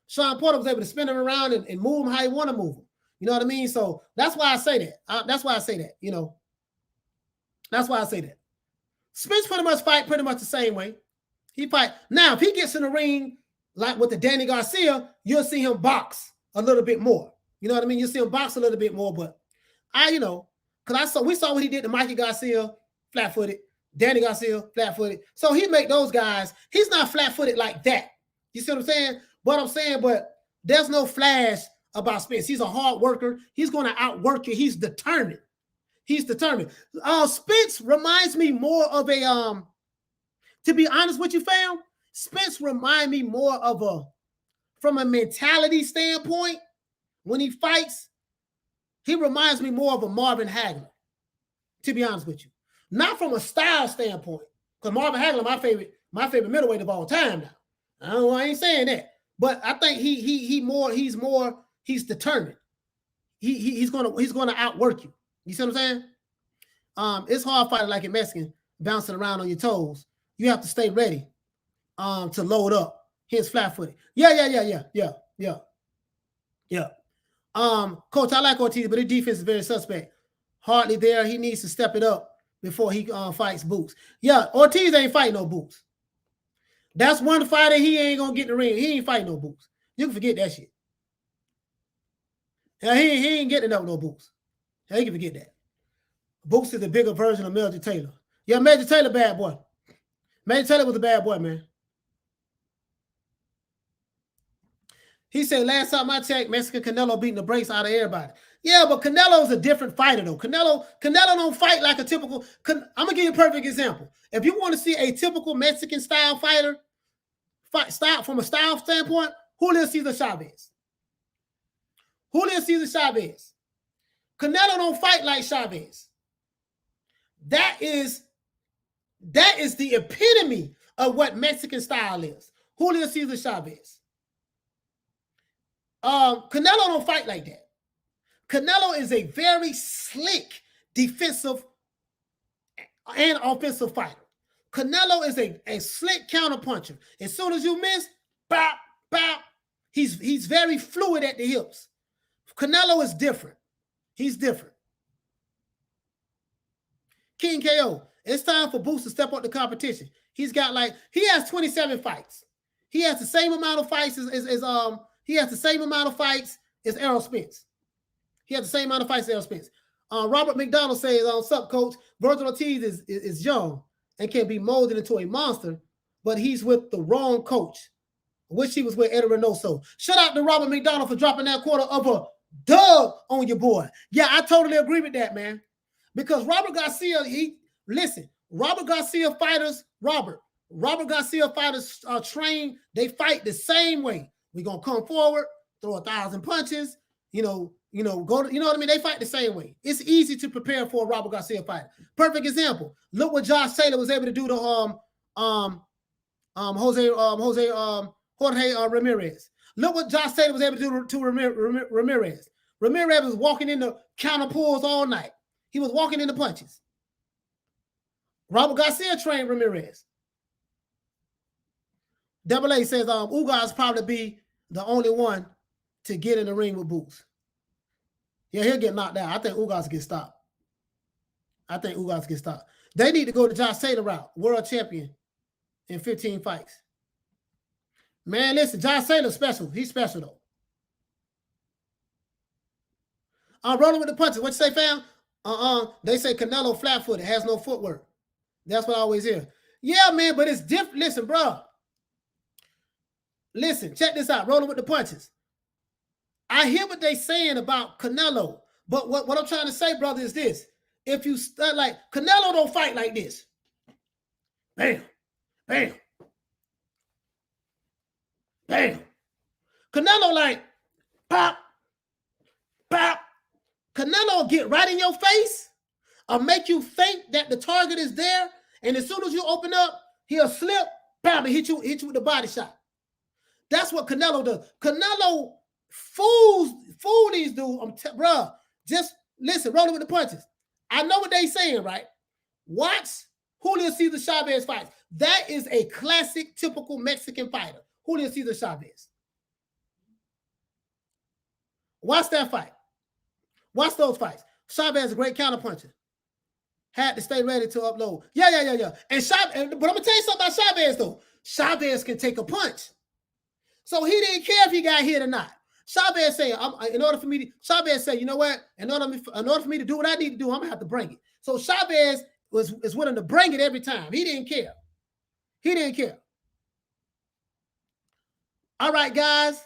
Speaker 2: Sean Porter was able to spin him around and move him how he want to move him. You know what I mean? So that's why I say that. That's why I say that. That's why I say that. Spence pretty much fight pretty much the same way. He fight. Now, if he gets in the ring like with the Danny Garcia, you'll see him box a little bit more. You know what I mean? You'll see him box a little bit more. But because we saw what he did to Mikey Garcia, flat-footed. Danny Garcia, flat-footed. So he make those guys. He's not flat-footed like that. You see what I'm saying? But there's no flash about Spence. He's a hard worker. He's going to outwork you. He's determined. Spence reminds me more of a to be honest with you, fam, Spence reminds me more of from a mentality standpoint, when he fights, he reminds me more of a Marvin Hagler, to be honest with you. Not from a style standpoint, because Marvin Hagler, my favorite middleweight of all time now. I ain't saying that. But I think he's determined. He's gonna outwork you. You see what I'm saying? It's hard fighting like a Mexican, bouncing around on your toes. You have to stay ready to load up. Here's flat-footed. Yeah. Coach, I like Ortiz, but his defense is very suspect. Hardly there. He needs to step it up before he fights Boots. Yeah, Ortiz ain't fighting no Boots. That's one fighter he ain't gonna get in the ring. He ain't fighting no Boots. You can forget that shit. Yeah, he ain't getting up no Boots. Yeah, you can forget that. Boots is a bigger version of Major Taylor. Yeah, Major Taylor, bad boy. Major Taylor was a bad boy, man. He said, last time I checked, Mexican Canelo beating the brakes out of everybody. Yeah, but Canelo's a different fighter, though. Canelo don't fight like a typical. I'm going to give you a perfect example. If you want to see a typical Mexican-style fighter, from a style standpoint, Julio Cesar Chavez. Canelo don't fight like Chavez. That is the epitome of what Mexican style is. Julio Cesar Chavez. Canelo don't fight like that. Canelo is a very slick defensive and offensive fighter. Canelo is a slick counterpuncher. As soon as you miss, bop, bop. He's very fluid at the hips. Canelo is different. He's different. King KO. It's time for Boots to step up the competition. He has 27 fights. He has the same amount of fights as Errol Spence. Robert McDonald says, "What's up, Coach? Virgil Ortiz is young and can be molded into a monster, but he's with the wrong coach. I wish he was with Eddie Reynoso." Shout out to Robert McDonald for dropping that quarter of a dub on your boy. Yeah, I totally agree with that, man. Because Robert Garcia fighters train, they fight the same way. We're gonna come forward, throw 1,000 punches, go to, you know what I mean? They fight the same way. It's easy to prepare for a Robert Garcia fight. Perfect example. Look what Josh Taylor was able to do to Jose Jorge Ramirez. Look what Josh Taylor was able to do to Ramirez. Ramirez was walking in the counter pulls all night. He was walking in the punches. Robert Garcia trained Ramirez. Double A says Ugas probably be the only one to get in the ring with Boots. Yeah, he'll get knocked out. I think Ugas gets stopped. They need to go the Josh Taylor route, world champion in 15 fights. Man, listen, Josh Taylor's special. He's special, though. I'm rolling with the punches. What you say, fam? They say Canelo flat-footed, has no footwork. That's what I always hear. Yeah, man, but it's different. Listen, bro. Listen, check this out. Rolling with the punches. I hear what they saying about Canelo, but what I'm trying to say, brother, is this. If you like, Canelo don't fight like this. Bam, bam, bam. Canelo like, pop, pop. Canelo get right in your face or make you think that the target is there, and as soon as you open up, he'll slip, bam, and hit you with the body shot. That's what Canelo does. Canelo fool these dudes. Bruh, just listen, rolling with the punches. I know what they saying, right? Watch Julio Cesar Chavez fights. That is a classic, typical Mexican fighter. Julio Cesar Chavez. Watch that fight. Watch those fights. Chavez is a great counterpuncher. Had to stay ready to upload. Yeah. And but I'm gonna tell you something about Chavez though. Chavez can take a punch. So he didn't care if he got hit or not. Chavez said, Chavez said, you know what? In order for me to do what I need to do, I'm gonna have to bring it. So Chavez is willing to bring it every time. He didn't care. All right, guys.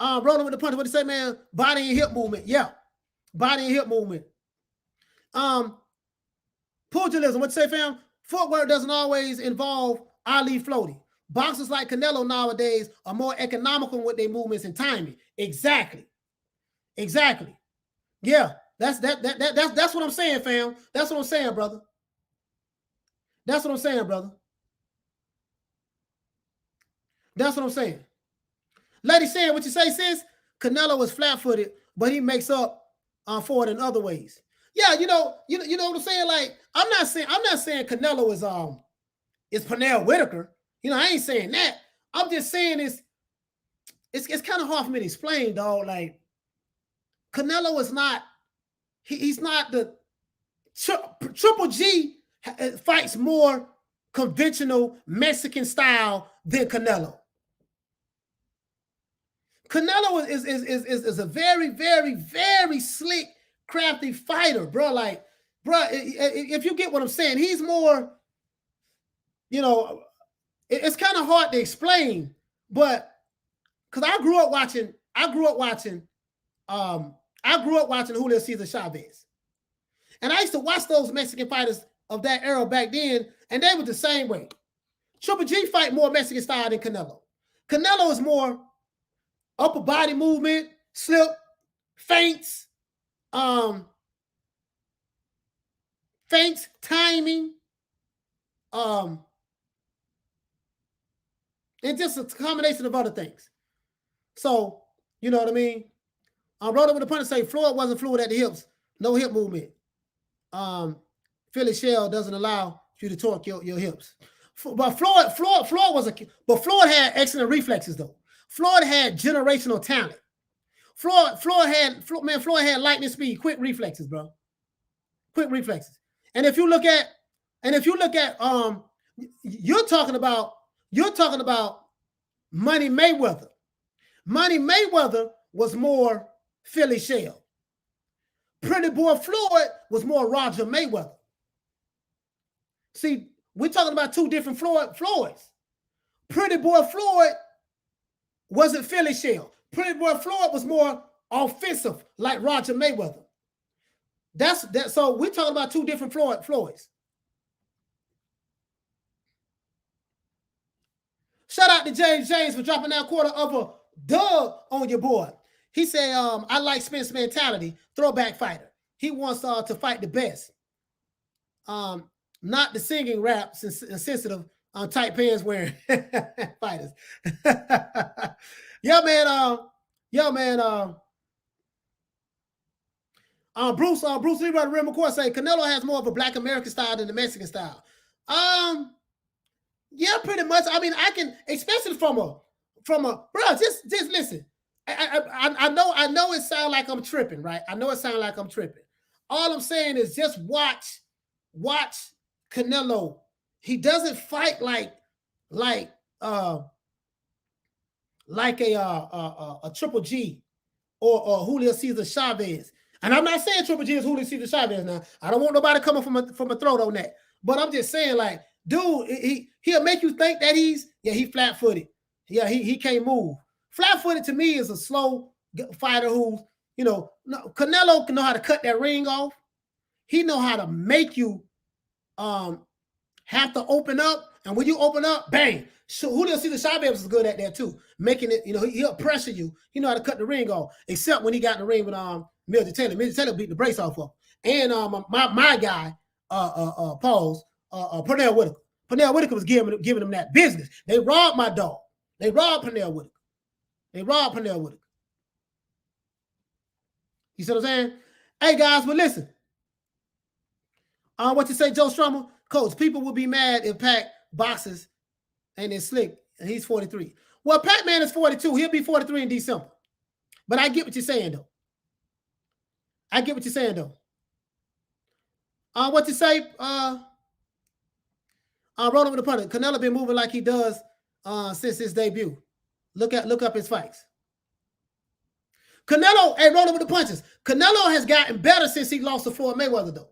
Speaker 2: Rolling with the punch. What do you say, man? Body and hip movement. Yeah. Body and hip movement. Pugilism. What you say, fam? Footwork doesn't always involve Ali floating. Boxers like Canelo nowadays are more economical with their movements and timing. Exactly. Yeah, that's what I'm saying, fam. That's what I'm saying, brother. That's what I'm saying. Lady saying, what you say, sis? Canelo is flat-footed, but he makes up for it in other ways. Yeah, you know what I'm saying? Like, I'm not saying Canelo is Pernell Whitaker. You know, I ain't saying that. I'm just saying it's kind of hard for me to explain, dog. Like, Canelo is not, he's not the Triple G fights more conventional Mexican style than Canelo. Canelo is a very, very, very slick, crafty fighter, bro. Like, bro, if you get what I'm saying, he's more, you know, it's kind of hard to explain, but because I grew up watching Julio Cesar Chavez. And I used to watch those Mexican fighters of that era back then, and they were the same way. Triple G fight more Mexican style than Canelo. Canelo is more upper body movement, slip, feints, timing, and just a combination of other things. So, you know what I mean? I wrote it with the punch say Floyd wasn't fluid at the hips, no hip movement. Philly shell doesn't allow you to torque your hips. But Floyd had excellent reflexes though. Floyd had generational talent. Floyd had lightning speed, quick reflexes, bro. Quick reflexes. And if you look at, you're talking about Money Mayweather. Money Mayweather was more Philly shell. Pretty Boy Floyd was more Roger Mayweather. See, we're talking about two different Floyds. Pretty Boy Floyd wasn't Philly shell. Pretty Boy Floyd was more offensive, like Roger Mayweather. That's that. So we're talking about two different Floyds. Shout out to James for dropping that quarter of a dub on your boy. He said, I like Spence mentality, throwback fighter. He wants to fight the best. Not the singing rap, sensitive tight pants wearing fighters. Yeah, man. Bruce Lee right around McCoy say Canelo has more of a Black American style than the Mexican style. Yeah, pretty much. I mean, I can, especially from a bro. Just listen. I know it sounds like I'm tripping, right? I know it sounds like I'm tripping. All I'm saying is just watch Canelo. He doesn't fight like a Triple G or Julio Cesar Chavez. And I'm not saying Triple G is Julio Cesar Chavez now. I don't want nobody coming from a throat on that. But I'm just saying, like, dude, he'll make you think that he flat-footed. Yeah, he can't move. Flat-footed to me is a slow fighter who, Canelo can know how to cut that ring off. He know how to make you have to open up. And when you open up, bang. So Julio Cesar Chavez is good at that too. Making it, he'll pressure you. He know how to cut the ring off, except when he got in the ring with Milton Taylor. Milton Taylor beat the brace off of him. And my guy, Pernell Whitaker. Pernell Whitaker was giving him that business. They robbed my dog. They robbed Pernell Whitaker. You see what I'm saying? Hey guys, but listen. What you say, Joe Strummer? Coach, people will be mad if Pac boxes and it's slick. And he's 43. Well, Pac-Man is 42. He'll be 43 in December. But I get what you're saying, though. What you say? Rolling with the punter. Canelo been moving like he does since his debut. Look up his fights. Canelo, rolling with the punches. Canelo has gotten better since he lost to Floyd Mayweather, though.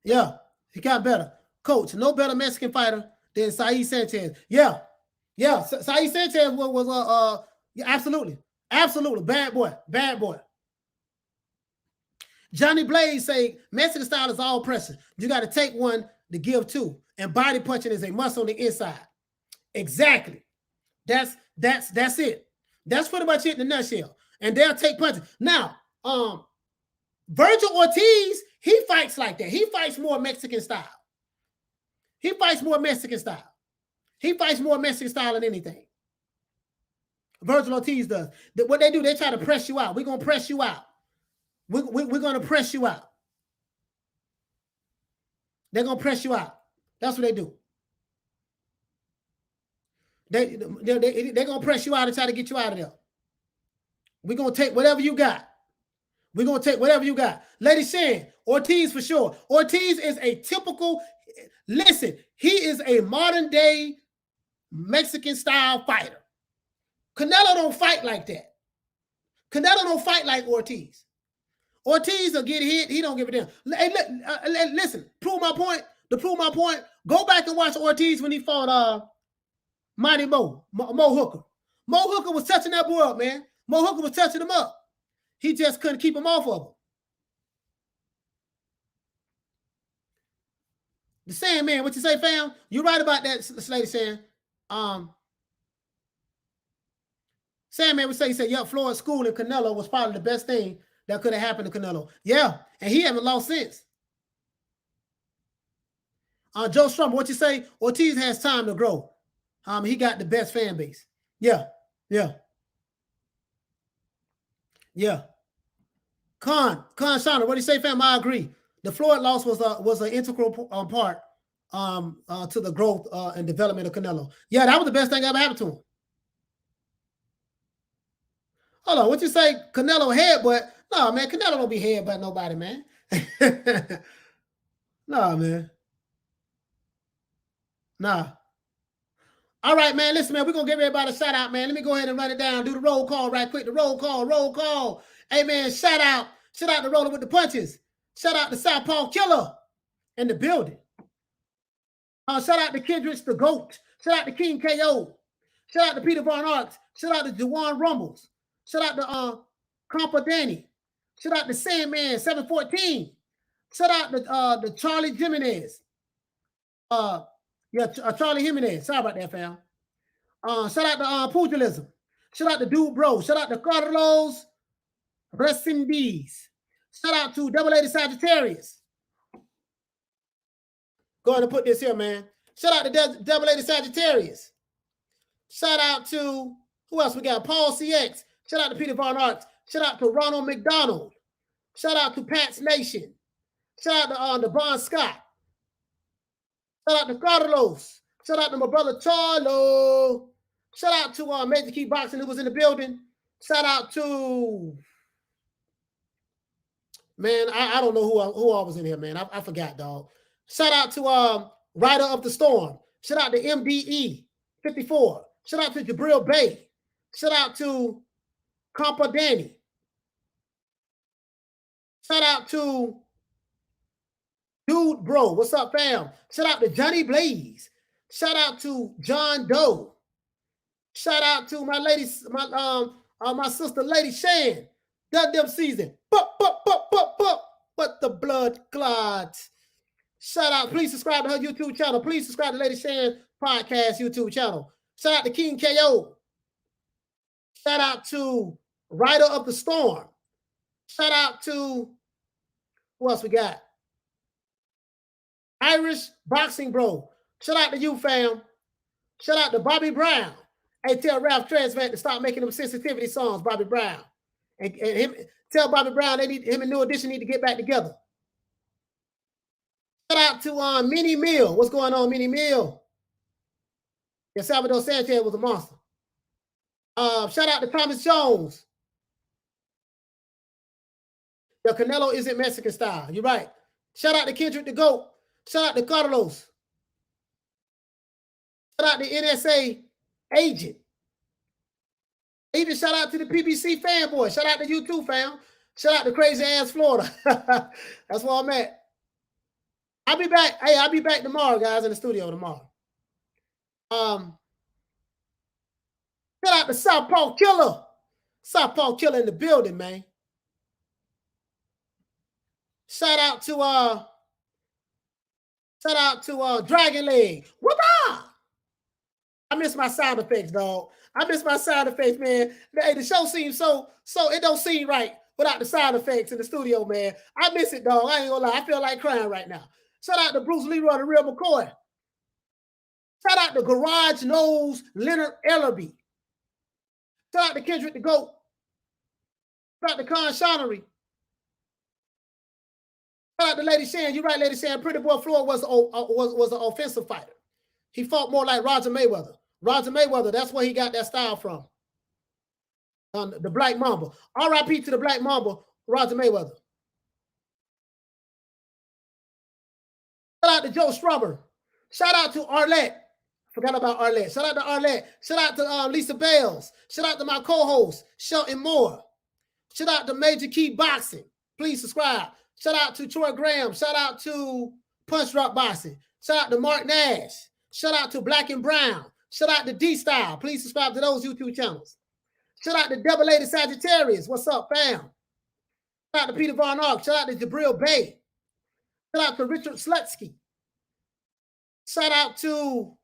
Speaker 2: Yeah, he got better. Coach, no better Mexican fighter than Saeed Sanchez. Yeah. Saeed Sanchez was absolutely bad boy. Johnny Blaze say Mexican style is all pressure. You got to take one to give two, and body punching is a muscle on the inside. Exactly. That's it. That's pretty much it in a nutshell. And they'll take punches. Now, Virgil Ortiz, he fights like that. He fights more Mexican style. He fights more Mexican style than anything. Virgil Ortiz does. What they do, they try to press you out. We're going to press you out. We're going to press you out. They're going to press you out. That's what they do. They're going to press you out and try to get you out of there. We're going to take whatever you got. Lady Shan, Ortiz for sure. Ortiz is a typical, listen, he is a modern day Mexican style fighter. Canelo don't fight like that. Canelo don't fight like Ortiz. Ortiz will get hit. He don't give a damn. Hey, listen, prove my point. To prove my point, go back and watch Ortiz when he fought Mighty Mo Hooker. Mo Hooker was touching that boy up, man. Mo Hooker was touching him up. He just couldn't keep him off of him. The Sandman, what you say, fam? You're right about that, lady saying. Sandman would say, he said, yeah, Floyd's school in Canelo was probably the best thing that could have happened to Canelo. Yeah, and he haven't lost since. Joe Strummer, what you say? Ortiz has time to grow. He got the best fan base. Yeah. Con Shana, what do you say, fam? I agree. The Floyd loss was an integral part to the growth and development of Canelo. Yeah, that was the best thing that ever happened to him. Hold on, what you say? Canelo headbutt? No, man, Canelo don't be headbutt nobody, man. No, man. Nah. All right, man. Listen, man, we're going to give everybody a shout out, man. Let me go ahead and run it down. Do the roll call right quick. The roll call. Hey, man, shout out to Rolling with the Punches. Shout out to Southpaw Killer in the building. Shout out to Kendricks the GOAT. Shout out to King KO. Shout out to Peter Von Arx. Shout out to Juwan Rumbles. Shout out to Compa Danny. Shout out to Sandman 714. Shout out to Charlie Jimenez. Charlie Jimenez. Sorry about that, fam. Shout out to Pugilism. Shout out to Dude Bro. Shout out to Carlos Rescindes. Shout out to Double A Sagittarius. Go ahead and put this here, man. Shout out to Double Lady Sagittarius. Shout out to, who else we got? Paul CX. Shout out to Peter Von Arts. Shout out to Ronald McDonald. Shout out to Pat's Nation. Shout out to Bon Scott. Shout out to Carlos. Shout out to my brother Charlo. Shout out to Major Key Boxing who was in the building. Shout out to, man, I don't know who I was in here, man. I forgot, dog. Shout out to Rider of the Storm. Shout out to MDE 54. Shout out to Jabril Bay. Shout out to Compa Danny. Shout out to Dude Bro. What's up, fam? Shout out to Johnny Blaze. Shout out to John Doe. Shout out to my lady, my sister, Lady Shan. Done them season. But the blood clots. Shout out. Please subscribe to her YouTube channel. Please subscribe to Lady Shan Podcast YouTube channel. Shout out to King KO. Shout out to Rider of the Storm. Shout out to, who else we got? Irish Boxing Bro. Shout out to you, fam. Shout out to Bobby Brown. Hey, tell Ralph Transvant to stop making them sensitivity songs, Bobby Brown. And him, tell Bobby Brown him and New Edition need to get back together. Shout out to Minnie Mill. What's going on, Minnie Mill? Yeah, Salvador Sanchez was a monster. Shout out to Thomas Jones. The Canelo isn't Mexican style. You're right. Shout out to Kendrick the GOAT. Shout out to Carlos. Shout out to NSA Agent. Even shout out to the PBC fanboy. Shout out to you too, fam. Shout out to Crazy Ass Florida. That's where I'm at. I'll be back. Hey, I'll be back tomorrow, guys, in the studio tomorrow. Shout out to Southpaw Killer. Southpaw Killer in the building, man. Shout out to Dragon Leg. What up? I miss my sound effects, dog. I miss my sound effects, man. Hey, the show seems so it don't seem right without the sound effects in the studio, man. I miss it, dog. I ain't gonna lie. I feel like crying right now. Shout out to Bruce Leroy, the real McCoy. Shout out to Garage Nose Leonard Ellerbe. Shout out to Kendrick the GOAT. Shout out to Con Shonery. Shout out to Lady Shan. You're right, Lady Shan. Pretty Boy Floyd was an offensive fighter. He fought more like Roger Mayweather. Roger Mayweather, that's where he got that style from. The Black Mamba. R.I.P. to the Black Mamba, Roger Mayweather. Shout out to Joe Strummer. Shout out to Arlette. Forgot about Arlette. Shout out to Arlette. Shout out to Lisa Bales. Shout out to my co-host, Shelton Moore. Shout out to Major Key Boxing. Please subscribe. Shout out to Troy Graham. Shout out to Punch Drop Boxing. Shout out to Mark Nash. Shout out to Black and Brown. Shout out to D-Style. Please subscribe to those YouTube channels. Shout out to Double Lady Sagittarius. What's up, fam? Shout out to Peter Von Ark. Shout out to Jabril Bay. Shout out to Richard Slutsky. Shout out to,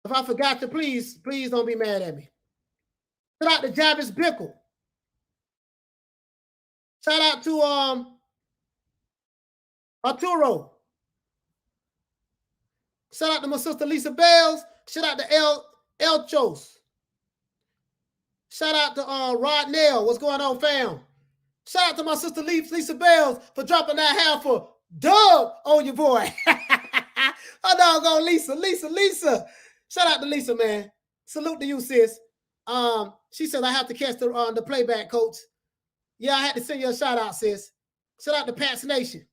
Speaker 2: if I forgot to, please don't be mad at me. Shout out to Jarvis Bickle. Shout out to Arturo. Shout out to my sister Lisa Bales. Shout out to Elchos. Shout out to Rod Nail. What's going on, fam? Shout out to my sister Lisa Bales for dropping that half for Doug on your boy. Her doggone Lisa. Shout out to Lisa, man. Salute to you, sis. She said I have to catch the playback, coach. Yeah, I had to send you a shout out, sis. Shout out to Pat's Nation.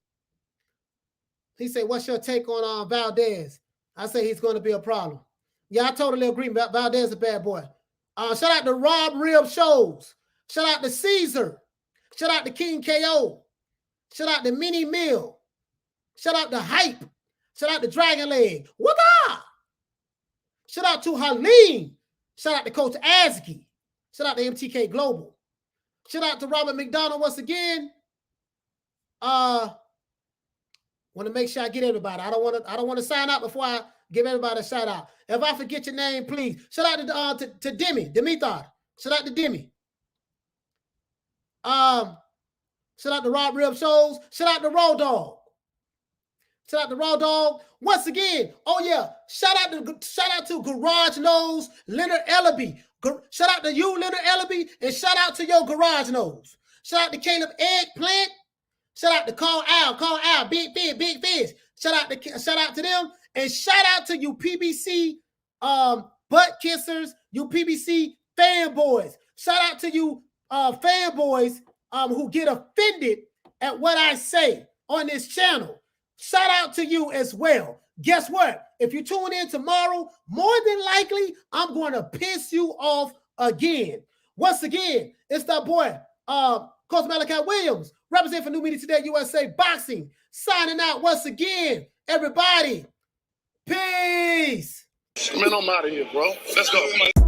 Speaker 2: He said, what's your take on Valdez? I say he's going to be a problem. Yeah, I totally agree. Valdez is a bad boy. Shout out to Rob Rib Shows. Shout out to Caesar. Shout out to King KO. Shout out to Minnie Mill. Shout out to Hype. Shout out to Dragon Leg. What up? Shout out to Halim. Shout out to Coach Asky. Shout out to MTK Global. Shout out to Robert McDonald once again. Want to make sure I get everybody. I don't want to sign out before I give everybody a shout out. If I forget your name, please. Shout out to Demi, Dimitar. Shout out to Demi. Shout out to Rob Rib Shows. Shout out to Road Dog. Shout out to Raw Dog. Once again, oh yeah, shout out to Garage Nose, Leonard Ellerbe. Shout out to you, Leonard Ellerbe, and shout out to your Garage Nose. Shout out to Caleb Eggplant. Shout out to Call Al, Big Fish. Shout out to them, and shout out to you PBC butt kissers, you PBC fanboys. Shout out to you fanboys who get offended at what I say on this channel. Shout out to you as well. Guess what? If you tune in tomorrow, more than likely, I'm going to piss you off again. Once again, it's that boy, Coach Malachi Williams, representing for New Media Today USA Boxing, signing out once again. Everybody, peace.
Speaker 5: Man, I'm out of here, bro. Let's go.